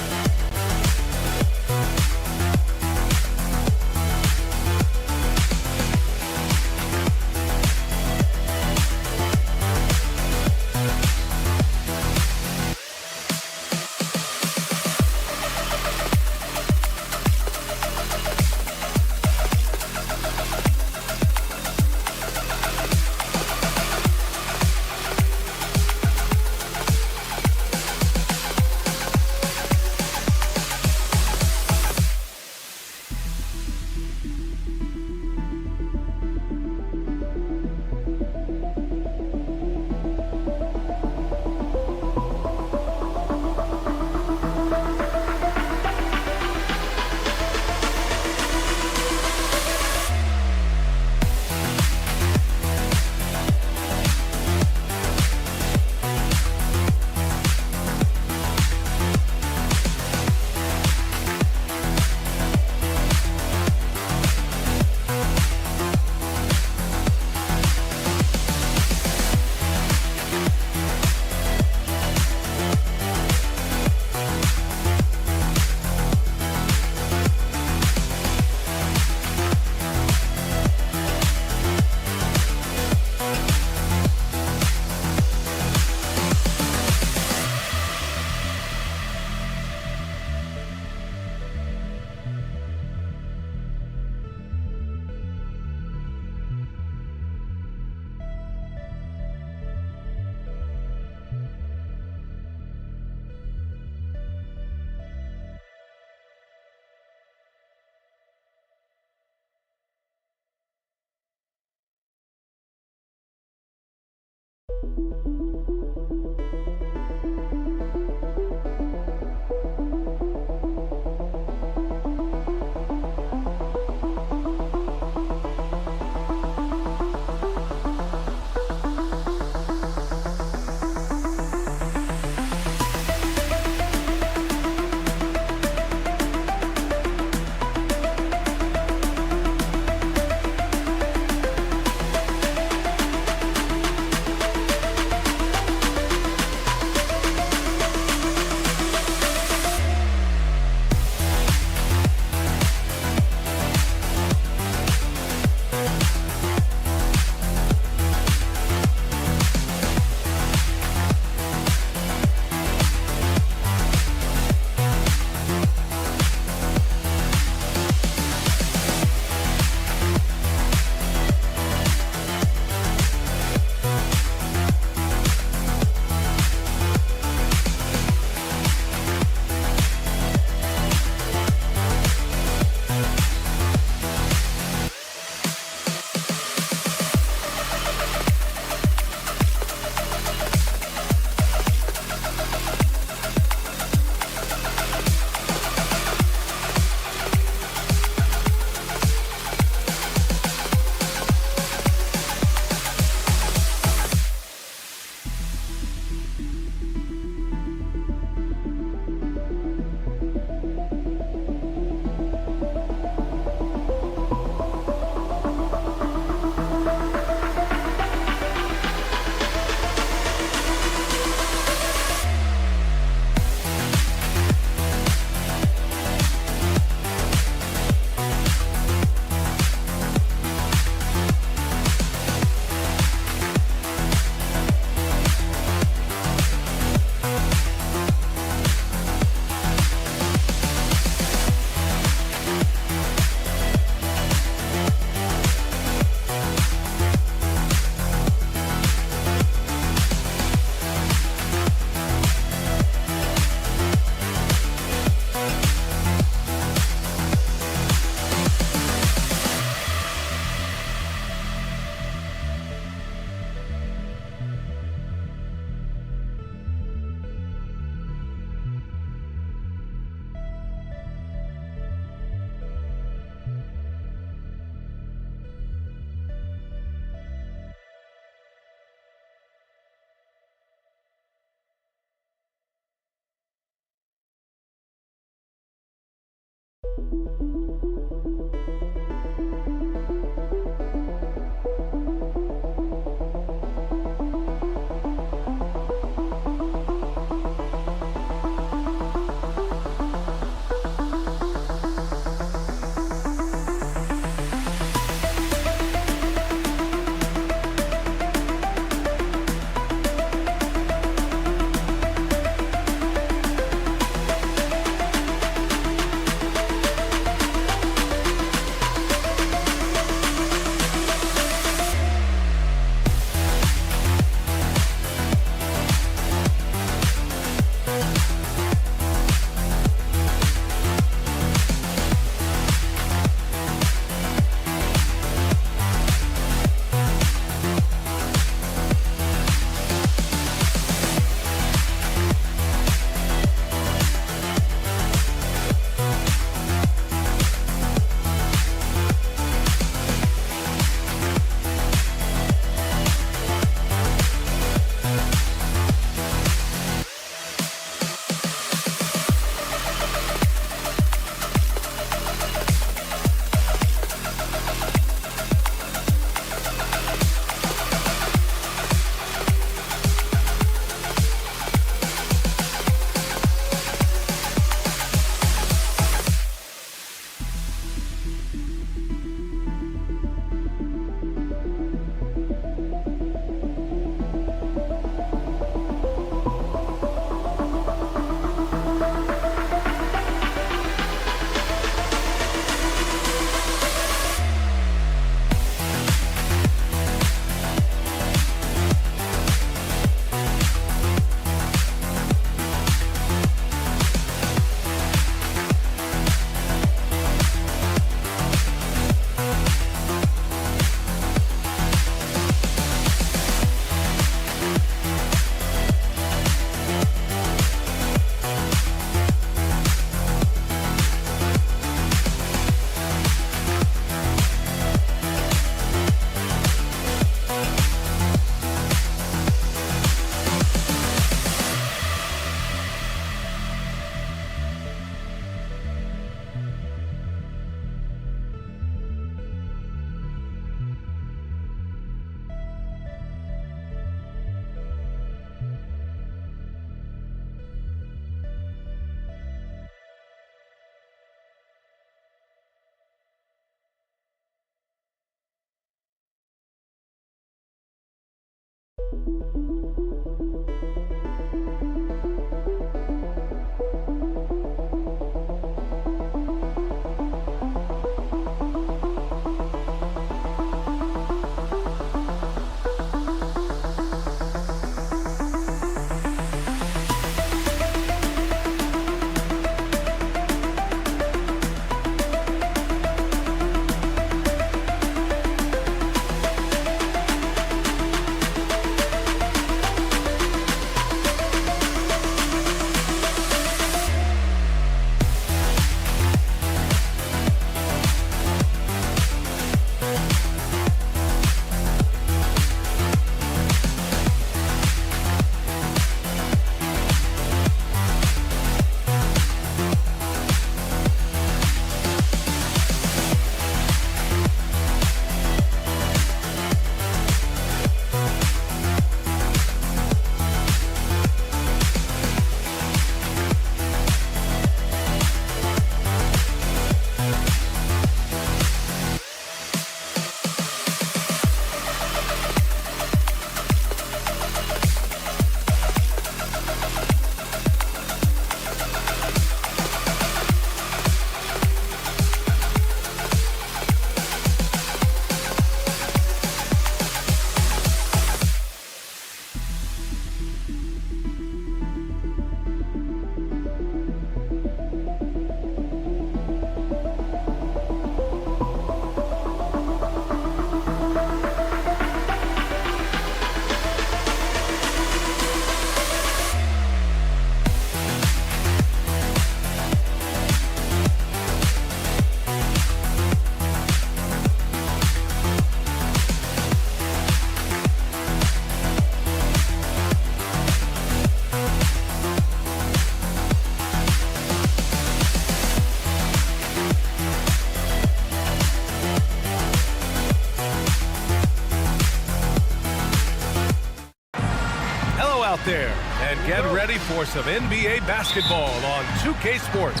out there and get ready for some NBA basketball on 2K Sports.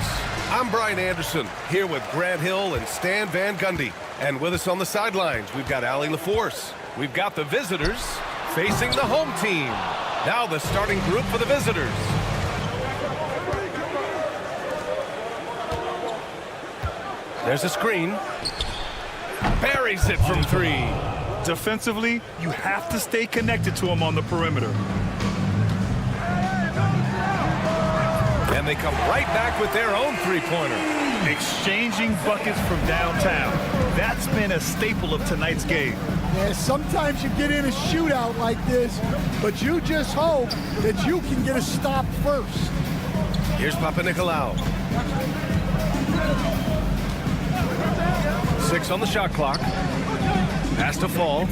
I'm Brian Anderson here with Grant Hill and Stan Van Gundy. And with us on the sidelines, we've got Allie LaForce. We've got the visitors facing the home team. Now the starting group for the visitors. There's a screen. Buries it from three. Defensively, you have to stay connected to him on the perimeter. And they come right back with their own three-pointer. Exchanging buckets from downtown. That's been a staple of tonight's game. Yeah, sometimes you get in a shootout like this, but you just hope that you can get a stop first. Here's Papanikolaou. 6 on the shot clock. Pass to Fall.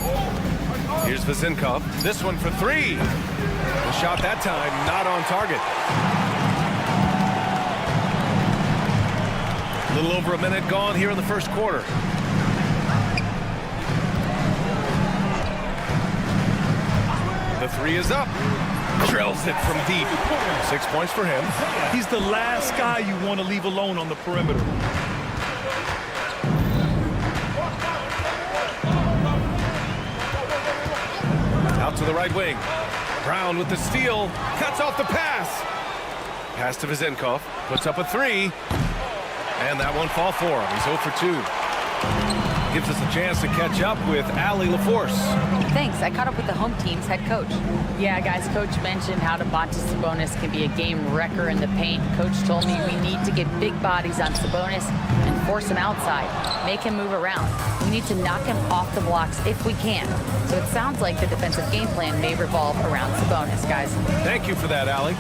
Here's Vezinkov. This one for three. The shot that time not on target. A little over a minute gone here in the first quarter. The three is up. Drills it from deep. 6 points for him. He's the last guy you want to leave alone on the perimeter. Out to the right wing. Brown with the steal. Cuts off the pass. Pass to Vezinkov. Puts up a three. And that one fall for him. He's 0 for 2. Gives us a chance to catch up with Allie LaForce. Thanks. I caught up with the home team's head coach. Yeah, guys, Coach mentioned how Domantas Sabonis can be a game wrecker in the paint. Coach told me we need to get big bodies on Sabonis and force him outside, make him move around. We need to knock him off the blocks if we can. So it sounds like the defensive game plan may revolve around Sabonis, guys. Thank you for that, Allie.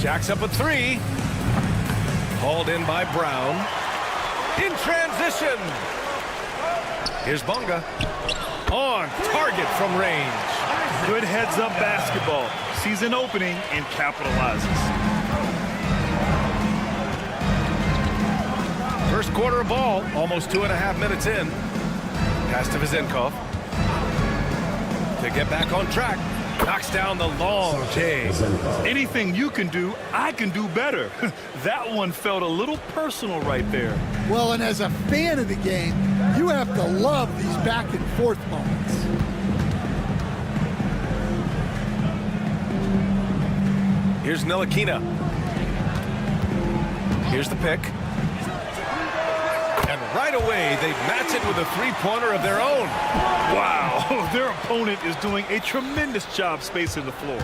Jacks up a three. Hauled in by Brown. In transition. Here's Bonga. On target from range. Good heads-up basketball. Sees an opening and capitalizes. First quarter of ball, almost 2.5 minutes in. Pass to Vezinkov. To get back on track. Knocks down the long J. Anything you can do, I can do better. That one felt a little personal right there. Well, and as a fan of the game, you have to love these back and forth moments. Here's Ntilikina. Here's the pick. And right away, they match it with a three-pointer of their own. Wow, their opponent is doing a tremendous job spacing the floor.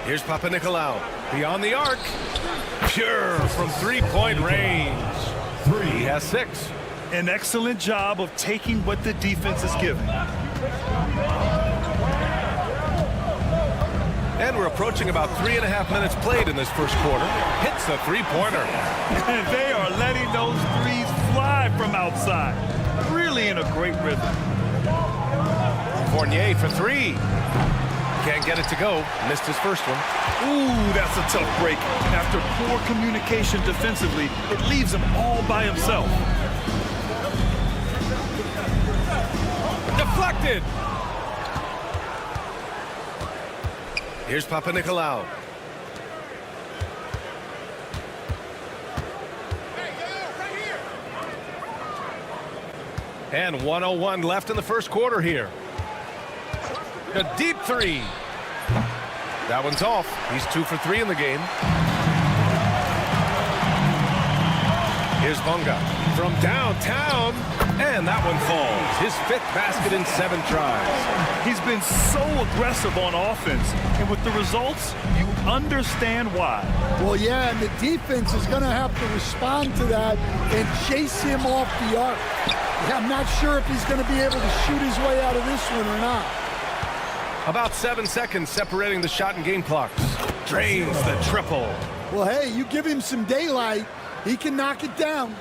Here's Papanikolaou. Beyond the arc. Pure from three-point range. He has 6. An excellent job of taking what the defense is giving. And we're approaching about 3.5 minutes played in this first quarter. Hits the three-pointer. And they are letting those threes fly from outside. Really in a great rhythm. Fournier for 3. Can't get it to go. Missed his first one. Ooh, that's a tough break. After poor communication defensively, it leaves him all by himself. Deflected. Here's Papanikolaou. And 1:01 left in the first quarter here. A deep 3. That one's off. He's 2 for 3 in the game. Here's Bonga from downtown. And that one falls. His 5th basket in 7 tries. He's been so aggressive on offense. And with the results, you understand why. Well, yeah, and the defense is going to have to respond to that and chase him off the arc. Yeah, I'm not sure if he's going to be able to shoot his way out of this one or not. About 7 seconds separating the shot and game clocks. Drains the triple. Well, hey, you give him some daylight, he can knock it down.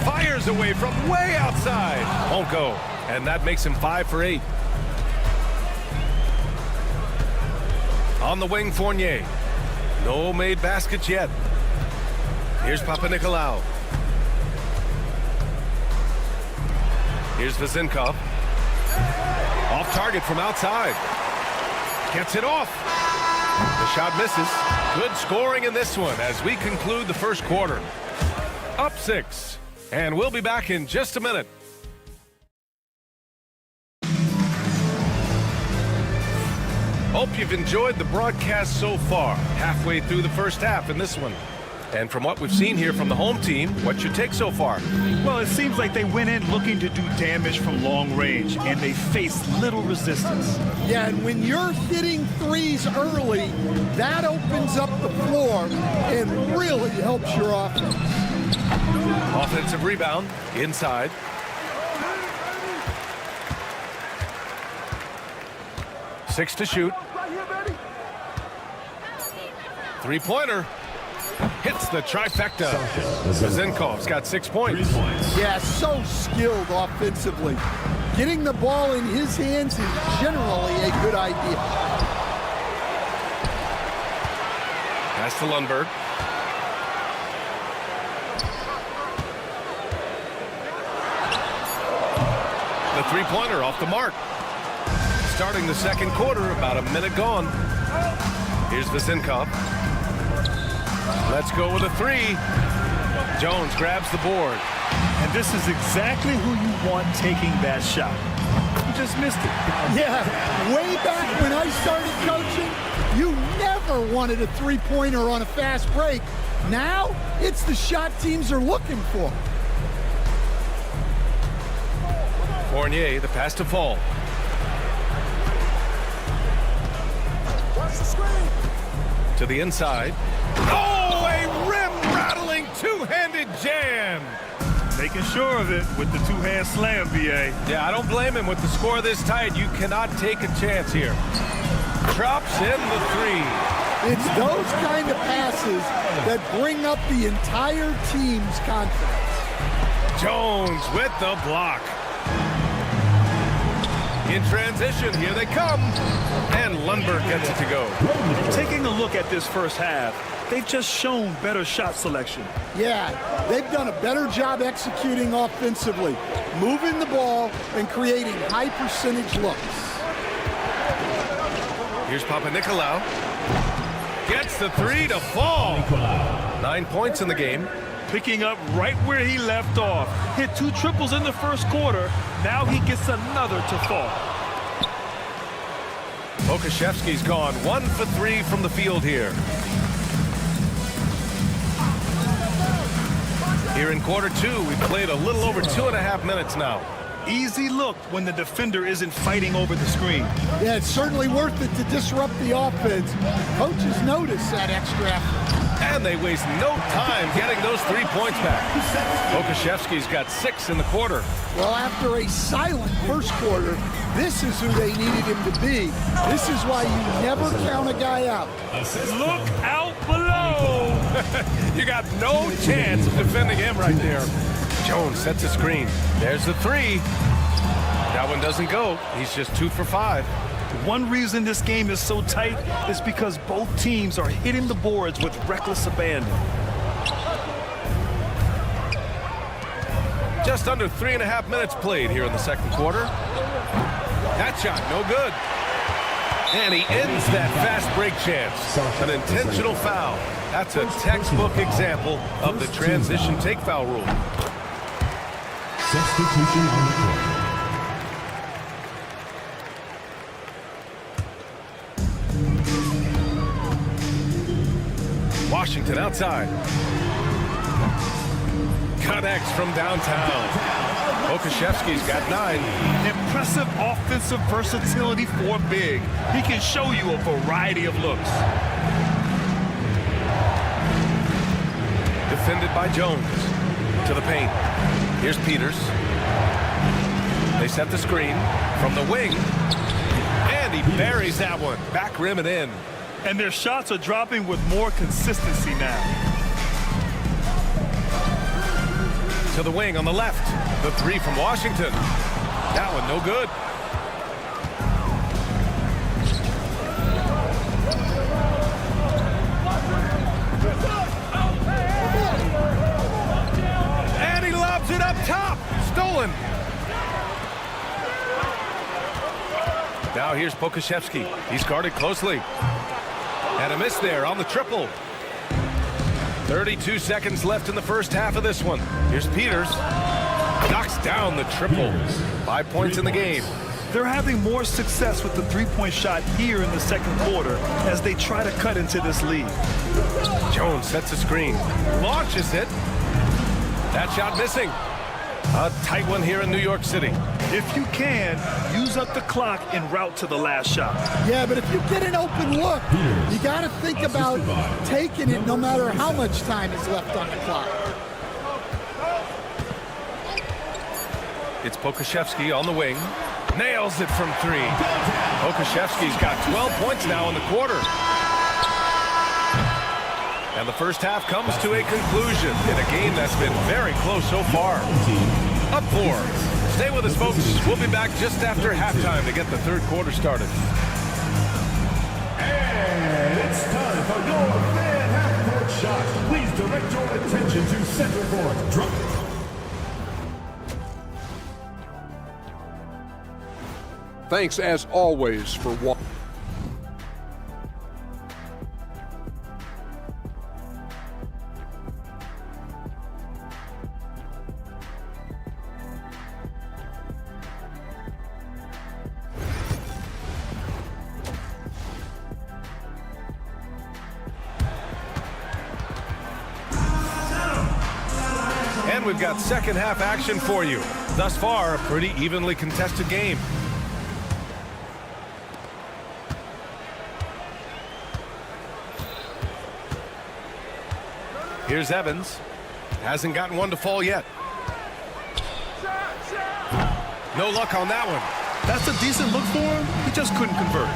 Fires away from way outside. Won't go. And that makes him 5 for 8. On the wing, Fournier. No made baskets yet. Here's Papanikolaou. Here's Vezenkov. Off target from outside. Gets it off. The shot misses. Good scoring in this one as we conclude the first quarter. Up 6. And we'll be back in just a minute. Hope you've enjoyed the broadcast so far. Halfway through the first half in this one. And from what we've seen here from the home team, what's your take so far? Well, it seems like they went in looking to do damage from long range, and they faced little resistance. Yeah, and when you're hitting threes early, that opens up the floor and really helps your offense. Offensive rebound, inside. Six to shoot. Three-pointer. Hits the trifecta. Vezenkov's got 6 points. Yeah, so skilled offensively. Getting the ball in his hands is generally a good idea. Pass to Lundberg. The three-pointer off the mark. Starting the second quarter, about a minute gone. Here's Vezenkov. Let's go with a 3. Jones grabs the board. And this is exactly who you want taking that shot. You just missed it. Yeah, way back when I started coaching, you never wanted a three-pointer on a fast break. Now, it's the shot teams are looking for. Fournier, the pass to Fall. To the inside. Oh, a rim-rattling two-handed jam. Making sure of it with the two-hand slam, B.A. Yeah, I don't blame him with the score this tight. You cannot take a chance here. Drops in the 3. It's those kind of passes that bring up the entire team's confidence. Jones with the block. In transition, here they come. And Lundberg gets it to go. Taking a look at this first half, they've just shown better shot selection. Yeah, they've done a better job executing offensively, moving the ball and creating high percentage looks. Here's Papanikolaou. Gets the three to fall. 9 points in the game. Picking up right where he left off. Hit 2 triples in the first quarter. Now he gets another to fall. Pokashevsky's gone 1 for 3 from the field here. Here in quarter 2, we've played a little over 2.5 minutes now. Easy look when the defender isn't fighting over the screen. Yeah, it's certainly worth it to disrupt the offense. Coaches notice that extra effort. And they waste no time getting those 3 points back. Pokashevsky's got 6 in the quarter. Well, after a silent first quarter, this is who they needed him to be. This is why you never count a guy out. Look out below! You got no chance of defending him right there. Jones sets a screen. There's the 3. That one doesn't go. He's just 2 for 5. One reason this game is so tight is because both teams are hitting the boards with reckless abandon. Just under 3.5 minutes played here in the second quarter. That shot, no good. And he ends that fast break chance. An intentional foul. That's a textbook example of the transition take foul rule. Substitution on the court. Washington outside. Connects from downtown. Pokashevsky's got 9. Impressive offensive versatility for big. He can show you a variety of looks. Defended by Jones. To the paint. Here's Peters. They set the screen from the wing. And he buries that one. Back rim and in. And their shots are dropping with more consistency now. To the wing on the left. The 3 from Washington. That one no good. And he lobs it up top. Stolen. Now here's Pokashevsky. He's guarded closely. And a miss there on the triple. 32 seconds left in the first half of this one. Here's Peters. Knocks down the triple. 5 points in the game. They're having more success with the three-point shot here in the second quarter as they try to cut into this lead. Jones sets a screen. Launches it. That shot missing. A tight one here in New York City. If you can, use up the clock en route to the last shot. Yeah, but if you get an open look, you got to think about taking it no matter how much time is left on the clock. It's Pokashevsky on the wing. Nails it from 3. Pokashevsky's got 12 points now in the quarter. And the first half comes to a conclusion in a game that's been very close so far. Up 4. Stay with us, folks. We'll be back just after halftime to get the third quarter started. And it's time for your fan half-court shot. Please direct your attention to center court. Drop. Thanks, as always, for watching. And we've got second half action for you. Thus far, a pretty evenly contested game. Here's Evans. Hasn't gotten one to fall yet. No luck on that one. That's a decent look for him. He just couldn't convert.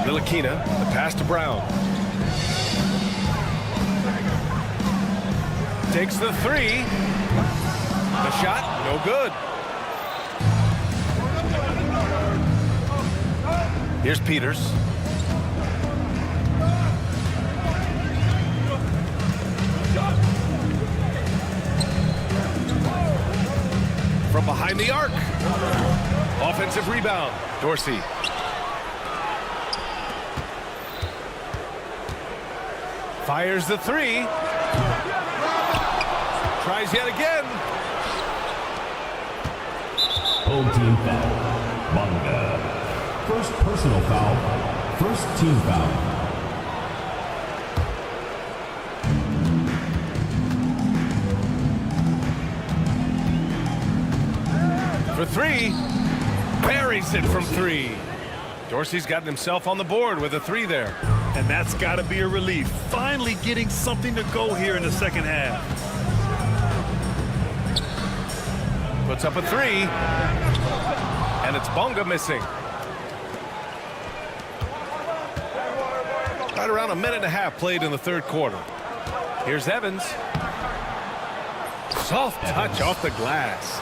Ntilikina, the pass to Brown. Takes the 3. The shot, no good. Here's Peters. From behind the arc. Offensive rebound. Dorsey. Fires the three. Tries yet again. Home team foul. Bonga. First personal foul. First team foul. For three. Buries it from three. Dorsey's gotten himself on the board with a three there. And that's got to be a relief. Finally getting something to go here in the second half. Puts up a three. And it's Bonga missing. Right around a minute and a half played in the third quarter. Here's Evans. Soft touch off the glass.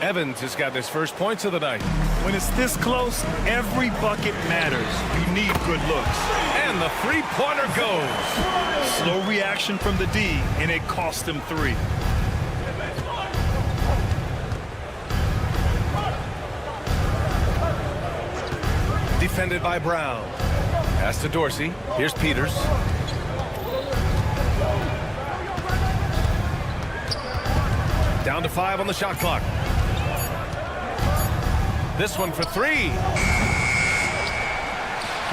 Evans has gotten his first points of the night. When it's this close, every bucket matters. You need good looks. And the three-pointer goes. Slow reaction from the D, and it cost him three. Defended by Brown. Pass to Dorsey. Here's Peters. Down to 5 on the shot clock. This one for three.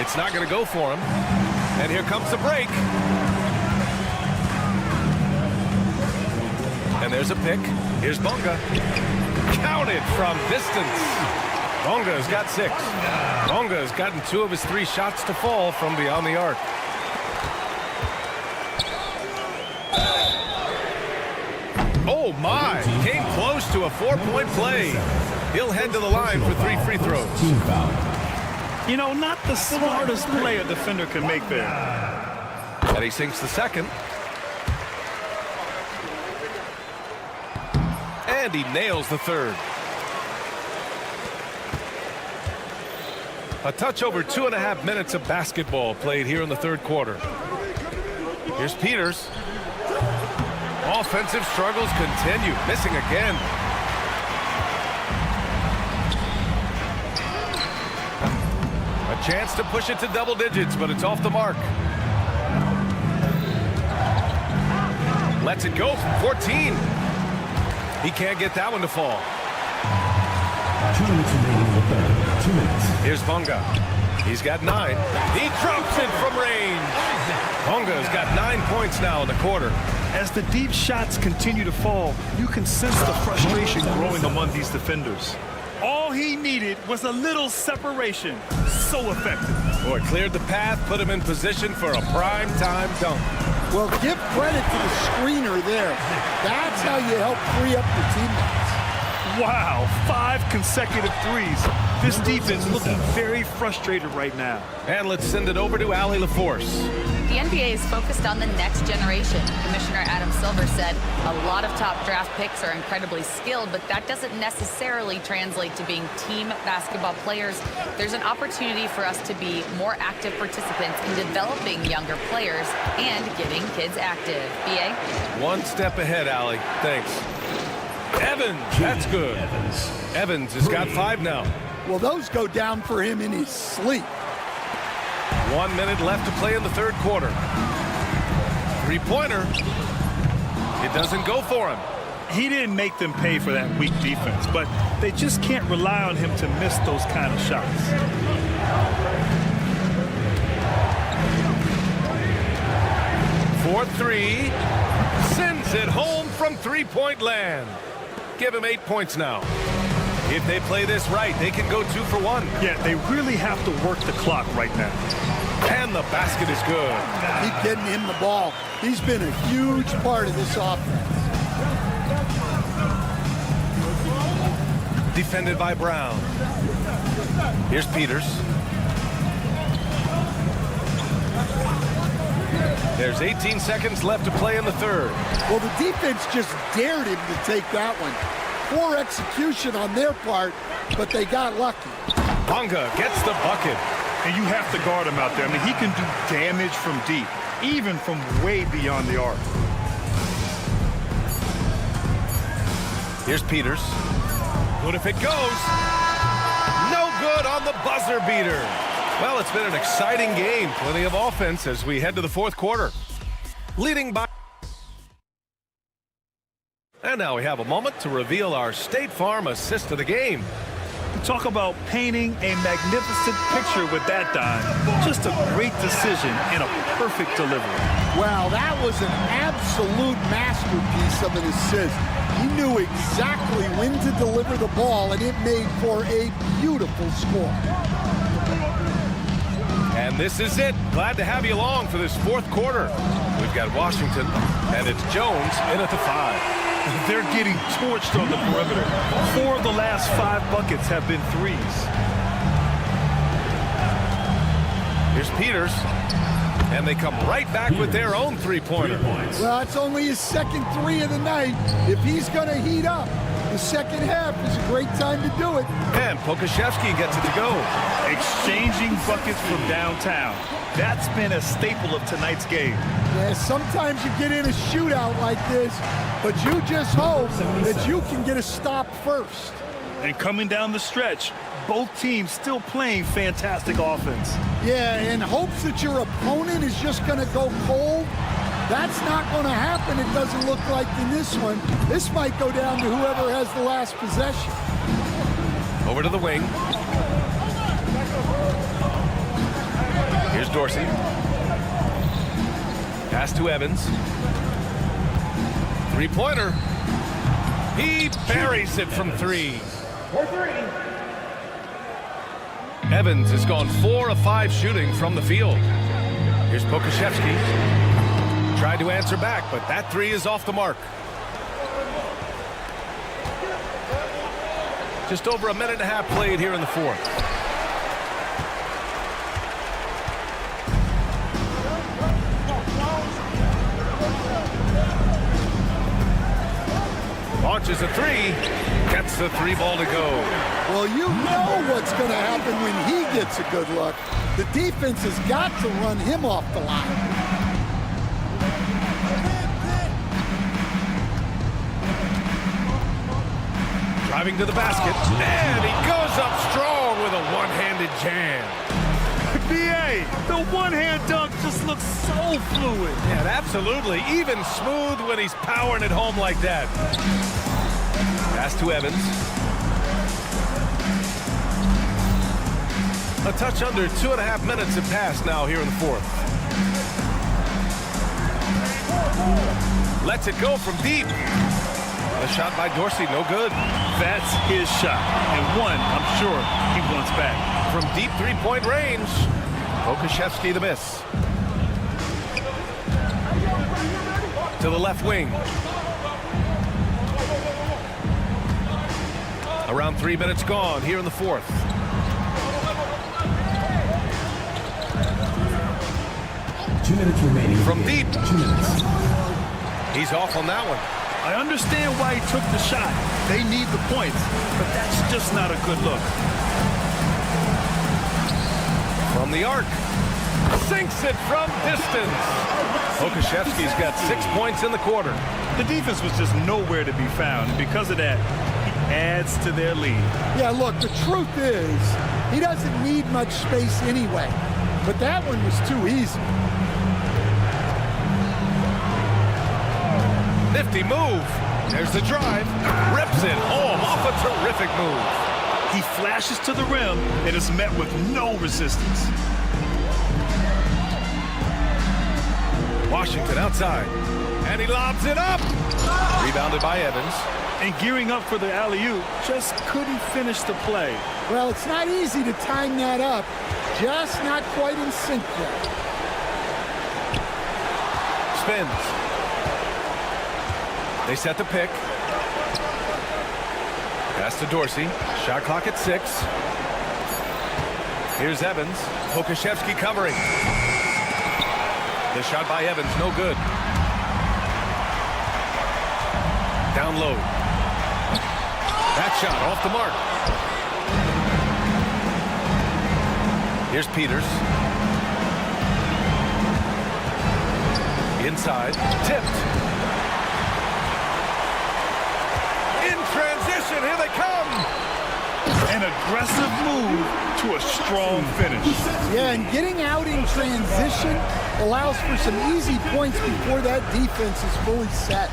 It's not going to go for him. And here comes the break. And there's a pick. Here's Bonga. Counted from distance. Bonga's got 6. Bonga has gotten 2 of his 3 shots to fall from beyond the arc. Oh my! Came close to a 4-point play. He'll head to the line for 3 free throws. Team foul. You know, not the smartest play a defender can make there. And he sinks the second. And he nails the third. A touch over 2.5 minutes of basketball played here in the third quarter. Here's Peters. Offensive struggles continue. Missing again. A chance to push it to double digits, but it's off the mark. Lets it go from 14. He can't get that one to fall. 2 minutes remaining in the third. 2 minutes. Here's Bonga. He's got 9. He drops it from range. Bonga's got 9 points now in the quarter. As the deep shots continue to fall, you can sense the frustration growing among these defenders. All he needed was a little separation. So effective. Boy, cleared the path, put him in position for a prime-time dunk. Well, give credit to the screener there. That's how you help free up your teammates. Wow, 5 consecutive threes. This defense looking very frustrated right now. And let's send it over to Allie LaForce. The NBA is focused on the next generation. Commissioner Adam Silver said a lot of top draft picks are incredibly skilled, but that doesn't necessarily translate to being team basketball players. There's an opportunity for us to be more active participants in developing younger players and getting kids active. BA? One step ahead, Allie. Thanks. Evans, that's good. Evans has got 5 now. Well, those go down for him in his sleep. 1 minute left to play in the third quarter. Three-pointer. It doesn't go for him. He didn't make them pay for that weak defense, but they just can't rely on him to miss those kind of shots. For 3. Sends it home from three-point land. Give him 8 points now. If they play this right, they can go 2 for 1. Yeah, they really have to work the clock right now. And the basket is good. Keep getting him the ball. He's been a huge part of this offense. Defended by Brown. Here's Peters. There's 18 seconds left to play in the third. Well, the defense just dared him to take that one. Poor execution on their part, but they got lucky. Bonga gets the bucket. And you have to guard him out there. I mean, he can do damage from deep, even from way beyond the arc. Here's Peters. Good if it goes. No good on the buzzer beater. Well, it's been an exciting game. Plenty of offense as we head to the fourth quarter. Leading by... And now we have a moment to reveal our State Farm assist of the game. Talk about painting a magnificent picture with that, Don. Just a great decision and a perfect delivery. Wow, that was an absolute masterpiece of an assist. He knew exactly when to deliver the ball, and it made for a beautiful score. And this is it. Glad to have you along for this fourth quarter. We've got Washington, and it's Jones in at the 5. They're getting torched on the perimeter. 4 of the last 5 buckets have been threes. Here's Peters. And they come right back with their own three-pointer. Well, it's only his second 3 of the night. If he's going to heat up, the second half is a great time to do it. And Pokashevsky gets it to go. Exchanging buckets from downtown. That's been a staple of tonight's game. Yeah, sometimes you get in a shootout like this, but you just hope that you can get a stop first. And coming down the stretch, both teams still playing fantastic offense. Yeah, in hopes that your opponent is just going to go cold. That's not going to happen, it doesn't look like in this one. This might go down to whoever has the last possession. Over to the wing. Here's Dorsey. Pass to Evans. Three-pointer. He buries it from 3. Evans has gone 4 of 5 shooting from the field. Here's Pokashevsky. Tried to answer back, but that 3 is off the mark. Just over a minute and a half played here in the fourth. Launches a 3, gets the 3 ball to go. Well, you know what's going to happen when he gets a good look. The defense has got to run him off the line. Driving to the basket, and he goes up strong with a one-handed jam. B.A., the one-hand dunk just looks so fluid. Yeah, absolutely. Even smooth when he's powering it home like that. Pass to Evans. A touch under 2.5 minutes have passed now here in the fourth. Lets it go from deep. A shot by Dorsey, no good. That's his shot, and one I'm sure he wants back. From deep three-point range, Pokashevsky the miss. To the left wing. Around 3 minutes gone here in the fourth. Two minutes remaining. From deep. 2 minutes. He's off on that one. I understand why he took the shot. They need the points, but that's just not a good look. From the arc. Sinks it from distance. Pokashevsky's got 6 points in the quarter. The defense was just nowhere to be found. And because of that, he adds to their lead. Yeah, look, the truth is, he doesn't need much space anyway. But that one was too easy. Nifty move. There's the drive. Rips it home off a terrific move. He flashes to the rim and is met with no resistance. Washington outside. And he lobs it up. Rebounded by Evans. And gearing up for the alley-oop, just couldn't finish the play. Well, it's not easy to time that up. Just not quite in sync yet. Spins. They set the pick. Pass to Dorsey. Shot clock at 6. Here's Evans. Pokashevsky covering. The shot by Evans, no good. Down low. That shot off the mark. Here's Peters. Inside, tipped. In transition, here they come. An aggressive move to a strong finish. Yeah, and getting out in transition allows for some easy points before that defense is fully set.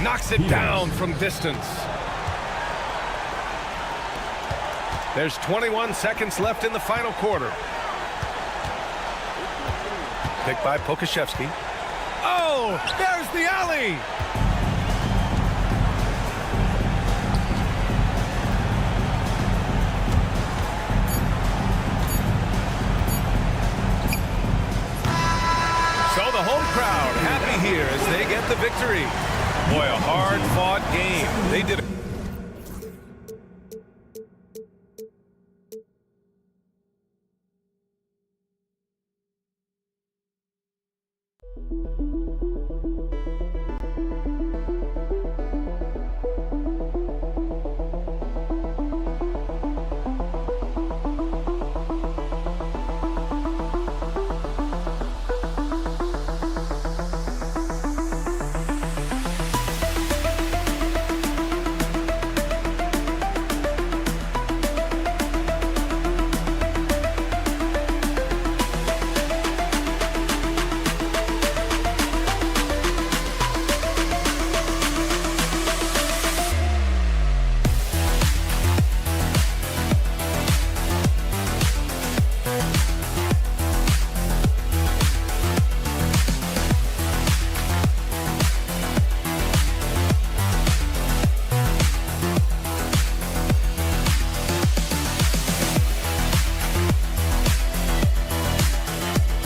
Knocks it down from distance. There's 21 seconds left in the final quarter. Picked by Pokashevsky. Oh, there's the alley. So the home crowd happy here as they get the victory. Boy, a hard-fought game. They did it.